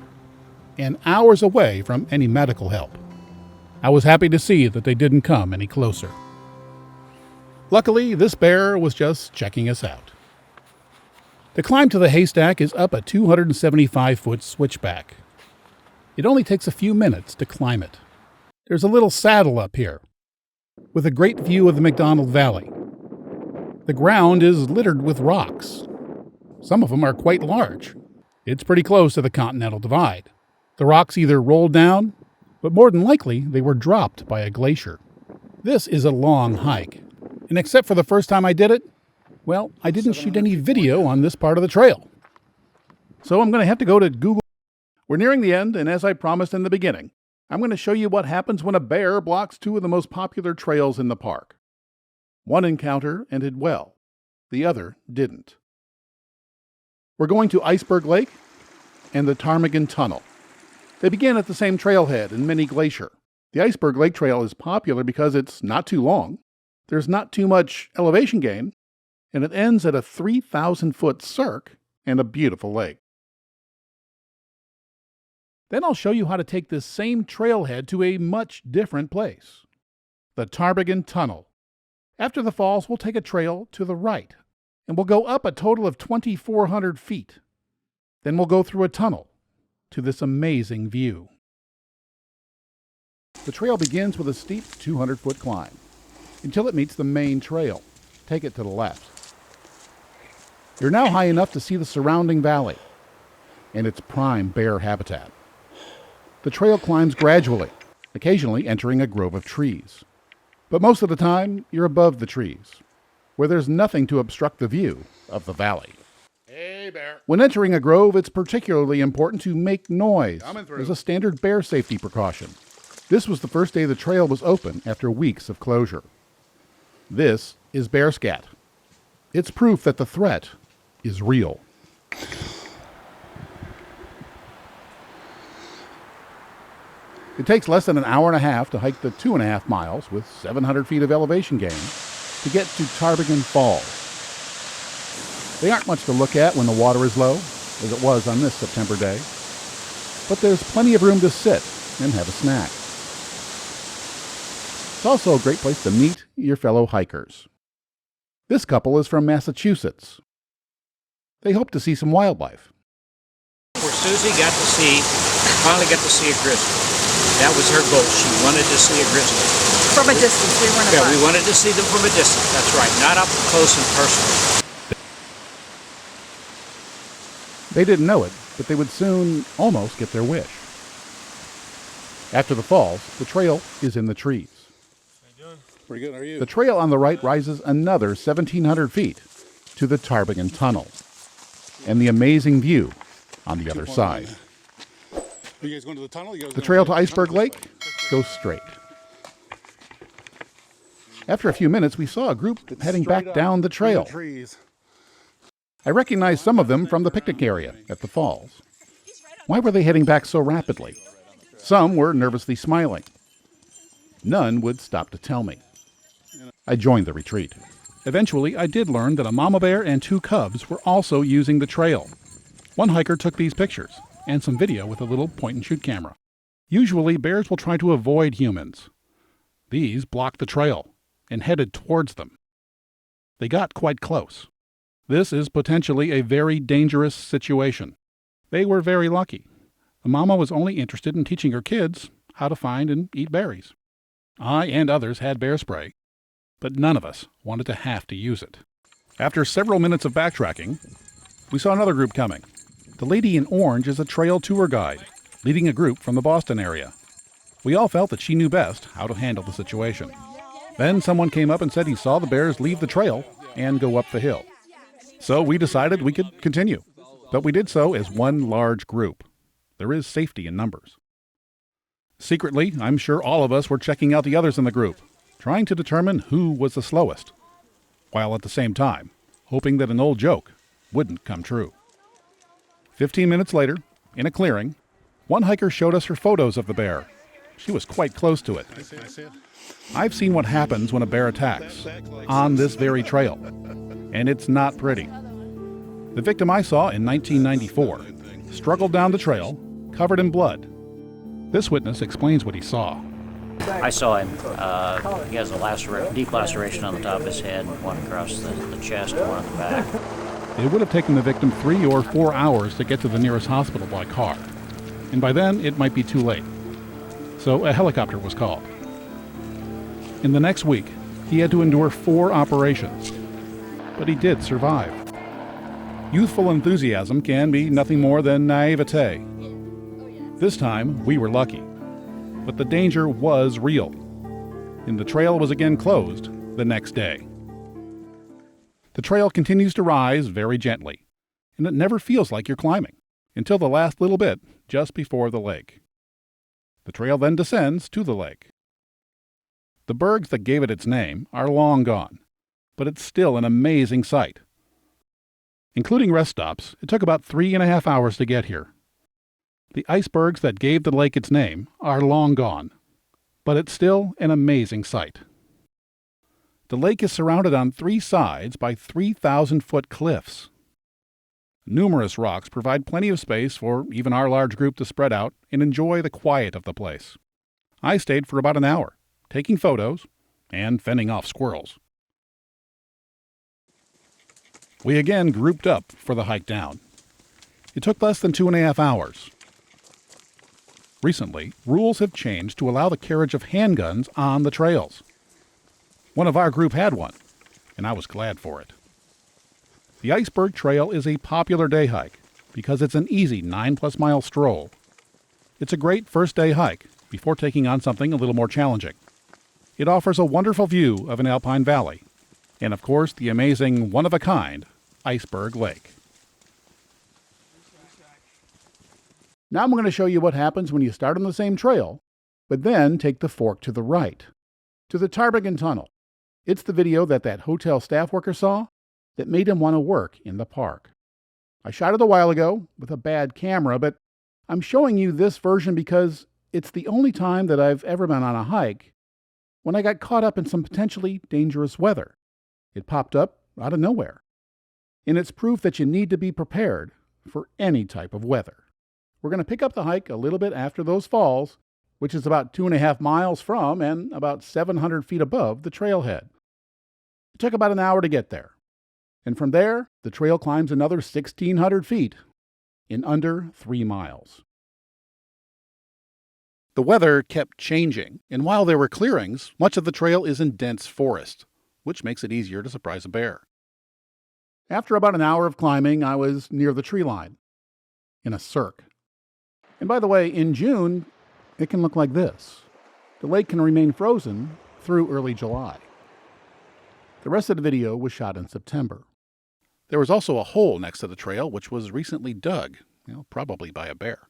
and hours away from any medical help. I was happy to see that they didn't come any closer. Luckily, this bear was just checking us out. The climb to the haystack is up a 275-foot switchback. It only takes a few minutes to climb it. There's a little saddle up here, with a great view of the McDonald Valley. The ground is littered with rocks. Some of them are quite large. It's pretty close to the Continental Divide. The rocks either rolled down, but more than likely they were dropped by a glacier. This is a long hike, and except for the first time I did it, well, I didn't shoot any video on this part of the trail. So I'm going to have to go to Google. We're nearing the end, and as I promised in the beginning, I'm going to show you what happens when a bear blocks 2 of the most popular trails in the park. One encounter ended well. The other didn't. We're going to Iceberg Lake and the Ptarmigan Tunnel. They begin at the same trailhead in Mini Glacier. The Iceberg Lake Trail is popular because it's not too long, there's not too much elevation gain, and it ends at a 3,000-foot cirque and a beautiful lake. Then I'll show you how to take this same trailhead to a much different place, the Ptarmigan Tunnel. After the falls, we'll take a trail to the right, and we'll go up a total of 2,400 feet. Then we'll go through a tunnel to this amazing view. The trail begins with a steep 200-foot climb until it meets the main trail. Take it to the left. You're now high enough to see the surrounding valley and its prime bear habitat. The trail climbs gradually, occasionally entering a grove of trees. But most of the time, you're above the trees, where there's nothing to obstruct the view of the valley. Hey, Hey, bear. When entering a grove, it's particularly important to make noise Coming through. as a standard bear safety precaution. This was the first day the trail was open after weeks of closure. This is bear scat. It's proof that the threat is real. It takes less than an hour and a half to hike the 2.5 miles with 700 feet of elevation gain to get to Ptarmigan Falls. They aren't much to look at when the water is low, as it was on this September day, but there's plenty of room to sit and have a snack. It's also a great place to meet your fellow hikers. This couple is from Massachusetts. They hope to see some wildlife. Where Susie finally got to see a grizzly. That was her goal. She wanted to see a grizzly. From a distance, we weren't. Yeah, we wanted to see them from a distance. That's right, not up close and personal. They didn't know it, but they would soon almost get their wish. After the falls, the trail is in the trees. Pretty good, how are you? The trail on the right rises another 1,700 feet to the Ptarmigan Tunnel and the amazing view on the other side. Are you guys going to the tunnel? The trail to Iceberg Lake goes straight. After a few minutes, we saw a group heading back down the trail. I recognized some of them from the picnic area at the falls. Why were they heading back so rapidly? Some were nervously smiling. None would stop to tell me. I joined the retreat. Eventually, I did learn that a mama bear and 2 cubs were also using the trail. One hiker took these pictures and some video with a little point-and-shoot camera. Usually, bears will try to avoid humans. These blocked the trail and headed towards them. They got quite close. This is potentially a very dangerous situation. They were very lucky. The mama was only interested in teaching her kids how to find and eat berries. I and others had bear spray, but none of us wanted to have to use it. After several minutes of backtracking, we saw another group coming. The lady in orange is a trail tour guide, leading a group from the Boston area. We all felt that she knew best how to handle the situation. Then someone came up and said he saw the bears leave the trail and go up the hill. So we decided we could continue, but we did so as one large group. There is safety in numbers. Secretly, I'm sure all of us were checking out the others in the group, trying to determine who was the slowest, while at the same time hoping that an old joke wouldn't come true. 15 minutes later, in a clearing, one hiker showed us her photos of the bear. She was quite close to it. I've seen what happens when a bear attacks, on this very trail, and it's not pretty. The victim I saw in 1994 struggled down the trail, covered in blood. This witness explains what he saw. I saw him. He has a deep laceration on the top of his head, one across the chest and one on the back. It would have taken the victim 3 or 4 hours to get to the nearest hospital by car, and by then it might be too late. So a helicopter was called. In the next week, he had to endure 4 operations, but he did survive. Youthful enthusiasm can be nothing more than naivete. This time, we were lucky, but the danger was real, and the trail was again closed the next day. The trail continues to rise very gently, and it never feels like you're climbing, until the last little bit just before the lake. The trail then descends to the lake. The bergs that gave it its name are long gone, but it's still an amazing sight. Including rest stops, it took about 3.5 hours to get here. The icebergs that gave the lake its name are long gone, but it's still an amazing sight. The lake is surrounded on 3 sides by 3,000-foot cliffs. Numerous rocks provide plenty of space for even our large group to spread out and enjoy the quiet of the place. I stayed for about an hour, taking photos and fending off squirrels. We again grouped up for the hike down. It took less than 2.5 hours. Recently, rules have changed to allow the carriage of handguns on the trails. One of our group had one, and I was glad for it. The Iceberg Trail is a popular day hike because it's an easy 9+ mile stroll. It's a great first day hike before taking on something a little more challenging. It offers a wonderful view of an alpine valley, and of course the amazing one-of-a-kind Iceberg Lake. Now I'm going to show you what happens when you start on the same trail, but then take the fork to the right, to the Ptarmigan Tunnel. It's the video that hotel staff worker saw that made him want to work in the park. I shot it a while ago with a bad camera, but I'm showing you this version because it's the only time that I've ever been on a hike when I got caught up in some potentially dangerous weather. It popped up out of nowhere. And it's proof that you need to be prepared for any type of weather. We're going to pick up the hike a little bit after those falls, which is about 2.5 miles from and about 700 feet above the trailhead. It took about an hour to get there. And from there, the trail climbs another 1,600 feet in under 3 miles. The weather kept changing, and while there were clearings, much of the trail is in dense forest, which makes it easier to surprise a bear. After about an hour of climbing, I was near the tree line, in a cirque. And by the way, in June, it can look like this. The lake can remain frozen through early July. The rest of the video was shot in September. There was also a hole next to the trail which was recently dug, probably by a bear.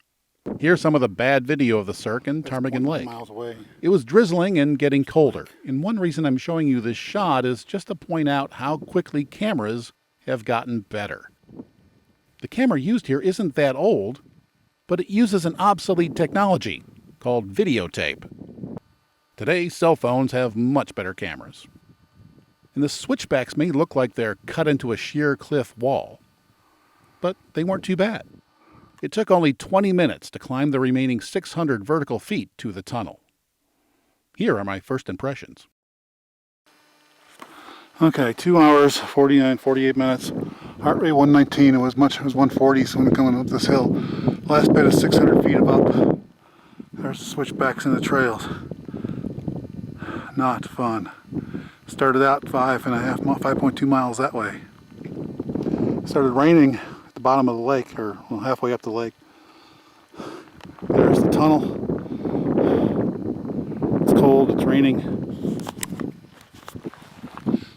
Here's some of the bad video of the cirque in Ptarmigan Lake. Miles away. It was drizzling and getting colder, and one reason I'm showing you this shot is just to point out how quickly cameras have gotten better. The camera used here isn't that old, but it uses an obsolete technology called videotape. Today, cell phones have much better cameras. And the switchbacks may look like they're cut into a sheer cliff wall, but they weren't too bad. It took only 20 minutes to climb the remaining 600 vertical feet to the tunnel. Here are my first impressions. Okay, 2 hours, 48 minutes. Heart rate 119. It was 140 so when coming up this hill. Last bit is 600 feet of up. There's the switchbacks in the trails. Not fun. Started out 5.2 miles that way. Started raining at the bottom of the lake, or halfway up the lake. There's the tunnel. It's cold, it's raining.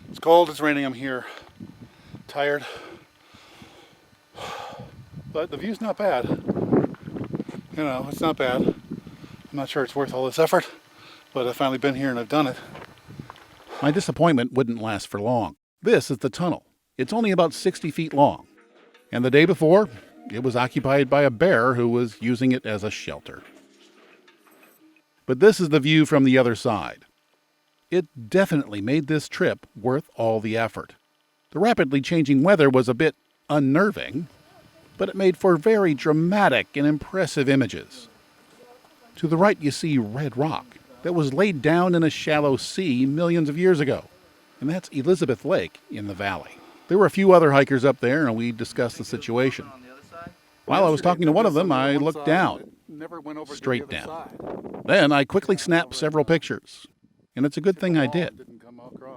It's cold, it's raining, I'm here. Tired. But the view's not bad. It's not bad. I'm not sure it's worth all this effort, but I've finally been here and I've done it. My disappointment wouldn't last for long. This is the tunnel. It's only about 60 feet long. And the day before, it was occupied by a bear who was using it as a shelter. But this is the view from the other side. It definitely made this trip worth all the effort. The rapidly changing weather was a bit unnerving, but it made for very dramatic and impressive images. To the right you see red rock that was laid down in a shallow sea millions of years ago, and that's Elizabeth Lake in the valley. There were a few other hikers up there, and we discussed the situation. While I was talking to one of them, I looked down, straight down. Then I quickly snapped several pictures, and it's a good thing I did,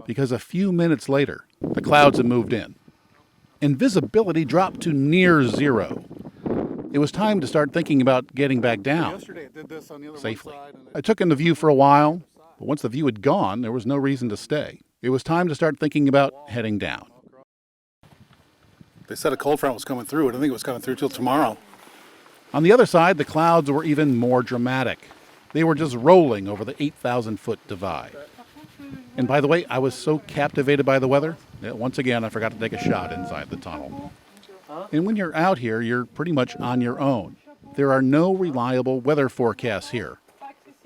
because a few minutes later, the clouds had moved in, and visibility dropped to near zero. It was time to start thinking about getting back down safely. I took in the view for a while, but once the view had gone, there was no reason to stay. It was time to start thinking about heading down. They said a cold front was coming through. I don't think it was coming through till tomorrow. On the other side, the clouds were even more dramatic. They were just rolling over the 8,000-foot divide. And by the way, I was so captivated by the weather that once again I forgot to take a shot inside the tunnel. And when you're out here, you're pretty much on your own. There are no reliable weather forecasts here.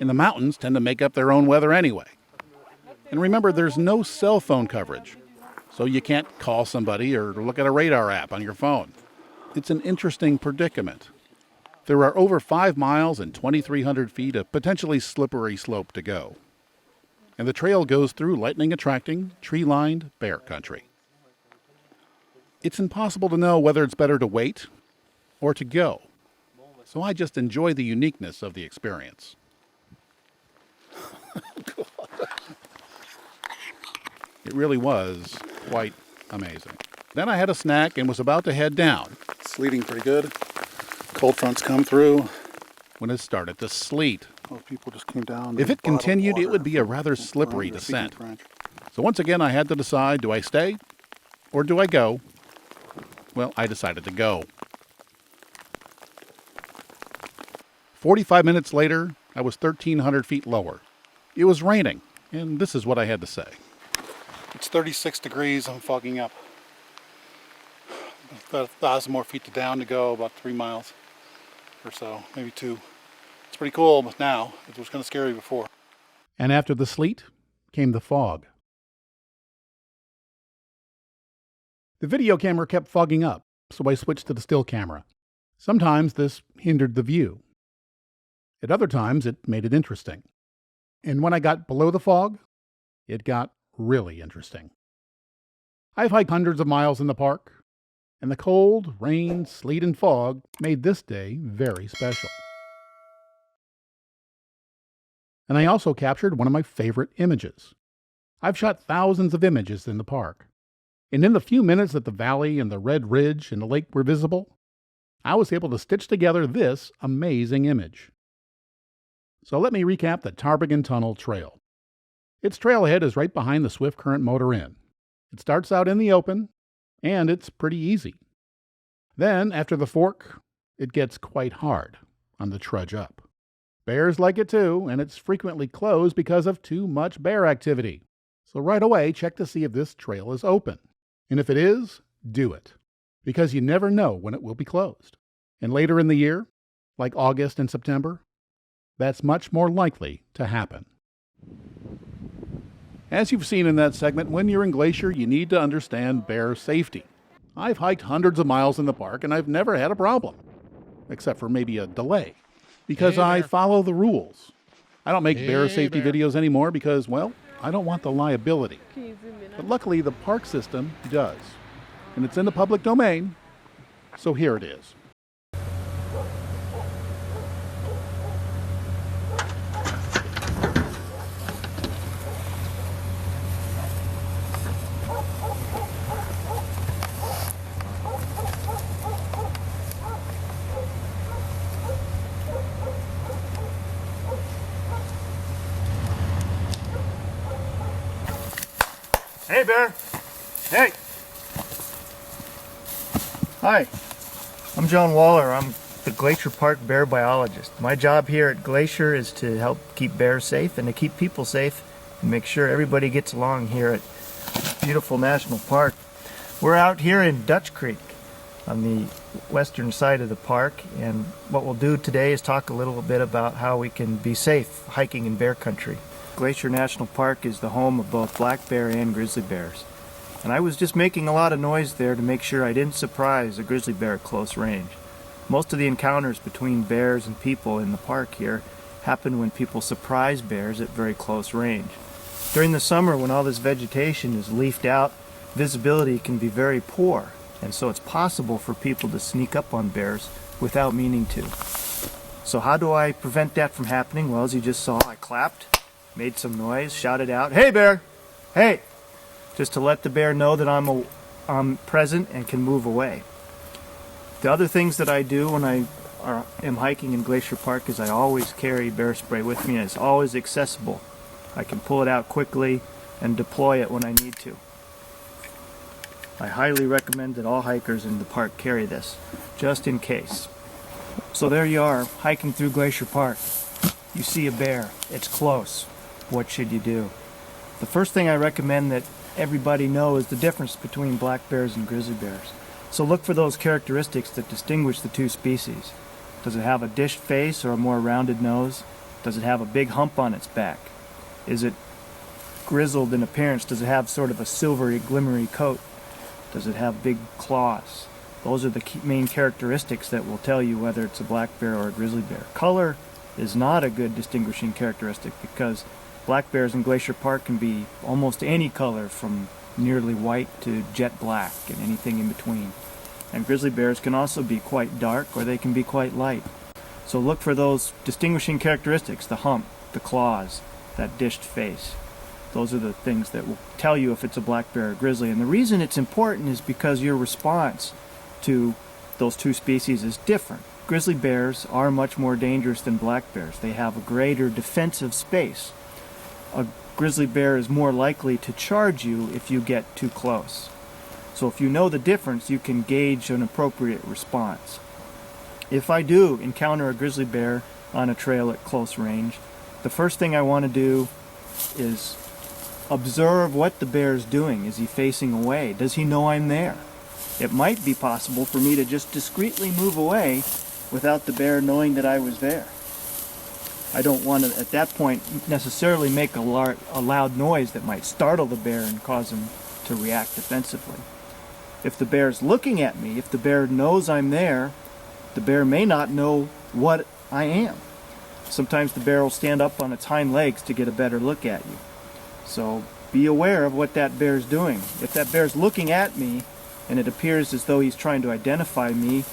And the mountains tend to make up their own weather anyway. And remember, there's no cell phone coverage, so you can't call somebody or look at a radar app on your phone. It's an interesting predicament. There are over 5 miles and 2,300 feet of potentially slippery slope to go. And the trail goes through lightning-attracting, tree-lined bear country. It's impossible to know whether it's better to wait or to go, so I just enjoy the uniqueness of the experience. It really was quite amazing. Then I had a snack and was about to head down. It's sleeting pretty good. Cold fronts come through. When it started to sleet. Those people just came down. If it continued, it would be a rather slippery descent. So once again, I had to decide, do I stay or do I go? Well, I decided to go. 45 minutes later, I was 1,300 feet lower. It was raining, and this is what I had to say. It's 36 degrees, I'm fogging up. About 1,000 more feet down to go, about 3 miles or so, maybe 2. It's pretty cool but now. It was kind of scary before. And after the sleet came the fog. The video camera kept fogging up, so I switched to the still camera. Sometimes this hindered the view. At other times, it made it interesting. And when I got below the fog, it got really interesting. I've hiked hundreds of miles in the park, and the cold, rain, sleet, and fog made this day very special. And I also captured one of my favorite images. I've shot thousands of images in the park, and in the few minutes that the valley and the red ridge and the lake were visible, I was able to stitch together this amazing image. So let me recap the Ptarmigan Tunnel Trail. Its trailhead is right behind the Swiftcurrent Motor Inn. It starts out in the open, and it's pretty easy. Then, after the fork, it gets quite hard on the trudge up. Bears like it too, and it's frequently closed because of too much bear activity. So right away, check to see if this trail is open. And if it is, do it, because you never know when it will be closed. And later in the year, like August and September, that's much more likely to happen. As you've seen in that segment, when you're in Glacier, you need to understand bear safety. I've hiked hundreds of miles in the park, and I've never had a problem, except for maybe a delay, because I follow the rules. I don't make bear safety videos anymore because, well, I don't want the liability. But luckily, the park system does, and it's in the public domain, so here it is. Hey, Bear. Hey. Hi. I'm John Waller. I'm the Glacier Park bear biologist. My job here at Glacier is to help keep bears safe and to keep people safe and make sure everybody gets along here at beautiful national park. We're out here in Dutch Creek on the western side of the park, and what we'll do today is talk a little bit about how we can be safe hiking in bear country. Glacier National Park is the home of both black bear and grizzly bears. And I was just making a lot of noise there to make sure I didn't surprise a grizzly bear at close range. Most of the encounters between bears and people in the park here happen when people surprise bears at very close range. During the summer, when all this vegetation is leafed out, visibility can be very poor, and so it's possible for people to sneak up on bears without meaning to. So how do I prevent that from happening? Well, as you just saw, I clapped, made some noise, shouted out, "Hey, bear! Hey!" just to let the bear know that I'm present and can move away. The other things that I do when I am hiking in Glacier Park is I always carry bear spray with me, and it's always accessible. I can pull it out quickly and deploy it when I need to. I highly recommend that all hikers in the park carry this, just in case. So there you are, hiking through Glacier Park. You see a bear. It's close. What should you do? The first thing I recommend that everybody know is the difference between black bears and grizzly bears. So look for those characteristics that distinguish the two species. Does it have a dished face or a more rounded nose? Does it have a big hump on its back? Is it grizzled in appearance? Does it have sort of a silvery, glimmery coat? Does it have big claws? Those are the main characteristics that will tell you whether it's a black bear or a grizzly bear. Color is not a good distinguishing characteristic because black bears in Glacier Park can be almost any color from nearly white to jet black and anything in between. And grizzly bears can also be quite dark or they can be quite light. So look for those distinguishing characteristics, the hump, the claws, that dished face. Those are the things that will tell you if it's a black bear or grizzly. And the reason it's important is because your response to those two species is different. Grizzly bears are much more dangerous than black bears. They have a greater defensive space. A grizzly bear is more likely to charge you if you get too close. So if you know the difference, you can gauge an appropriate response. If I do encounter a grizzly bear on a trail at close range, the first thing I want to do is observe what the bear is doing. Is he facing away? Does he know I'm there? It might be possible for me to just discreetly move away without the bear knowing that I was there. I don't want to, at that point, necessarily make a loud noise that might startle the bear and cause him to react defensively. If the bear's looking at me, if the bear knows I'm there, the bear may not know what I am. Sometimes the bear will stand up on its hind legs to get a better look at you. So be aware of what that bear's doing. If that bear's looking at me and it appears as though he's trying to identify me,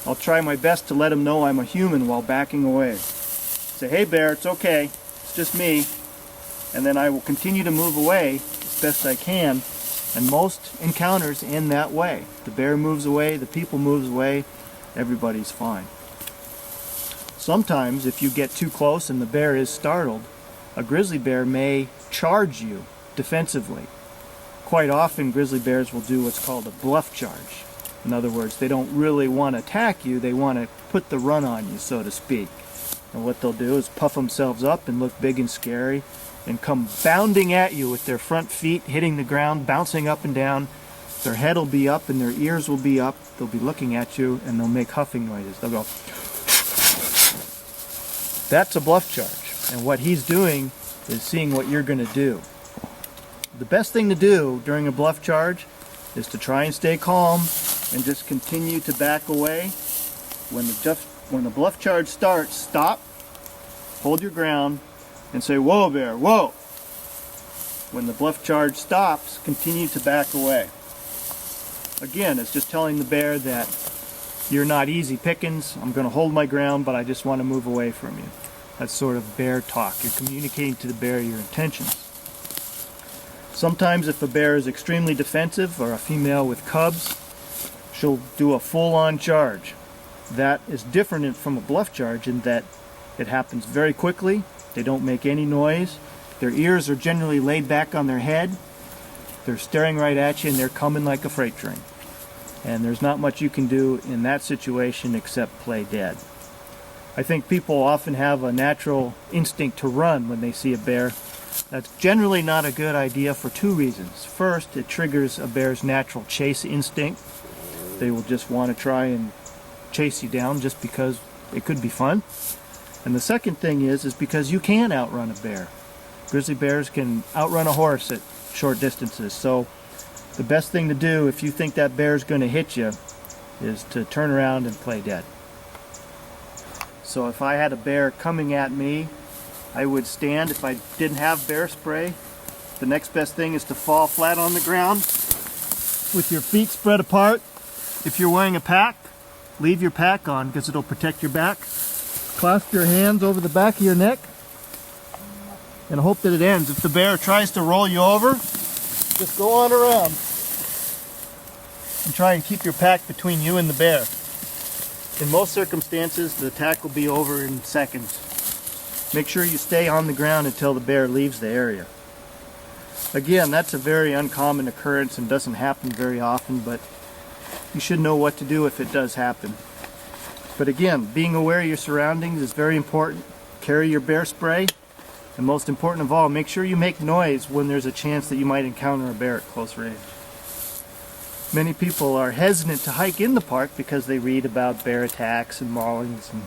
I'll try my best to let him know I'm a human while backing away. Say, hey bear, it's okay, it's just me. And then I will continue to move away as best I can. And most encounters end that way. The bear moves away, the people moves away, everybody's fine. Sometimes if you get too close and the bear is startled, a grizzly bear may charge you defensively. Quite often grizzly bears will do what's called a bluff charge. In other words, they don't really want to attack you, they want to put the run on you, so to speak. And what they'll do is puff themselves up and look big and scary and come bounding at you with their front feet hitting the ground, bouncing up and down. Their head will be up and their ears will be up. They'll be looking at you and they'll make huffing noises. They'll go. That's a bluff charge. And what he's doing is seeing what you're going to do. The best thing to do during a bluff charge is to try and stay calm and just continue to back away. When the bluff charge starts, stop, hold your ground, and say, whoa bear, whoa. When the bluff charge stops, continue to back away. Again, it's just telling the bear that you're not easy pickings, I'm going to hold my ground, but I just want to move away from you. That's sort of bear talk. You're communicating to the bear your intentions. Sometimes if a bear is extremely defensive, or a female with cubs, she'll do a full-on charge. That is different from a bluff charge in that it happens very quickly. They don't make any noise. Their ears are generally laid back on their head. They're staring right at you and they're coming like a freight train. And there's not much you can do in that situation except play dead. I think people often have a natural instinct to run when they see a bear. That's generally not a good idea for two reasons. First, it triggers a bear's natural chase instinct. They will just want to try and chase you down just because it could be fun. And the second thing is because you can outrun a bear. Grizzly bears can outrun a horse at short distances. So the best thing to do if you think that bear is going to hit you is to turn around and play dead. So if I had a bear coming at me, I would stand. If I didn't have bear spray, the next best thing is to fall flat on the ground with your feet spread apart. If you're wearing a pack, leave your pack on because it'll protect your back. Clasp your hands over the back of your neck and hope that it ends. If the bear tries to roll you over, just go on around and try and keep your pack between you and the bear. In most circumstances, the attack will be over in seconds. Make sure you stay on the ground until the bear leaves the area. Again, that's a very uncommon occurrence and doesn't happen very often, but you should know what to do if it does happen. But again, being aware of your surroundings is very important. Carry your bear spray, and most important of all, make sure you make noise when there's a chance that you might encounter a bear at close range. Many people are hesitant to hike in the park because they read about bear attacks and maulings. And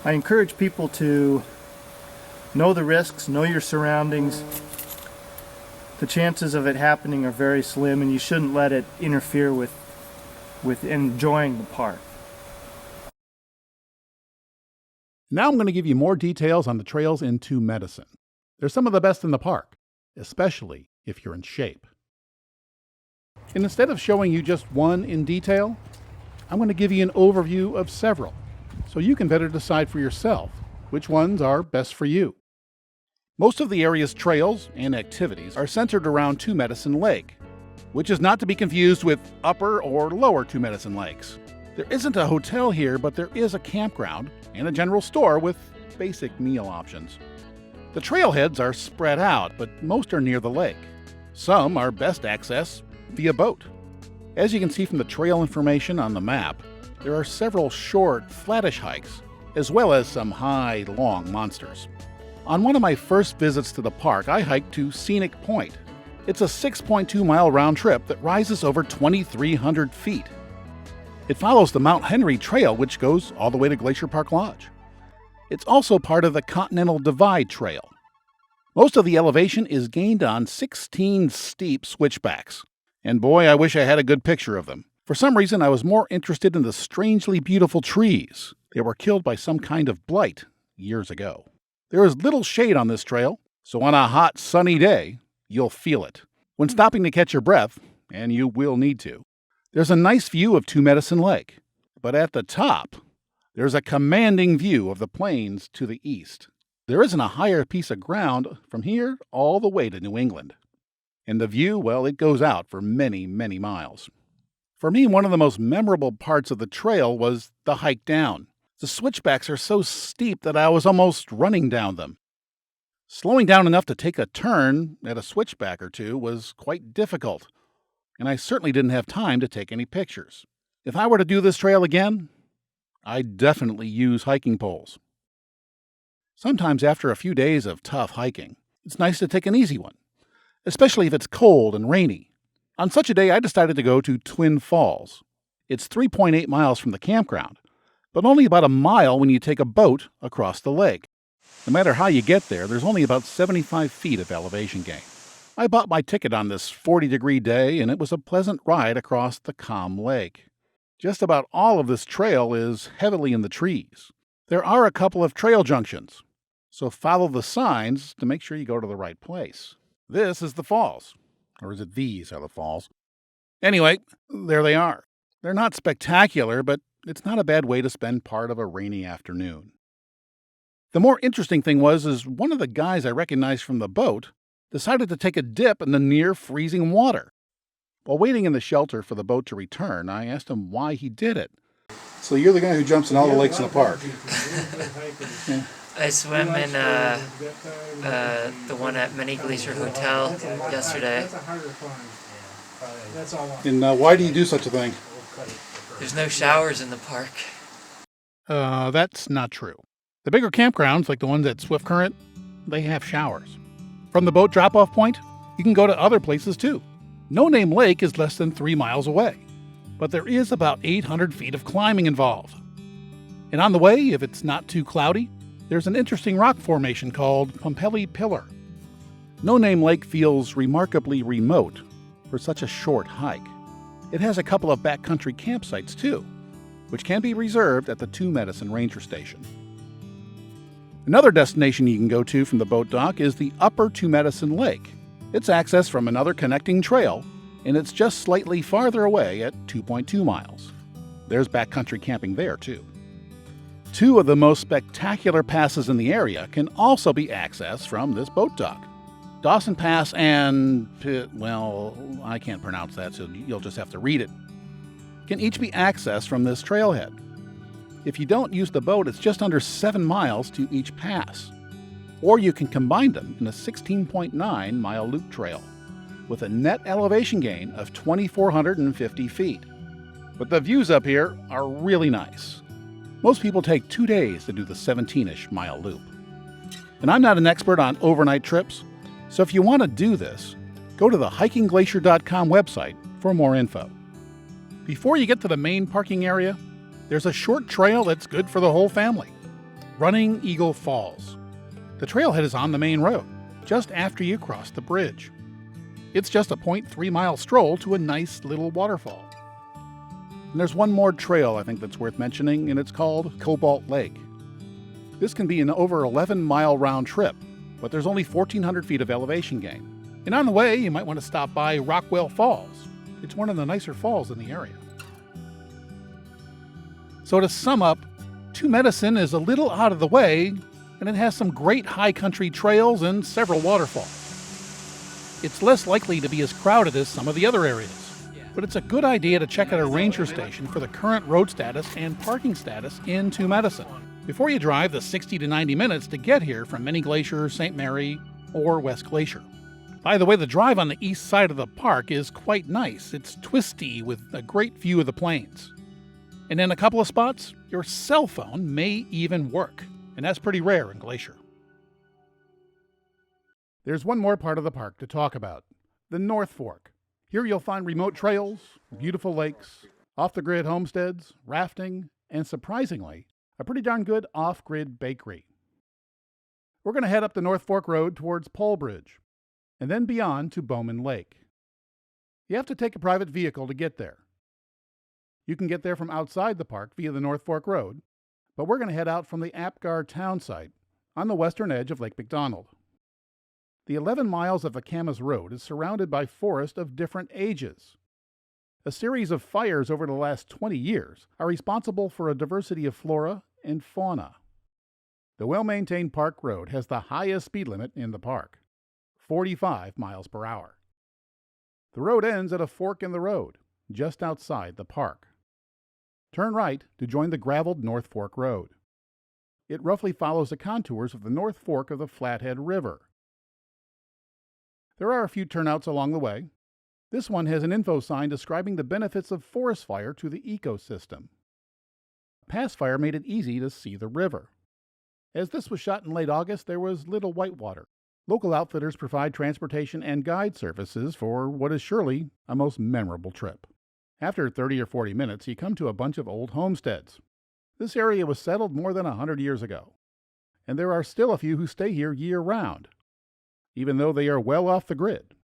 I encourage people to know the risks, know your surroundings. The chances of it happening are very slim, and you shouldn't let it interfere with enjoying the park. Now I'm going to give you more details on the trails into Medicine. They're some of the best in the park, especially if you're in shape. And instead of showing you just one in detail, I'm going to give you an overview of several, so you can better decide for yourself which ones are best for you. Most of the area's trails and activities are centered around Two Medicine Lake, which is not to be confused with Upper or Lower Two Medicine Lakes. There isn't a hotel here, but there is a campground and a general store with basic meal options. The trailheads are spread out, but most are near the lake. Some are best accessed via boat. As you can see from the trail information on the map, there are several short, flattish hikes as well as some high, long monsters. On one of my first visits to the park, I hiked to Scenic Point. It's a 6.2-mile round trip that rises over 2,300 feet. It follows the Mount Henry Trail, which goes all the way to Glacier Park Lodge. It's also part of the Continental Divide Trail. Most of the elevation is gained on 16 steep switchbacks. And boy, I wish I had a good picture of them. For some reason, I was more interested in the strangely beautiful trees. They were killed by some kind of blight years ago. There is little shade on this trail, so on a hot, sunny day, you'll feel it. When stopping to catch your breath, and you will need to, there's a nice view of Two Medicine Lake. But at the top, there's a commanding view of the plains to the east. There isn't a higher piece of ground from here all the way to New England. And the view, well, it goes out for many, many miles. For me, one of the most memorable parts of the trail was the hike down. The switchbacks are so steep that I was almost running down them. Slowing down enough to take a turn at a switchback or two was quite difficult, and I certainly didn't have time to take any pictures. If I were to do this trail again, I'd definitely use hiking poles. Sometimes after a few days of tough hiking, it's nice to take an easy one, especially if it's cold and rainy. On such a day, I decided to go to Twin Falls. It's 3.8 miles from the campground, but only about a mile when you take a boat across the lake. No matter how you get there, there's only about 75 feet of elevation gain. I bought my ticket on this 40-degree day, and it was a pleasant ride across the calm lake. Just about all of this trail is heavily in the trees. There are a couple of trail junctions, so follow the signs to make sure you go to the right place. This is the falls. Or is it these are the falls? Anyway, there they are. They're not spectacular, but it's not a bad way to spend part of a rainy afternoon. The more interesting thing was one of the guys I recognized from the boat decided to take a dip in the near-freezing water. While waiting in the shelter for the boat to return, I asked him why he did it. So you're the guy who jumps in all the lakes in the park? Yeah. I swam in the one at Mini Glacier Hotel yesterday. And why do you do such a thing? There's no showers in the park. That's not true. The bigger campgrounds, like the ones at Swiftcurrent, they have showers. From the boat drop-off point, you can go to other places too. No Name Lake is less than 3 miles away, but there is about 800 feet of climbing involved. And on the way, if it's not too cloudy, there's an interesting rock formation called Pompelli Pillar. No Name Lake feels remarkably remote for such a short hike. It has a couple of backcountry campsites too, which can be reserved at the Two Medicine Ranger Station. Another destination you can go to from the boat dock is the Upper Two Medicine Lake. It's accessed from another connecting trail, and it's just slightly farther away at 2.2 miles. There's backcountry camping there too. Two of the most spectacular passes in the area can also be accessed from this boat dock. Dawson Pass and, well, I can't pronounce that, so you'll just have to read it, can each be accessed from this trailhead. If you don't use the boat, it's just under 7 miles to each pass. Or you can combine them in a 16.9-mile loop trail with a net elevation gain of 2,450 feet. But the views up here are really nice. Most people take 2 days to do the 17-ish mile loop. And I'm not an expert on overnight trips, so if you want to do this, go to the hikingglacier.com website for more info. Before you get to the main parking area, there's a short trail that's good for the whole family. Running Eagle Falls. The trailhead is on the main road, just after you cross the bridge. It's just a 0.3-mile stroll to a nice little waterfall. And there's one more trail I think that's worth mentioning, and it's called Cobalt Lake. This can be an over 11-mile round trip, but there's only 1,400 feet of elevation gain. And on the way, you might want to stop by Rockwell Falls. It's one of the nicer falls in the area. So to sum up, Two Medicine is a little out of the way, and it has some great high country trails and several waterfalls. It's less likely to be as crowded as some of the other areas, but it's a good idea to check out a ranger station for the current road status and parking status in Two Medicine before you drive the 60 to 90 minutes to get here from Mini Glacier, St. Mary, or West Glacier. By the way, the drive on the east side of the park is quite nice. It's twisty with a great view of the plains. And in a couple of spots, your cell phone may even work, and that's pretty rare in Glacier. There's one more part of the park to talk about, the North Fork. Here you'll find remote trails, beautiful lakes, off-the-grid homesteads, rafting, and surprisingly, a pretty darn good off-grid bakery. We're going to head up the North Fork Road towards Polebridge, and then beyond to Bowman Lake. You have to take a private vehicle to get there. You can get there from outside the park via the North Fork Road, but we're going to head out from the Apgar town site on the western edge of Lake McDonald. The 11 miles of Akamas Road is surrounded by forest of different ages. A series of fires over the last 20 years are responsible for a diversity of flora and fauna. The well-maintained park road has the highest speed limit in the park, 45 miles per hour. The road ends at a fork in the road, just outside the park. Turn right to join the graveled North Fork Road. It roughly follows the contours of the North Fork of the Flathead River. There are a few turnouts along the way. This one has an info sign describing the benefits of forest fire to the ecosystem. Past fire made it easy to see the river. As this was shot in late August, there was little whitewater. Local outfitters provide transportation and guide services for what is surely a most memorable trip. After 30 or 40 minutes, you come to a bunch of old homesteads. This area was settled more than 100 years ago, and there are still a few who stay here year-round, even though they are well off the grid.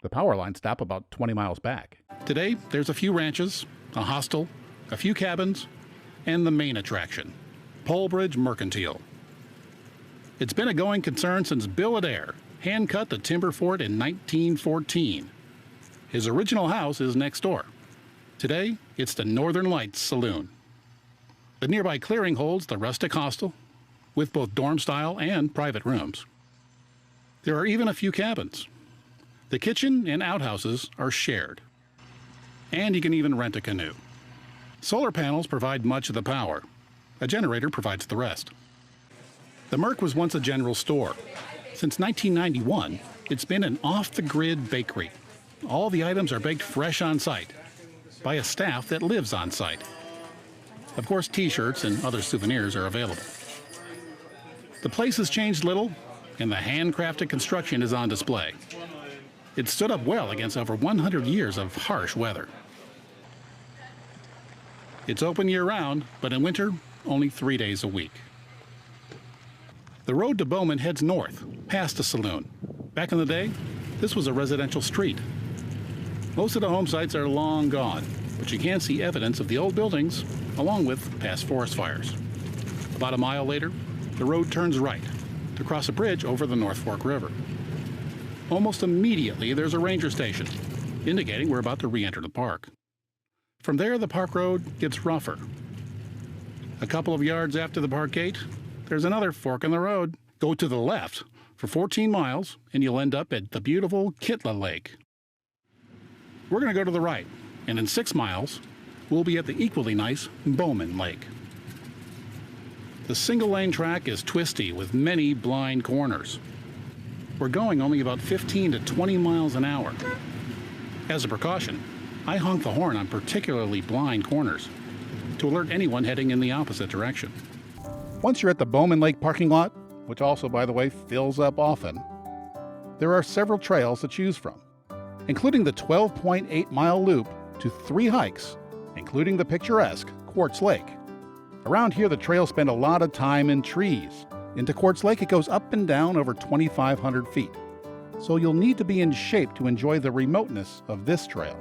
The power lines stop about 20 miles back. Today, there's a few ranches, a hostel, a few cabins, and the main attraction, Polebridge Mercantile. It's been a going concern since Bill Adair hand-cut the timber fort in 1914. His original house is next door. Today, it's the Northern Lights Saloon. The nearby clearing holds the rustic hostel, with both dorm-style and private rooms. There are even a few cabins. The kitchen and outhouses are shared. And you can even rent a canoe. Solar panels provide much of the power. A generator provides the rest. The Merc was once a general store. Since 1991, it's been an off-the-grid bakery. All the items are baked fresh on site by a staff that lives on site. Of course, t-shirts and other souvenirs are available. The place has changed little, and the handcrafted construction is on display. It stood up well against over 100 years of harsh weather. It's open year-round, but in winter, only 3 days a week. The road to Bowman heads north, past the saloon. Back in the day, this was a residential street. Most of the home sites are long gone, but you can see evidence of the old buildings, along with past forest fires. About a mile later, the road turns right to cross a bridge over the North Fork River. Almost immediately, there's a ranger station, indicating we're about to re-enter the park. From there, the park road gets rougher. A couple of yards after the park gate, there's another fork in the road. Go to the left for 14 miles, and you'll end up at the beautiful Kitla Lake. We're going to go to the right, and in 6 miles, we'll be at the equally nice Bowman Lake. The single-lane track is twisty with many blind corners. We're going only about 15 to 20 miles an hour. As a precaution, I honk the horn on particularly blind corners to alert anyone heading in the opposite direction. Once you're at the Bowman Lake parking lot, which also, by the way, fills up often, there are several trails to choose from, including the 12.8-mile loop to 3 hikes, including the picturesque Quartz Lake. Around here, the trails spend a lot of time in trees. Into Quartz Lake, it goes up and down over 2,500 feet, so you'll need to be in shape to enjoy the remoteness of this trail.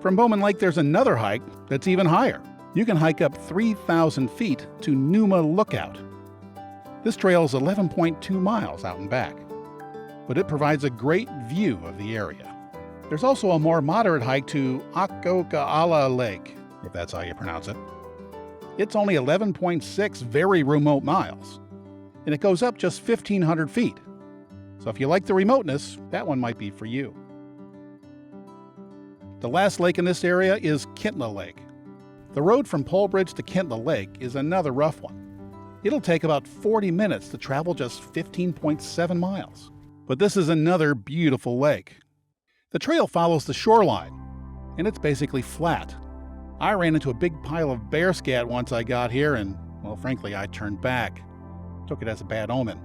From Bowman Lake, there's another hike that's even higher. You can hike up 3,000 feet to Numa Lookout. This trail is 11.2 miles out and back, but it provides a great view of the area. There's also a more moderate hike to Akoka'ala Lake, if that's how you pronounce it. It's only 11.6 very remote miles, and it goes up just 1,500 feet. So if you like the remoteness, that one might be for you. The last lake in this area is Kitla Lake. The road from Polebridge to Kitla Lake is another rough one. It'll take about 40 minutes to travel just 15.7 miles. But this is another beautiful lake. The trail follows the shoreline, and it's basically flat. I ran into a big pile of bear scat once I got here, and, well, frankly, I turned back. Took it as a bad omen.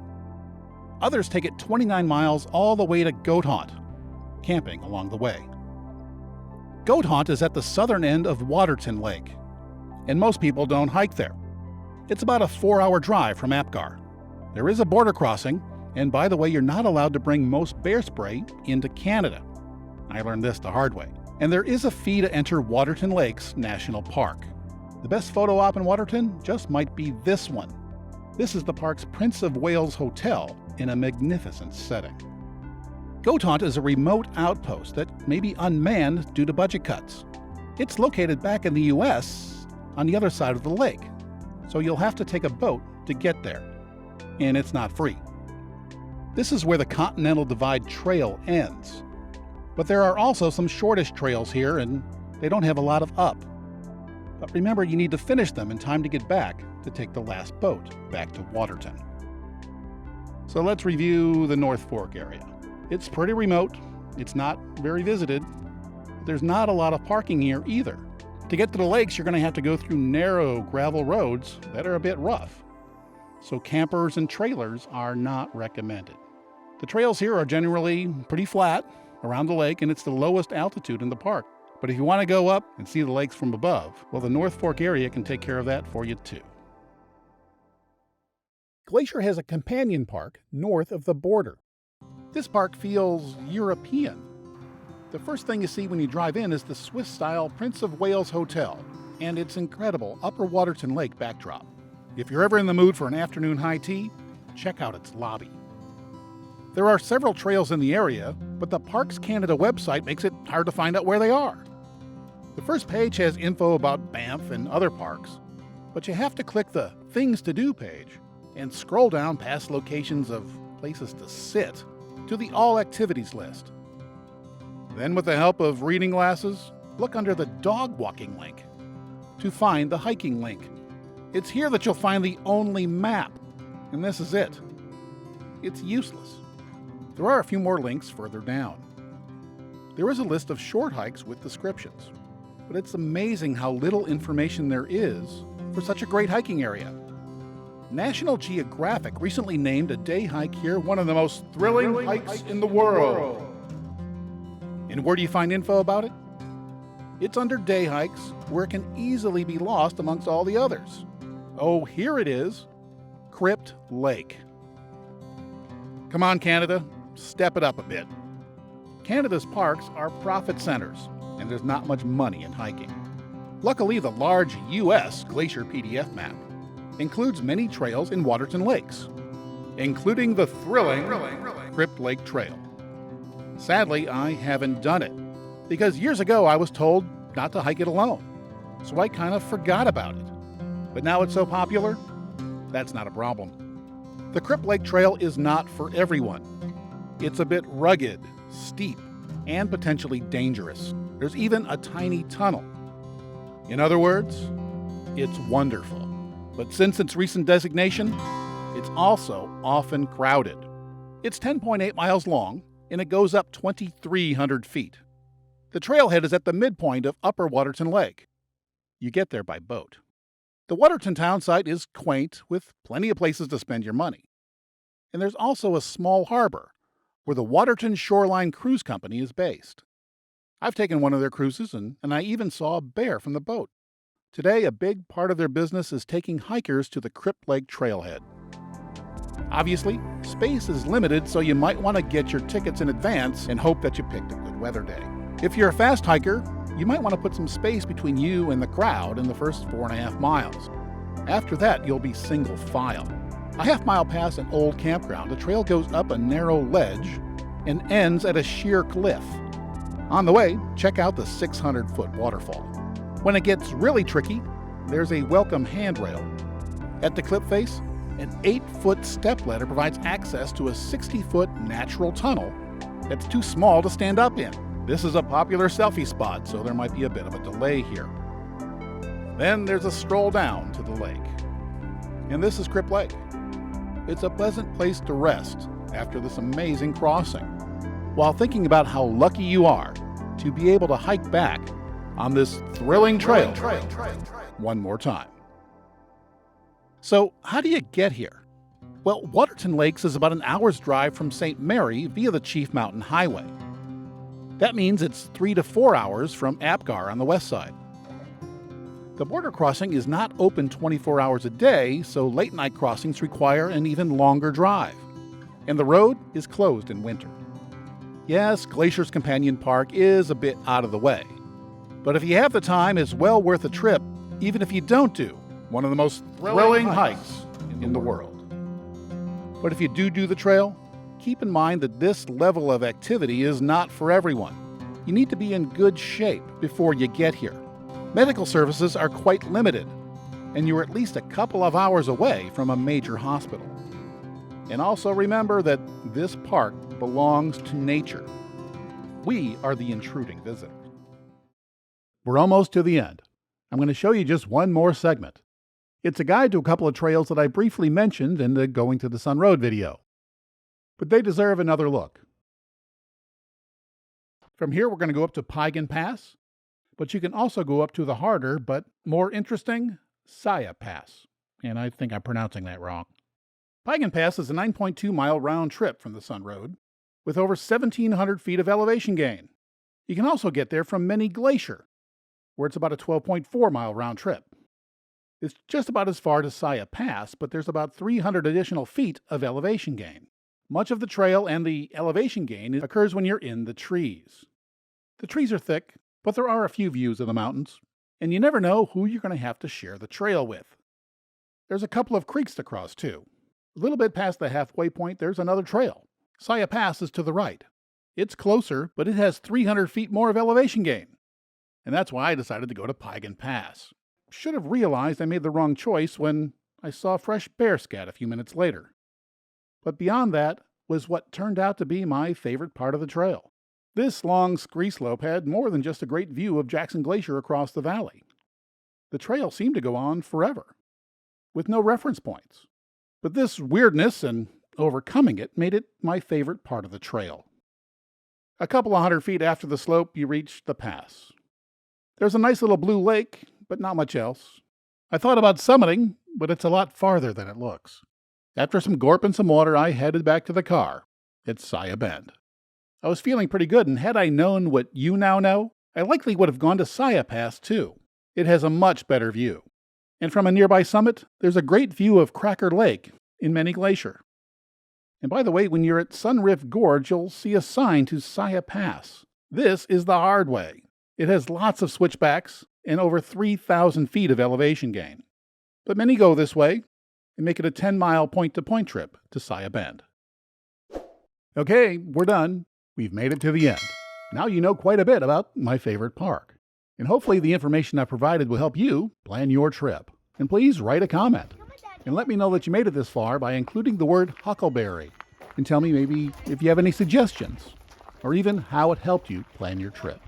Others take it 29 miles all the way to Goat Haunt, camping along the way. Goat Haunt is at the southern end of Waterton Lake, and most people don't hike there. It's about a 4-hour drive from Apgar. There is a border crossing, and by the way, you're not allowed to bring most bear spray into Canada. I learned this the hard way. And there is a fee to enter Waterton Lakes National Park. The best photo op in Waterton just might be this one. This is the park's Prince of Wales Hotel in a magnificent setting. Goat Haunt is a remote outpost that may be unmanned due to budget cuts. It's located back in the U.S. on the other side of the lake, so you'll have to take a boat to get there. And it's not free. This is where the Continental Divide Trail ends. But there are also some shortish trails here, and they don't have a lot of up. But remember, you need to finish them in time to get back to take the last boat back to Waterton. So let's review the North Fork area. It's pretty remote, it's not very visited, but there's not a lot of parking here either. To get to the lakes, you're going to have to go through narrow gravel roads that are a bit rough. So campers and trailers are not recommended. The trails here are generally pretty flat around the lake, and it's the lowest altitude in the park. But if you want to go up and see the lakes from above, well, the North Fork area can take care of that for you too. Glacier has a companion park north of the border. This park feels European. The first thing you see when you drive in is the Swiss-style Prince of Wales Hotel and its incredible Upper Waterton Lake backdrop. If you're ever in the mood for an afternoon high tea, check out its lobby. There are several trails in the area, but the Parks Canada website makes it hard to find out where they are. The first page has info about Banff and other parks, but you have to click the Things to Do page and scroll down past locations of places to sit to the All Activities list. Then, with the help of reading glasses, look under the Dog Walking link to find the Hiking link. It's here that you'll find the only map, and this is it. It's useless. There are a few more links further down. There is a list of short hikes with descriptions, but it's amazing how little information there is for such a great hiking area. National Geographic recently named a day hike here one of the most thrilling hikes in the world. And where do you find info about it? It's under day hikes, where it can easily be lost amongst all the others. Oh, here it is, Crypt Lake. Come on, Canada, step it up a bit. Canada's parks are profit centers, and there's not much money in hiking. Luckily, the large U.S. Glacier PDF map includes many trails in Waterton Lakes, including the thrilling Crypt Lake Trail. Sadly, I haven't done it, because years ago I was told not to hike it alone, so I kind of forgot about it. But now it's so popular, that's not a problem. The Crypt Lake Trail is not for everyone. It's a bit rugged, steep, and potentially dangerous. There's even a tiny tunnel. In other words, it's wonderful. But since its recent designation, it's also often crowded. It's 10.8 miles long, and it goes up 2,300 feet. The trailhead is at the midpoint of Upper Waterton Lake. You get there by boat. The Waterton town site is quaint, with plenty of places to spend your money. And there's also a small harbor, where the Waterton Shoreline Cruise Company is based. I've taken one of their cruises, and I even saw a bear from the boat. Today, a big part of their business is taking hikers to the Crypt Lake Trailhead. Obviously, space is limited, so you might want to get your tickets in advance and hope that you picked a good weather day. If you're a fast hiker, you might want to put some space between you and the crowd in the first 4.5 miles. After that, you'll be single file. A half-mile past an old campground, the trail goes up a narrow ledge and ends at a sheer cliff. On the way, check out the 600-foot waterfall. When it gets really tricky, there's a welcome handrail. At the cliff face, an 8-foot stepladder provides access to a 60-foot natural tunnel that's too small to stand up in. This is a popular selfie spot, so there might be a bit of a delay here. Then there's a stroll down to the lake. And this is Crypt Lake. It's a pleasant place to rest after this amazing crossing, while thinking about how lucky you are to be able to hike back on this thrilling trail one more time. So, how do you get here? Well, Waterton Lakes is about an hour's drive from St. Mary via the Chief Mountain Highway. That means it's 3 to 4 hours from Apgar on the west side. The border crossing is not open 24 hours a day, so late-night crossings require an even longer drive. And the road is closed in winter. Yes, Glacier's Companion Park is a bit out of the way. But if you have the time, it's well worth a trip, even if you don't do one of the most thrilling hikes in the world. But if you do the trail, keep in mind that this level of activity is not for everyone. You need to be in good shape before you get here. Medical services are quite limited, and you're at least a couple of hours away from a major hospital. And also remember that this park belongs to nature. We are the intruding visitors. We're almost to the end. I'm going to show you just one more segment. It's a guide to a couple of trails that I briefly mentioned in the Going to the Sun Road video. But they deserve another look. From here, we're going to go up to Piegan Pass, but you can also go up to the harder but more interesting Siyeh Pass. And I think I'm pronouncing that wrong. Piegan Pass is a 9.2-mile round trip from the Sun Road, with over 1,700 feet of elevation gain. You can also get there from Many Glacier, where it's about a 12.4-mile round trip. It's just about as far to Siyeh Pass, but there's about 300 additional feet of elevation gain. Much of the trail and the elevation gain occurs when you're in the trees. The trees are thick, but there are a few views of the mountains, and you never know who you're going to have to share the trail with. There's a couple of creeks to cross, too. A little bit past the halfway point, there's another trail. Siyeh Pass is to the right. It's closer, but it has 300 feet more of elevation gain. And that's why I decided to go to Piegan Pass. Should have realized I made the wrong choice when I saw fresh bear scat a few minutes later. But beyond that was what turned out to be my favorite part of the trail. This long scree slope had more than just a great view of Jackson Glacier across the valley. The trail seemed to go on forever, with no reference points. But this weirdness and overcoming it made it my favorite part of the trail. A couple of 100 feet after the slope, you reach the pass. There's a nice little blue lake, but not much else. I thought about summiting, but it's a lot farther than it looks. After some gorp and some water, I headed back to the car at Siyeh Bend. I was feeling pretty good, and had I known what you now know, I likely would have gone to Siyeh Pass too. It has a much better view. And from a nearby summit, there's a great view of Cracker Lake in Many Glacier. And by the way, when you're at Sunrift Gorge, you'll see a sign to Siyeh Pass. This is the hard way. It has lots of switchbacks and over 3,000 feet of elevation gain. But many go this way and make it a 10-mile point-to-point trip to Siyeh Bend. Okay, we're done. We've made it to the end. Now you know quite a bit about my favorite park. And hopefully the information I provided will help you plan your trip. And please write a comment. And let me know that you made it this far by including the word huckleberry. And tell me maybe if you have any suggestions, or even how it helped you plan your trip.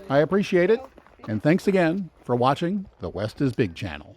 I appreciate it, and thanks again for watching the West is Big channel.